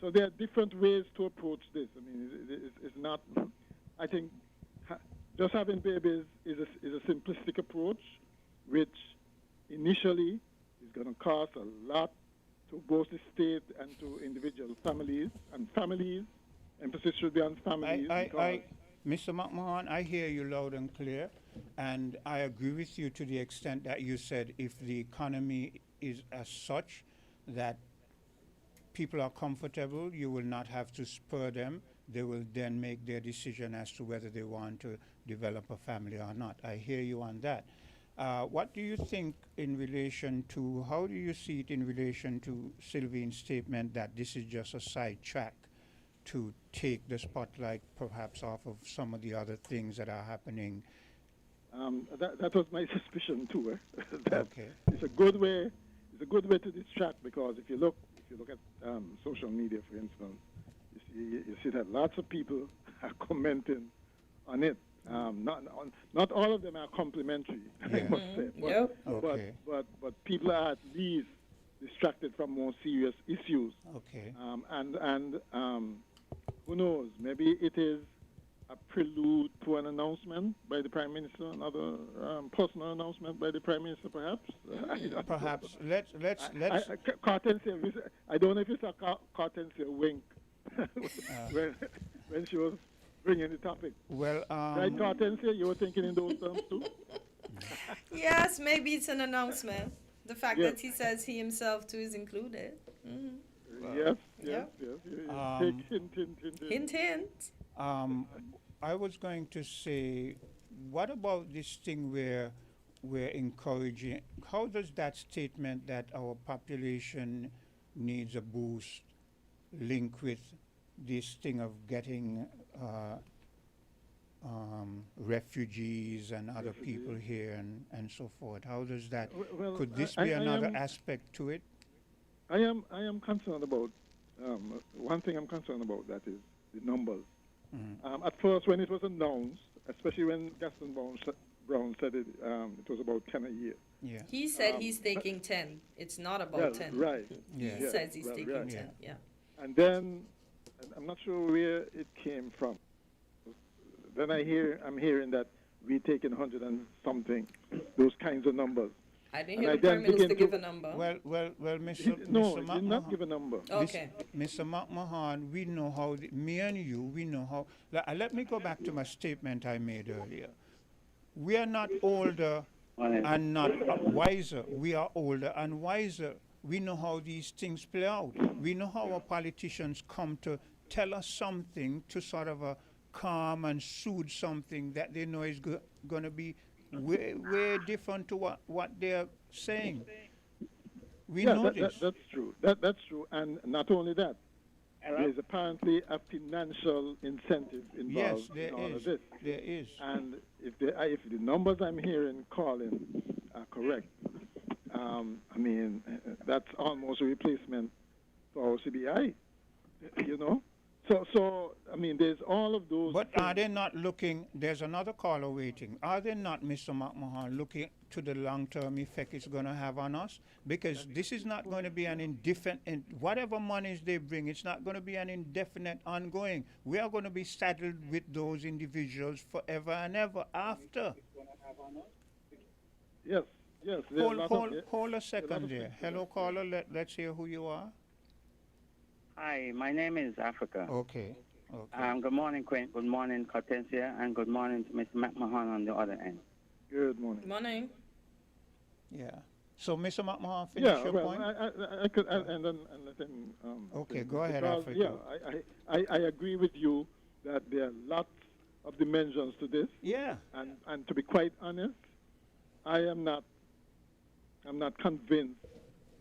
So there are different ways to approach this. I mean, it's not. I think just having babies is a simplistic approach, which initially is going to cost a lot to both the state and to individual families. And families, emphasis should be on families. Mr. McMahon, I hear you loud and clear, and I agree with you to the extent that you said if the economy is as such that people are comfortable, you will not have to spur them. They will then make their decision as to whether they want to develop a family or not. I hear you on that. What do you think in relation to, how do you see it in relation to Sylvine's statement that this is just a sidetrack to take the spotlight perhaps off of some of the other things that are happening? That was my suspicion too. Okay. It's a good way. It's a good way to distract because if you look at social media, for instance, you see that lots of people are commenting on it. Not all of them are complimentary, I must say. But people are at least distracted from more serious issues. Okay. And who knows? Maybe it is a prelude to an announcement by the Prime Minister, another personal announcement by the Prime Minister, perhaps. Perhaps. Let's. Cartensia, I don't know if it's a Cartensia wink when she was bringing the topic. Well, right, Cartensia, you were thinking in those terms too? Yes, maybe it's an announcement. The fact Yes. that he says he himself too is included. Yes. Hint, hint. I was going to say, what about this thing where we're encouraging, how does that statement that our population needs a boost link with this thing of getting refugees and other people here and so forth. How does that? Well, Could this I be another am- aspect to it? I am concerned about one thing. I'm concerned about that is the numbers. At first, when it was announced, especially when Gaston Brown said it, it was about 10 a year. Yeah. He said he's taking 10. It's not about Well, 10. right. He Yeah. says he's Well, taking right. 10. Yeah. And then I'm not sure where it came from. Then I'm hearing that we're taking 100 and something, those kinds of numbers. I didn't And hear I the Prime then Minister begin give a number. Well, No, Mr. he did not give a number. Okay. Mr. McMahon, we know how, me and you, we know how. Let me go back to my statement I made earlier. We are not older and not wiser. We are older and wiser. We know how these things play out. We know how our politicians come to tell us something to sort of calm and soothe something that they know is going to be way different to what they're saying. We know this. That's true. That's true. And not only that, Hello? there's apparently a financial incentive involved Yes, there in all is. of this. There is. And if the numbers I'm hearing calling are correct, I mean, that's almost a replacement for our CBI, you know? So I mean, there's all of those. But are they not looking, there's another caller waiting, are they not, Mr. McMahon, looking to the long-term effect it's going to have on us? Because this is not going to be an indefinite, whatever monies they bring, it's not going to be an indefinite ongoing. We are going to be saddled with those individuals forever and ever after. Yes. Hold a second there. Hello, caller, let's hear who you are. Hi, my name is Africa. Okay. Good morning, Quint. Good morning, Cortesia, and good morning to Mr. McMahon on the other end. Good morning. Good morning. Yeah. So, Mr. McMahon, finish your point. I could and let him. Okay, finish. go ahead, Because, Africa. Yeah, I agree with you that there are lots of dimensions to this. Yeah. And to be quite honest, I'm not convinced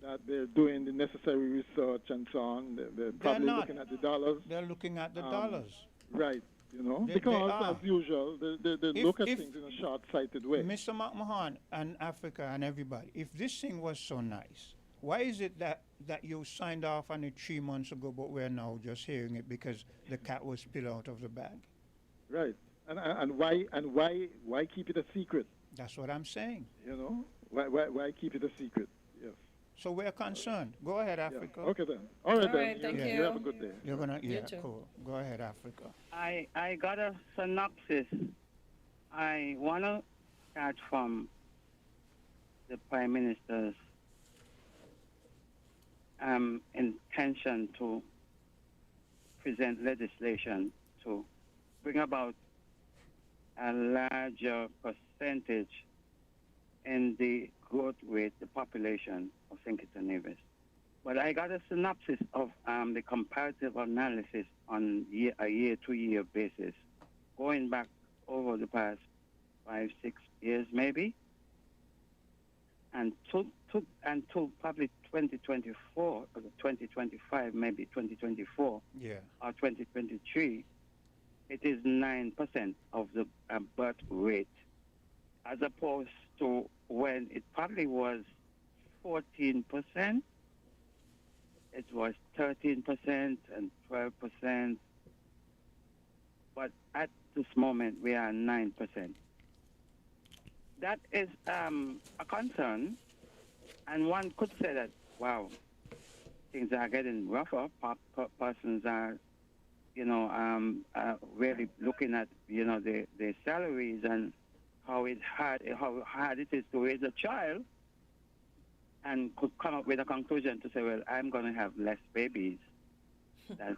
that they're doing the necessary research and so on. They're probably not. looking at the dollars. They're looking at the dollars. Right, you know, They because are. as usual, they look at things in a short-sighted way. Mr. McMahon and Africa and everybody, if this thing was so nice, why is it that you signed off on it 3 months ago, but we're now just hearing it because the cat was spilled out of the bag? Right, and why keep it a secret? That's what I'm saying. You know, why keep it a secret? Yes. So we're concerned. Go ahead, Africa. Okay then. All right then. thank You have a good day. You're gonna, You yeah, too. cool. Go ahead, Africa. I got a synopsis. I want to start from the Prime Minister's intention to present legislation to bring about a larger percentage in the growth rate, the population of St. Kitts and Nevis. But I got a synopsis of the comparative analysis on a year-to-year basis, going back over the past 5-6 years maybe, and until probably 2024 or 2025, maybe 2024 Yeah. or 2023, it is 9% of the birth rate, as opposed to when it probably was 14%, it was 13% and 12%, but at this moment we are 9%. That is a concern, and one could say that, wow, things are getting rougher. Persons are, really looking at, their salaries and how hard it is to raise a child, and could come up with a conclusion to say, well, I'm going to have less babies than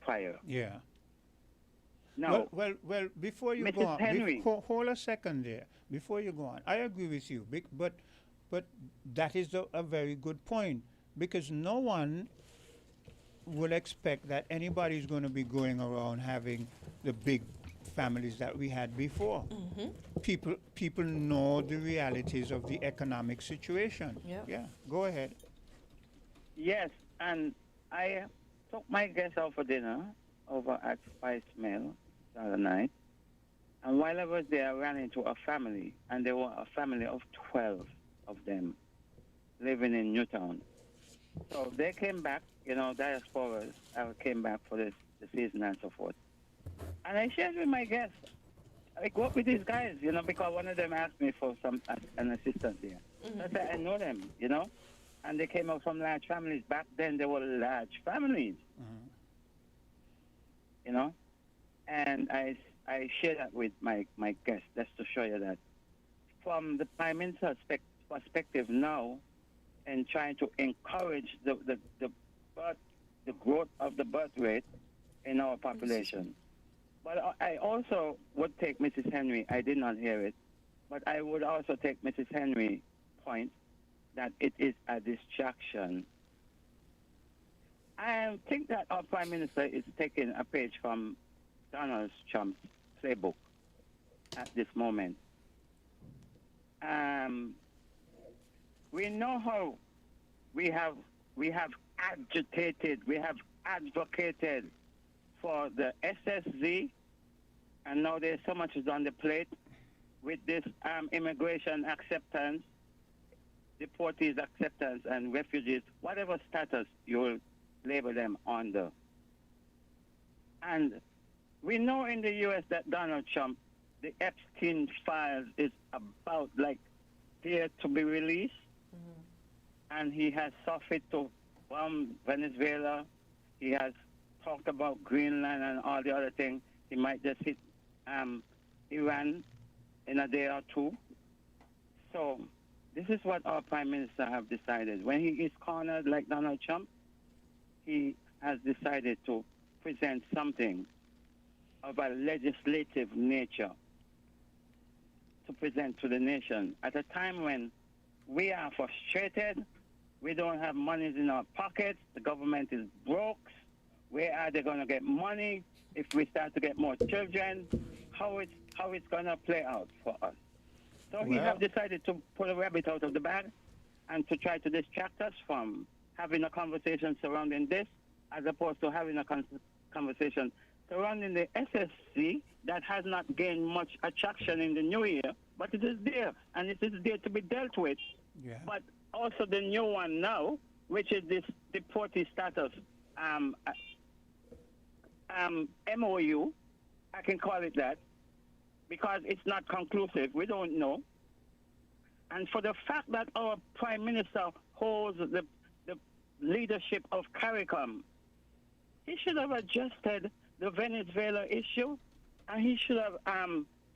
prior. Yeah. Now, well, before you Mrs. go on, Henry. hold a second there. Before you go on, I agree with you, but that is a very good point, because no one will expect that anybody is going to be going around having the big families that we had before. People know the realities of the economic situation. Yeah. Yeah. Go ahead. yes, and I took my guests out for dinner over at Spice Mill the other night. And while I was there, I ran into a family, and there were a family of 12 of them living in Newtown. So they came back, diasporas came back for the season and so forth. And I shared with my guests. I go up with these guys, because one of them asked me for an assistant there. Mm-hmm. So I said, I know them, and they came out from large families. Back then, they were large families, and I share that with my guests just to show you that from the Prime Minister's perspective now, and trying to encourage the growth of the birth rate in our population. But I also would take Mrs. Henry, I did not hear it, but I would also take Mrs. Henry's point that it is a distraction. I think that our Prime Minister is taking a page from Donald Trump's playbook at this moment. We know how we have advocated for the SSZ, and now there's so much is on the plate with this immigration acceptance, deportees acceptance, and refugees, whatever status you will label them under. And we know in the U.S. that Donald Trump, the Epstein files is about there to be released, and he has suffered to Venezuela. He has talked about Greenland and all the other things. He might just hit Iran in a day or two. So this is what our Prime Minister have decided. When he is cornered like Donald Trump, he has decided to present something of a legislative nature to present to the nation at a time when we are frustrated, we don't have monies in our pockets, the government is broke. Where are they going to get money if we start to get more children? How it's going to play out for us? So he have decided to pull a rabbit out of the bag and to try to distract us from having a conversation surrounding this, as opposed to having a conversation surrounding the SSC that has not gained much attraction in the new year, but it is there, and it is there to be dealt with. Yeah. But also the new one now, which is this deportee status MOU, I can call it that, because it's not conclusive. We don't know. And for the fact that our Prime Minister holds the leadership of CARICOM, he should have adjusted the Venezuela issue, and he should have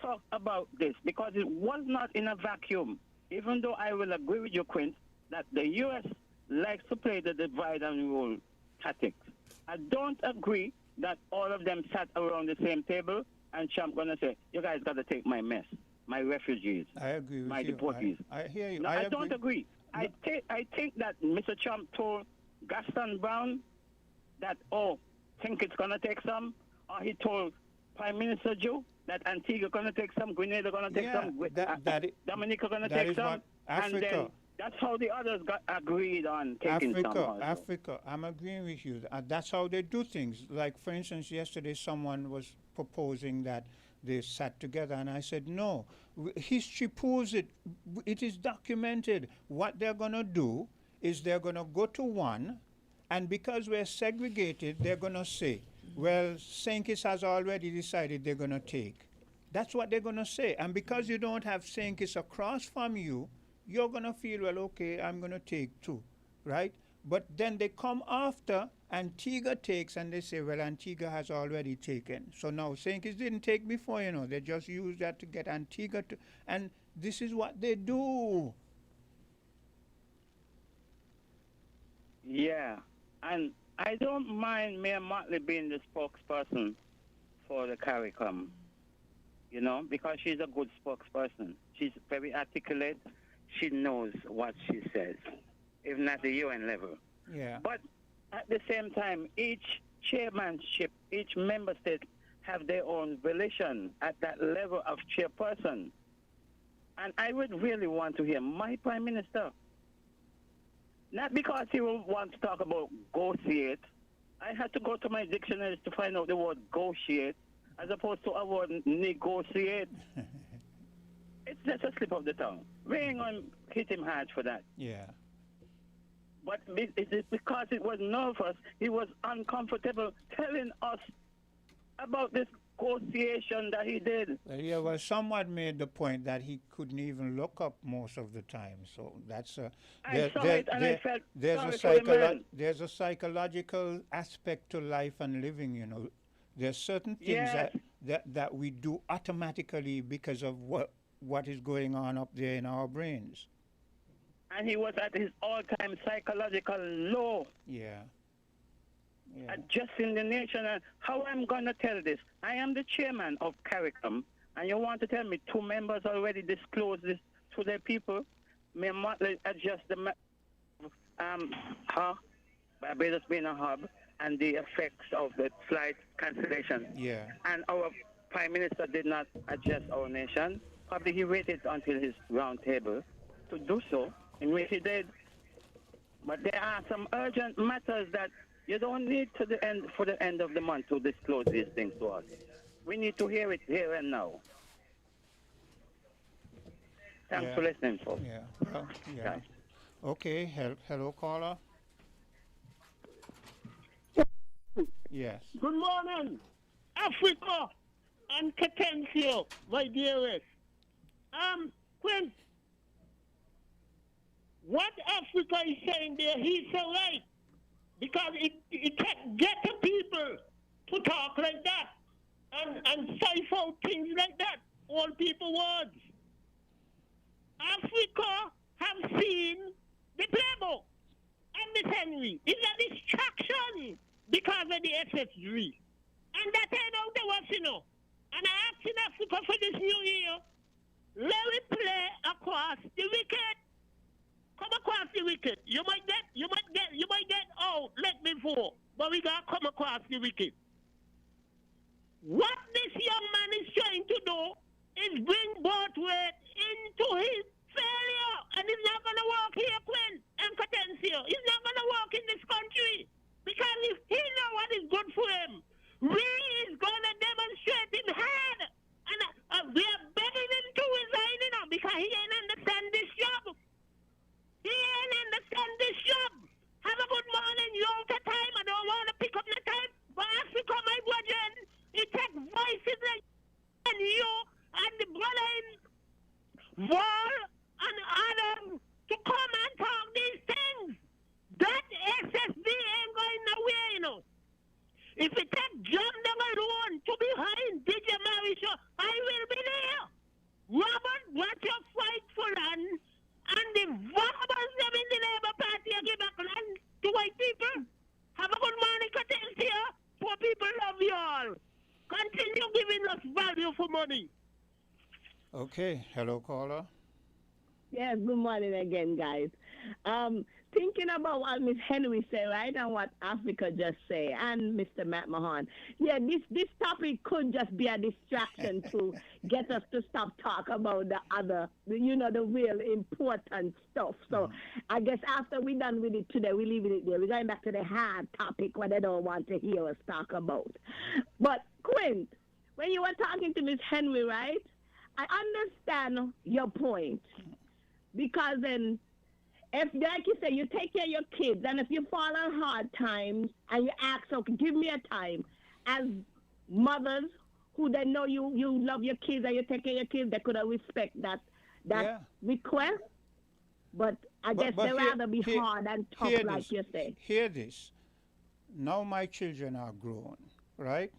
talked about this, because it was not in a vacuum. Even though I will agree with you, Quint, that the U.S. likes to play the divide and rule tactics. I don't agree that all of them sat around the same table and Trump going to say, you guys got to take my mess, my refugees, I agree with my you. deportees. I hear you. No, I don't agree. No. I think that Mr. Trump told Gaston Brown that, think it's going to take some, or he told Prime Minister Joe that Antigua going to take some, Grenada going to take some, Dominica going to take some, and then that's how the others got agreed on taking some also. Africa, I'm agreeing with you. That's how they do things. Like, for instance, yesterday someone was proposing that they sat together, and I said, no, history proves it. It is documented. What they're going to do is they're going to go to one, and because we're segregated, they're going to say, well, St. Kitts has already decided they're going to take. That's what they're going to say. And because you don't have St. Kitts across from you, you're going to feel, well, okay, I'm going to take two, right? But then they come after Antigua takes, and they say, well, Antigua has already taken. So now St. Kitts didn't take before, They just use that to get Antigua to, and this is what they do. Yeah, and I don't mind Mayor Motley being the spokesperson for the CARICOM, because she's a good spokesperson. She's very articulate. She knows what she says, even at the UN level. Yeah. But at the same time, each chairmanship, each member state have their own volition at that level of chairperson. And I would really want to hear my Prime Minister, not because he will want to talk about negotiate, I had to go to my dictionary to find out the word negotiate as opposed to a word negotiate. It's just a slip of the tongue. We ain't going to hit him hard for that. Yeah. But it is because it was nervous. He was uncomfortable telling us about this negotiation that he did. Well, yeah, well, someone made the point that he couldn't even look up most of the time. So that's a I saw it and I felt sorry for the man. there's a psychological aspect to life and living. You know, there's certain things Yes. that we do automatically because of what is going on up there in our brains. And he was at his all-time psychological low. Yeah. Adjusting the nation. And how I'm going to tell this? I am the chairman of CARICOM, and you want to tell me 2 members already disclosed this to their people? May monthly adjust the Barbados being a hub and the effects of the flight cancellation. Yeah. And our Prime Minister did not adjust our nation. Probably he waited until his round table to do so, in which he did. But there are some urgent matters that you don't need to the end for the end of the month to disclose these things to us. We need to hear it here and now. Thanks for listening, folks. Yeah. Well, yeah. Okay. Hello, caller. Yes. Good morning, Africa and Catencio, my dearest. Quinn, what Africa is saying there, he's so right. Because it can't get the people to talk like that and cipher out things like that, all people words. Africa have seen the playbook and the Henry. It's a distraction because of the SS3. And that ain't how they was, you know. And I asked in Africa for this new year, let me play across the wicket. Come across the wicket. You might get out, let me vote. But we gotta come across the wicket. What this young man is trying to do is bring Borthwaite into his failure. And he's not gonna work here, Quinn and Catencio. He's not gonna work in this country. Because if he know what is good for him, we is gonna demonstrate him hard. And we are begging him to resign, you know, because he ain't understand this job. He ain't understand this job. Have a good morning. You out of time. I don't want to pick up the time. But Africa, my brethren, it takes voices like and you and the brother in Wall and Adam to come and talk these things. That SSD ain't going nowhere, you know. If it takes John them alone to be behind DJ Marisha, I will be there. Robert, watch your fight for land. And the vagabonds them in the Labour Party give back land to white people. Have a good morning, Catencio. Poor people love you all. Continue giving us value for money. Okay. Hello, caller. Yes, good morning again, guys. Thinking about what Miss Henry said, right, and what Africa just say, and Mr. Matt Mahan. Yeah, this topic could just be a distraction to get us to stop talking about the other, you know, the real important stuff. So I guess after we're done with it today, we're leaving it there. We're going back to the hard topic what they don't want to hear us talk about. But, Quint, when you were talking to Miss Henry, right, I understand your point. Because then, if, like you say, you take care of your kids, and if you fall on hard times, and you ask, okay, give me a time, as mothers who they know you love your kids and you take care of your kids, they could respect that request. But I guess they rather be hard and tough, like you say. Hear this. Now my children are grown, right?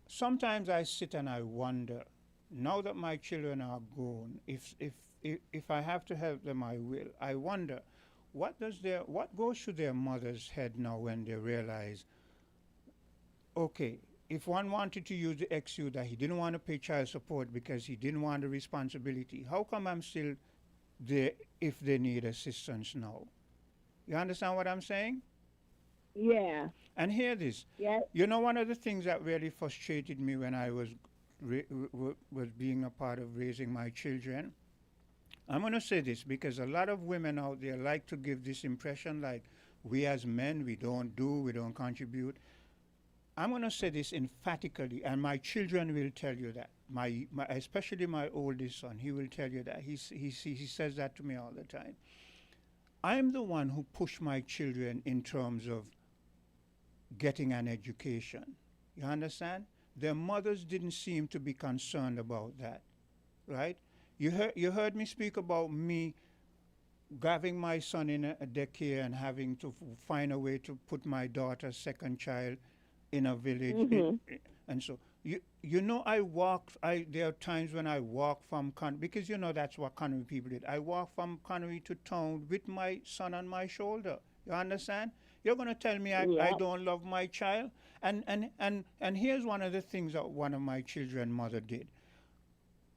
Sometimes I sit and I wonder, now that my children are grown, if I have to help them, I will. I wonder, what goes through their mother's head now when they realize, okay, if one wanted to use the XU that he didn't want to pay child support because he didn't want the responsibility, how come I'm still there if they need assistance now? You understand what I'm saying? Yeah. And hear this. Yeah. You know, one of the things that really frustrated me when I was being a part of raising my children, I'm going to say this because a lot of women out there like to give this impression like, we as men, we don't contribute. I'm going to say this emphatically, and my children will tell you that. Especially my oldest son, he will tell you that. He says that to me all the time. I'm the one who pushed my children in terms of getting an education. You understand? Their mothers didn't seem to be concerned about that, right? You heard me speak about me having my son in a daycare and having to find a way to put my daughter's second child in a village. And so you know, there are times when I walk from Conwy, because you know that's what Conwy people did. I walk from Conwy to town with my son on my shoulder. You understand? You're going to tell me I don't love my child? And here's one of the things that one of my children's mother did.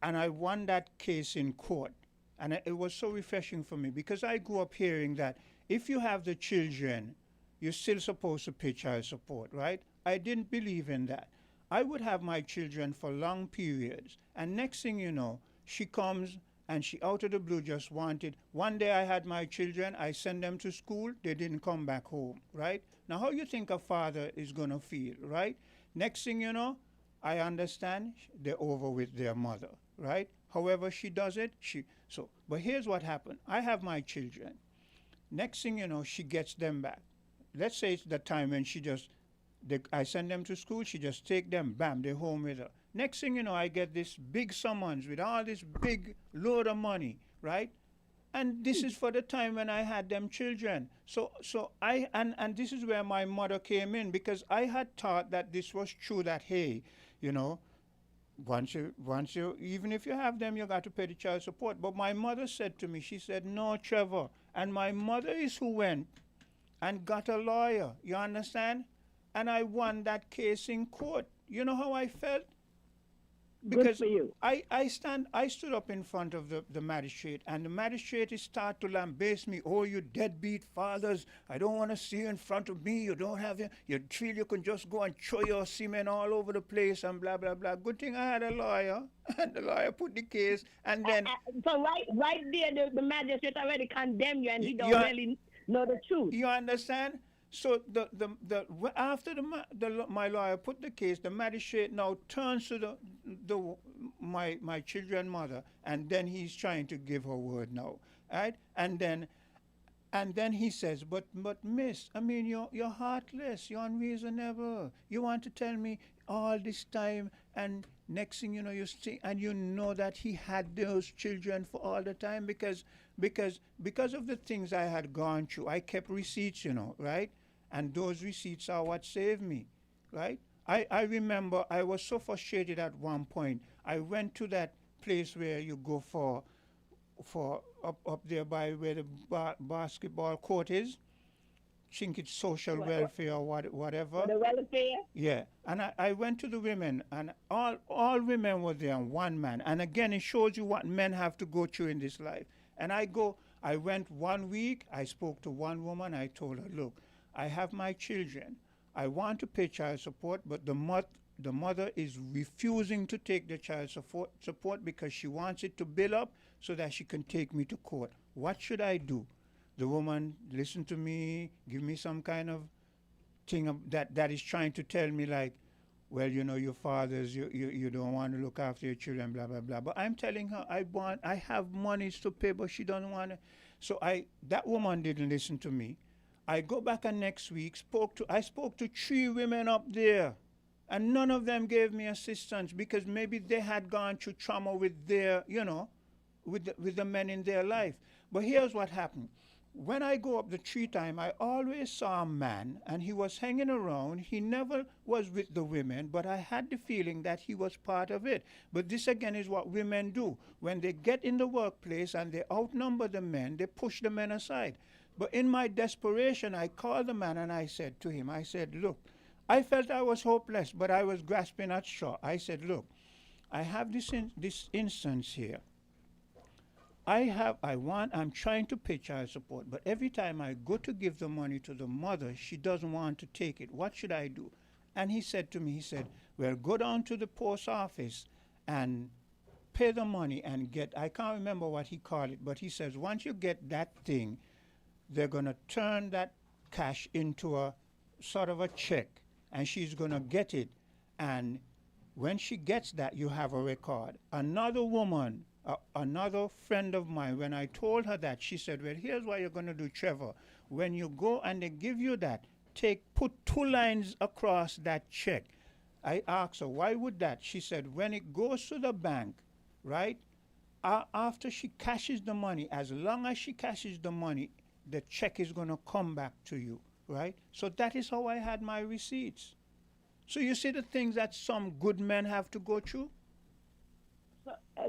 And I won that case in court. And it was so refreshing for me, because I grew up hearing that if you have the children, you're still supposed to pay child support, right? I didn't believe in that. I would have my children for long periods, and next thing you know, she comes and she out of the blue just wanted. One day I had my children, I sent them to school, they didn't come back home, right? Now how you think a father is going to feel, right? Next thing you know, I understand they're over with their mother, right? However she does it, but here's what happened. I have my children. Next thing you know, she gets them back. Let's say it's the time when I send them to school, she just take them, bam, they're home with her. Next thing you know, I get this big summons with all this big load of money, right? And this is for the time when I had them children. So this is where my mother came in, because I had thought that this was true, that, hey, you know, once you, even if you have them, you got to pay the child support. But my mother said to me, she said, no, Trevor. And my mother is who went and got a lawyer, you understand? And I won that case in court. You know how I felt? Because Good for you. I stood up in front of the magistrate, and the magistrate started to lambaste me. Oh, you deadbeat fathers. I don't want to see you in front of me. You don't have you feel you can just go and throw your semen all over the place and blah, blah, blah. Good thing I had a lawyer, and the lawyer put the case, and then... So right there, the magistrate already condemned you, and he don't really know the truth. You understand? So after my lawyer put the case, the magistrate now turns to my children's mother, and then he's trying to give her word now, right? And then he says, but miss, I mean, you're heartless, you're unreasonable. You want to tell me all this time, and next thing you know, and you know that he had those children for all the time, because of the things I had gone through. I kept receipts, you know, right? And those receipts are what saved me, right? I remember I was so frustrated at one point. I went to that place where you go for up there by where the basketball court is. I think it's social welfare or whatever. The welfare? Yeah. And I went to the women, and all women were there, and one man. And again, it shows you what men have to go through in this life. And I went 1 week, I spoke to one woman, I told her, look, I have my children. I want to pay child support, but the mother is refusing to take the child support because she wants it to build up so that she can take me to court. What should I do? The woman listened to me, give me some kind of thing that is trying to tell me, like, well, you know, your fathers, you don't want to look after your children, blah, blah, blah. But I'm telling her I have monies to pay, but she doesn't want to. So that woman didn't listen to me. I go back and next week, I spoke to 3 women up there, and none of them gave me assistance, because maybe they had gone through trauma with their, you know, with the men in their life. But here's what happened. When I go up the tree time, I always saw a man, and he was hanging around. He never was with the women, but I had the feeling that he was part of it. But this again is what women do. When they get in the workplace and they outnumber the men, they push the men aside. But in my desperation, I called the man and I said to him, I said, look, I felt I was hopeless, but I was grasping at straw. I said, look, I have this instance here. I'm trying to pay child support, but every time I go to give the money to the mother, she doesn't want to take it. What should I do? And he said to me, well, go down to the post office and pay the money and I can't remember what he called it, but he says, once you get that thing, they're going to turn that cash into a sort of a check, and she's going to get it. And when she gets that, you have a record. Another woman, another friend of mine, when I told her that, she said, well, here's what you're going to do, Trevor. When you go and they give you that, put 2 lines across that check. I asked her, why would that? She said, when it goes to the bank, right, after she cashes the money, as long as she cashes the money, the check is going to come back to you, right? So that is how I had my receipts. So you see the things that some good men have to go through?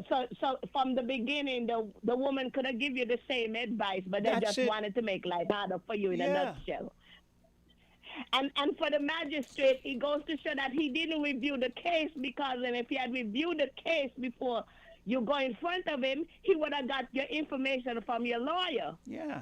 So from the beginning, the woman could have given you the same advice, but they just wanted to make life harder for you in a nutshell. And for the magistrate, it goes to show that he didn't review the case, because if he had reviewed the case before you go in front of him, he would have got your information from your lawyer. Yeah.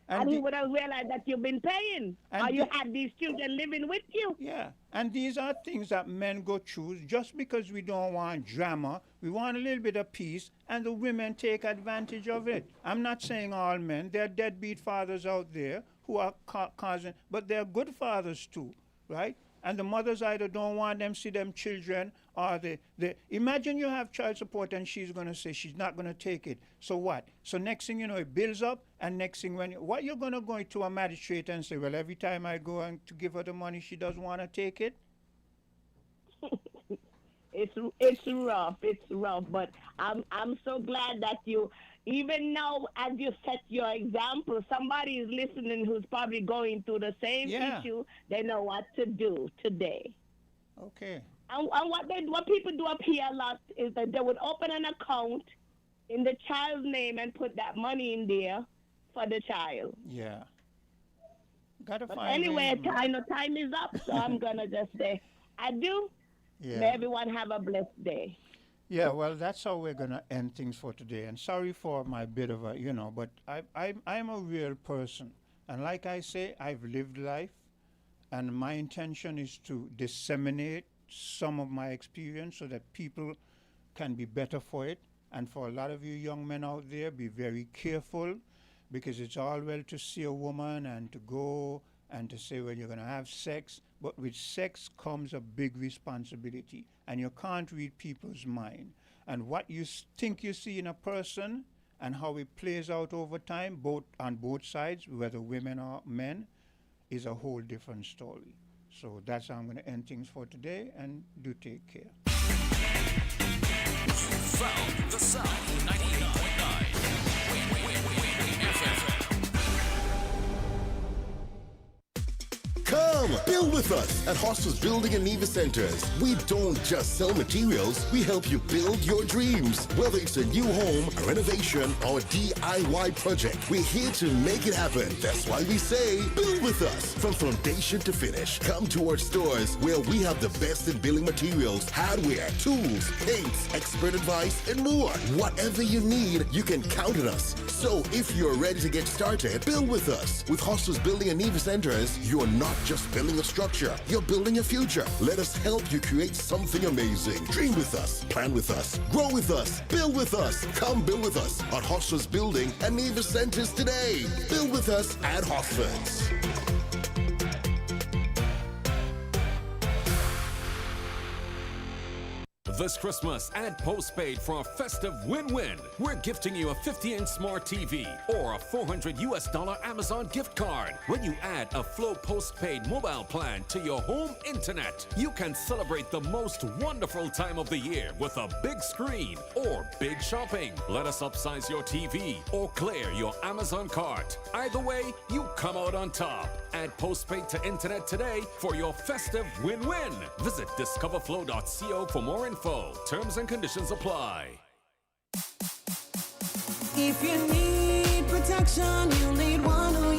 And he would have realized that you've been paying, or you had these children living with you. Yeah, and these are things that men go through just because we don't want drama. We want a little bit of peace, and the women take advantage of it. I'm not saying all men. There are deadbeat fathers out there who are causing, but they're good fathers too, right? And the mothers either don't want them see them children, or they imagine you have child support and she's going to say she's not going to take it. So what? So next thing you know, it builds up, and next thing what you're going to go to a magistrate and say, well, every time I go and to give her the money, she doesn't want to take it? It's rough, but I'm so glad that you, even now as you set your example, somebody is listening who's probably going through the same issue. They know what to do today. Okay. And what people do up here a lot is that they would open an account in the child's name and put that money in there for the child. Yeah. Gotta but find anyway, time is up, so I'm gonna just say adieu. Yeah. May everyone have a blessed day. Yeah, well, that's how we're going to end things for today. And sorry for my bit of a, but I'm a real person. And like I say, I've lived life. And my intention is to disseminate some of my experience so that people can be better for it. And for a lot of you young men out there, be very careful, because it's all well to see a woman and to go and to say, well, you're going to have sex. But with sex comes a big responsibility, and you can't read people's mind. And what you think you see in a person and how it plays out over time, on both sides, whether women or men, is a whole different story. So that's how I'm going to end things for today, and do take care. You found the sound 98.9 WIN-FM. Come, build with us at Hostels Building and Nevis Centers. We don't just sell materials, we help you build your dreams. Whether it's a new home, a renovation, or a DIY project, we're here to make it happen. That's why we say, build with us. From foundation to finish, come to our stores where we have the best in building materials, hardware, tools, paints, expert advice, and more. Whatever you need, you can count on us. So if you're ready to get started, build with us. With Hostels Building and Nevis Centers, you're not just building a structure, you're building a future. Let us help you create something amazing. Dream with us, plan with us, grow with us, build with us. Come build with us at Hostels Building and Nevis Centers today. Build with us at Hostels. This Christmas, add postpaid for a festive win-win. We're gifting you a 50-inch smart TV or a $400 Amazon gift card. When you add a Flow postpaid mobile plan to your home internet, you can celebrate the most wonderful time of the year with a big screen or big shopping. Let us upsize your TV or clear your Amazon cart. Either way, you come out on top. Add postpaid to internet today for your festive win-win. Visit discoverflow.co for more info. Terms and conditions apply. If you need protection, you need one who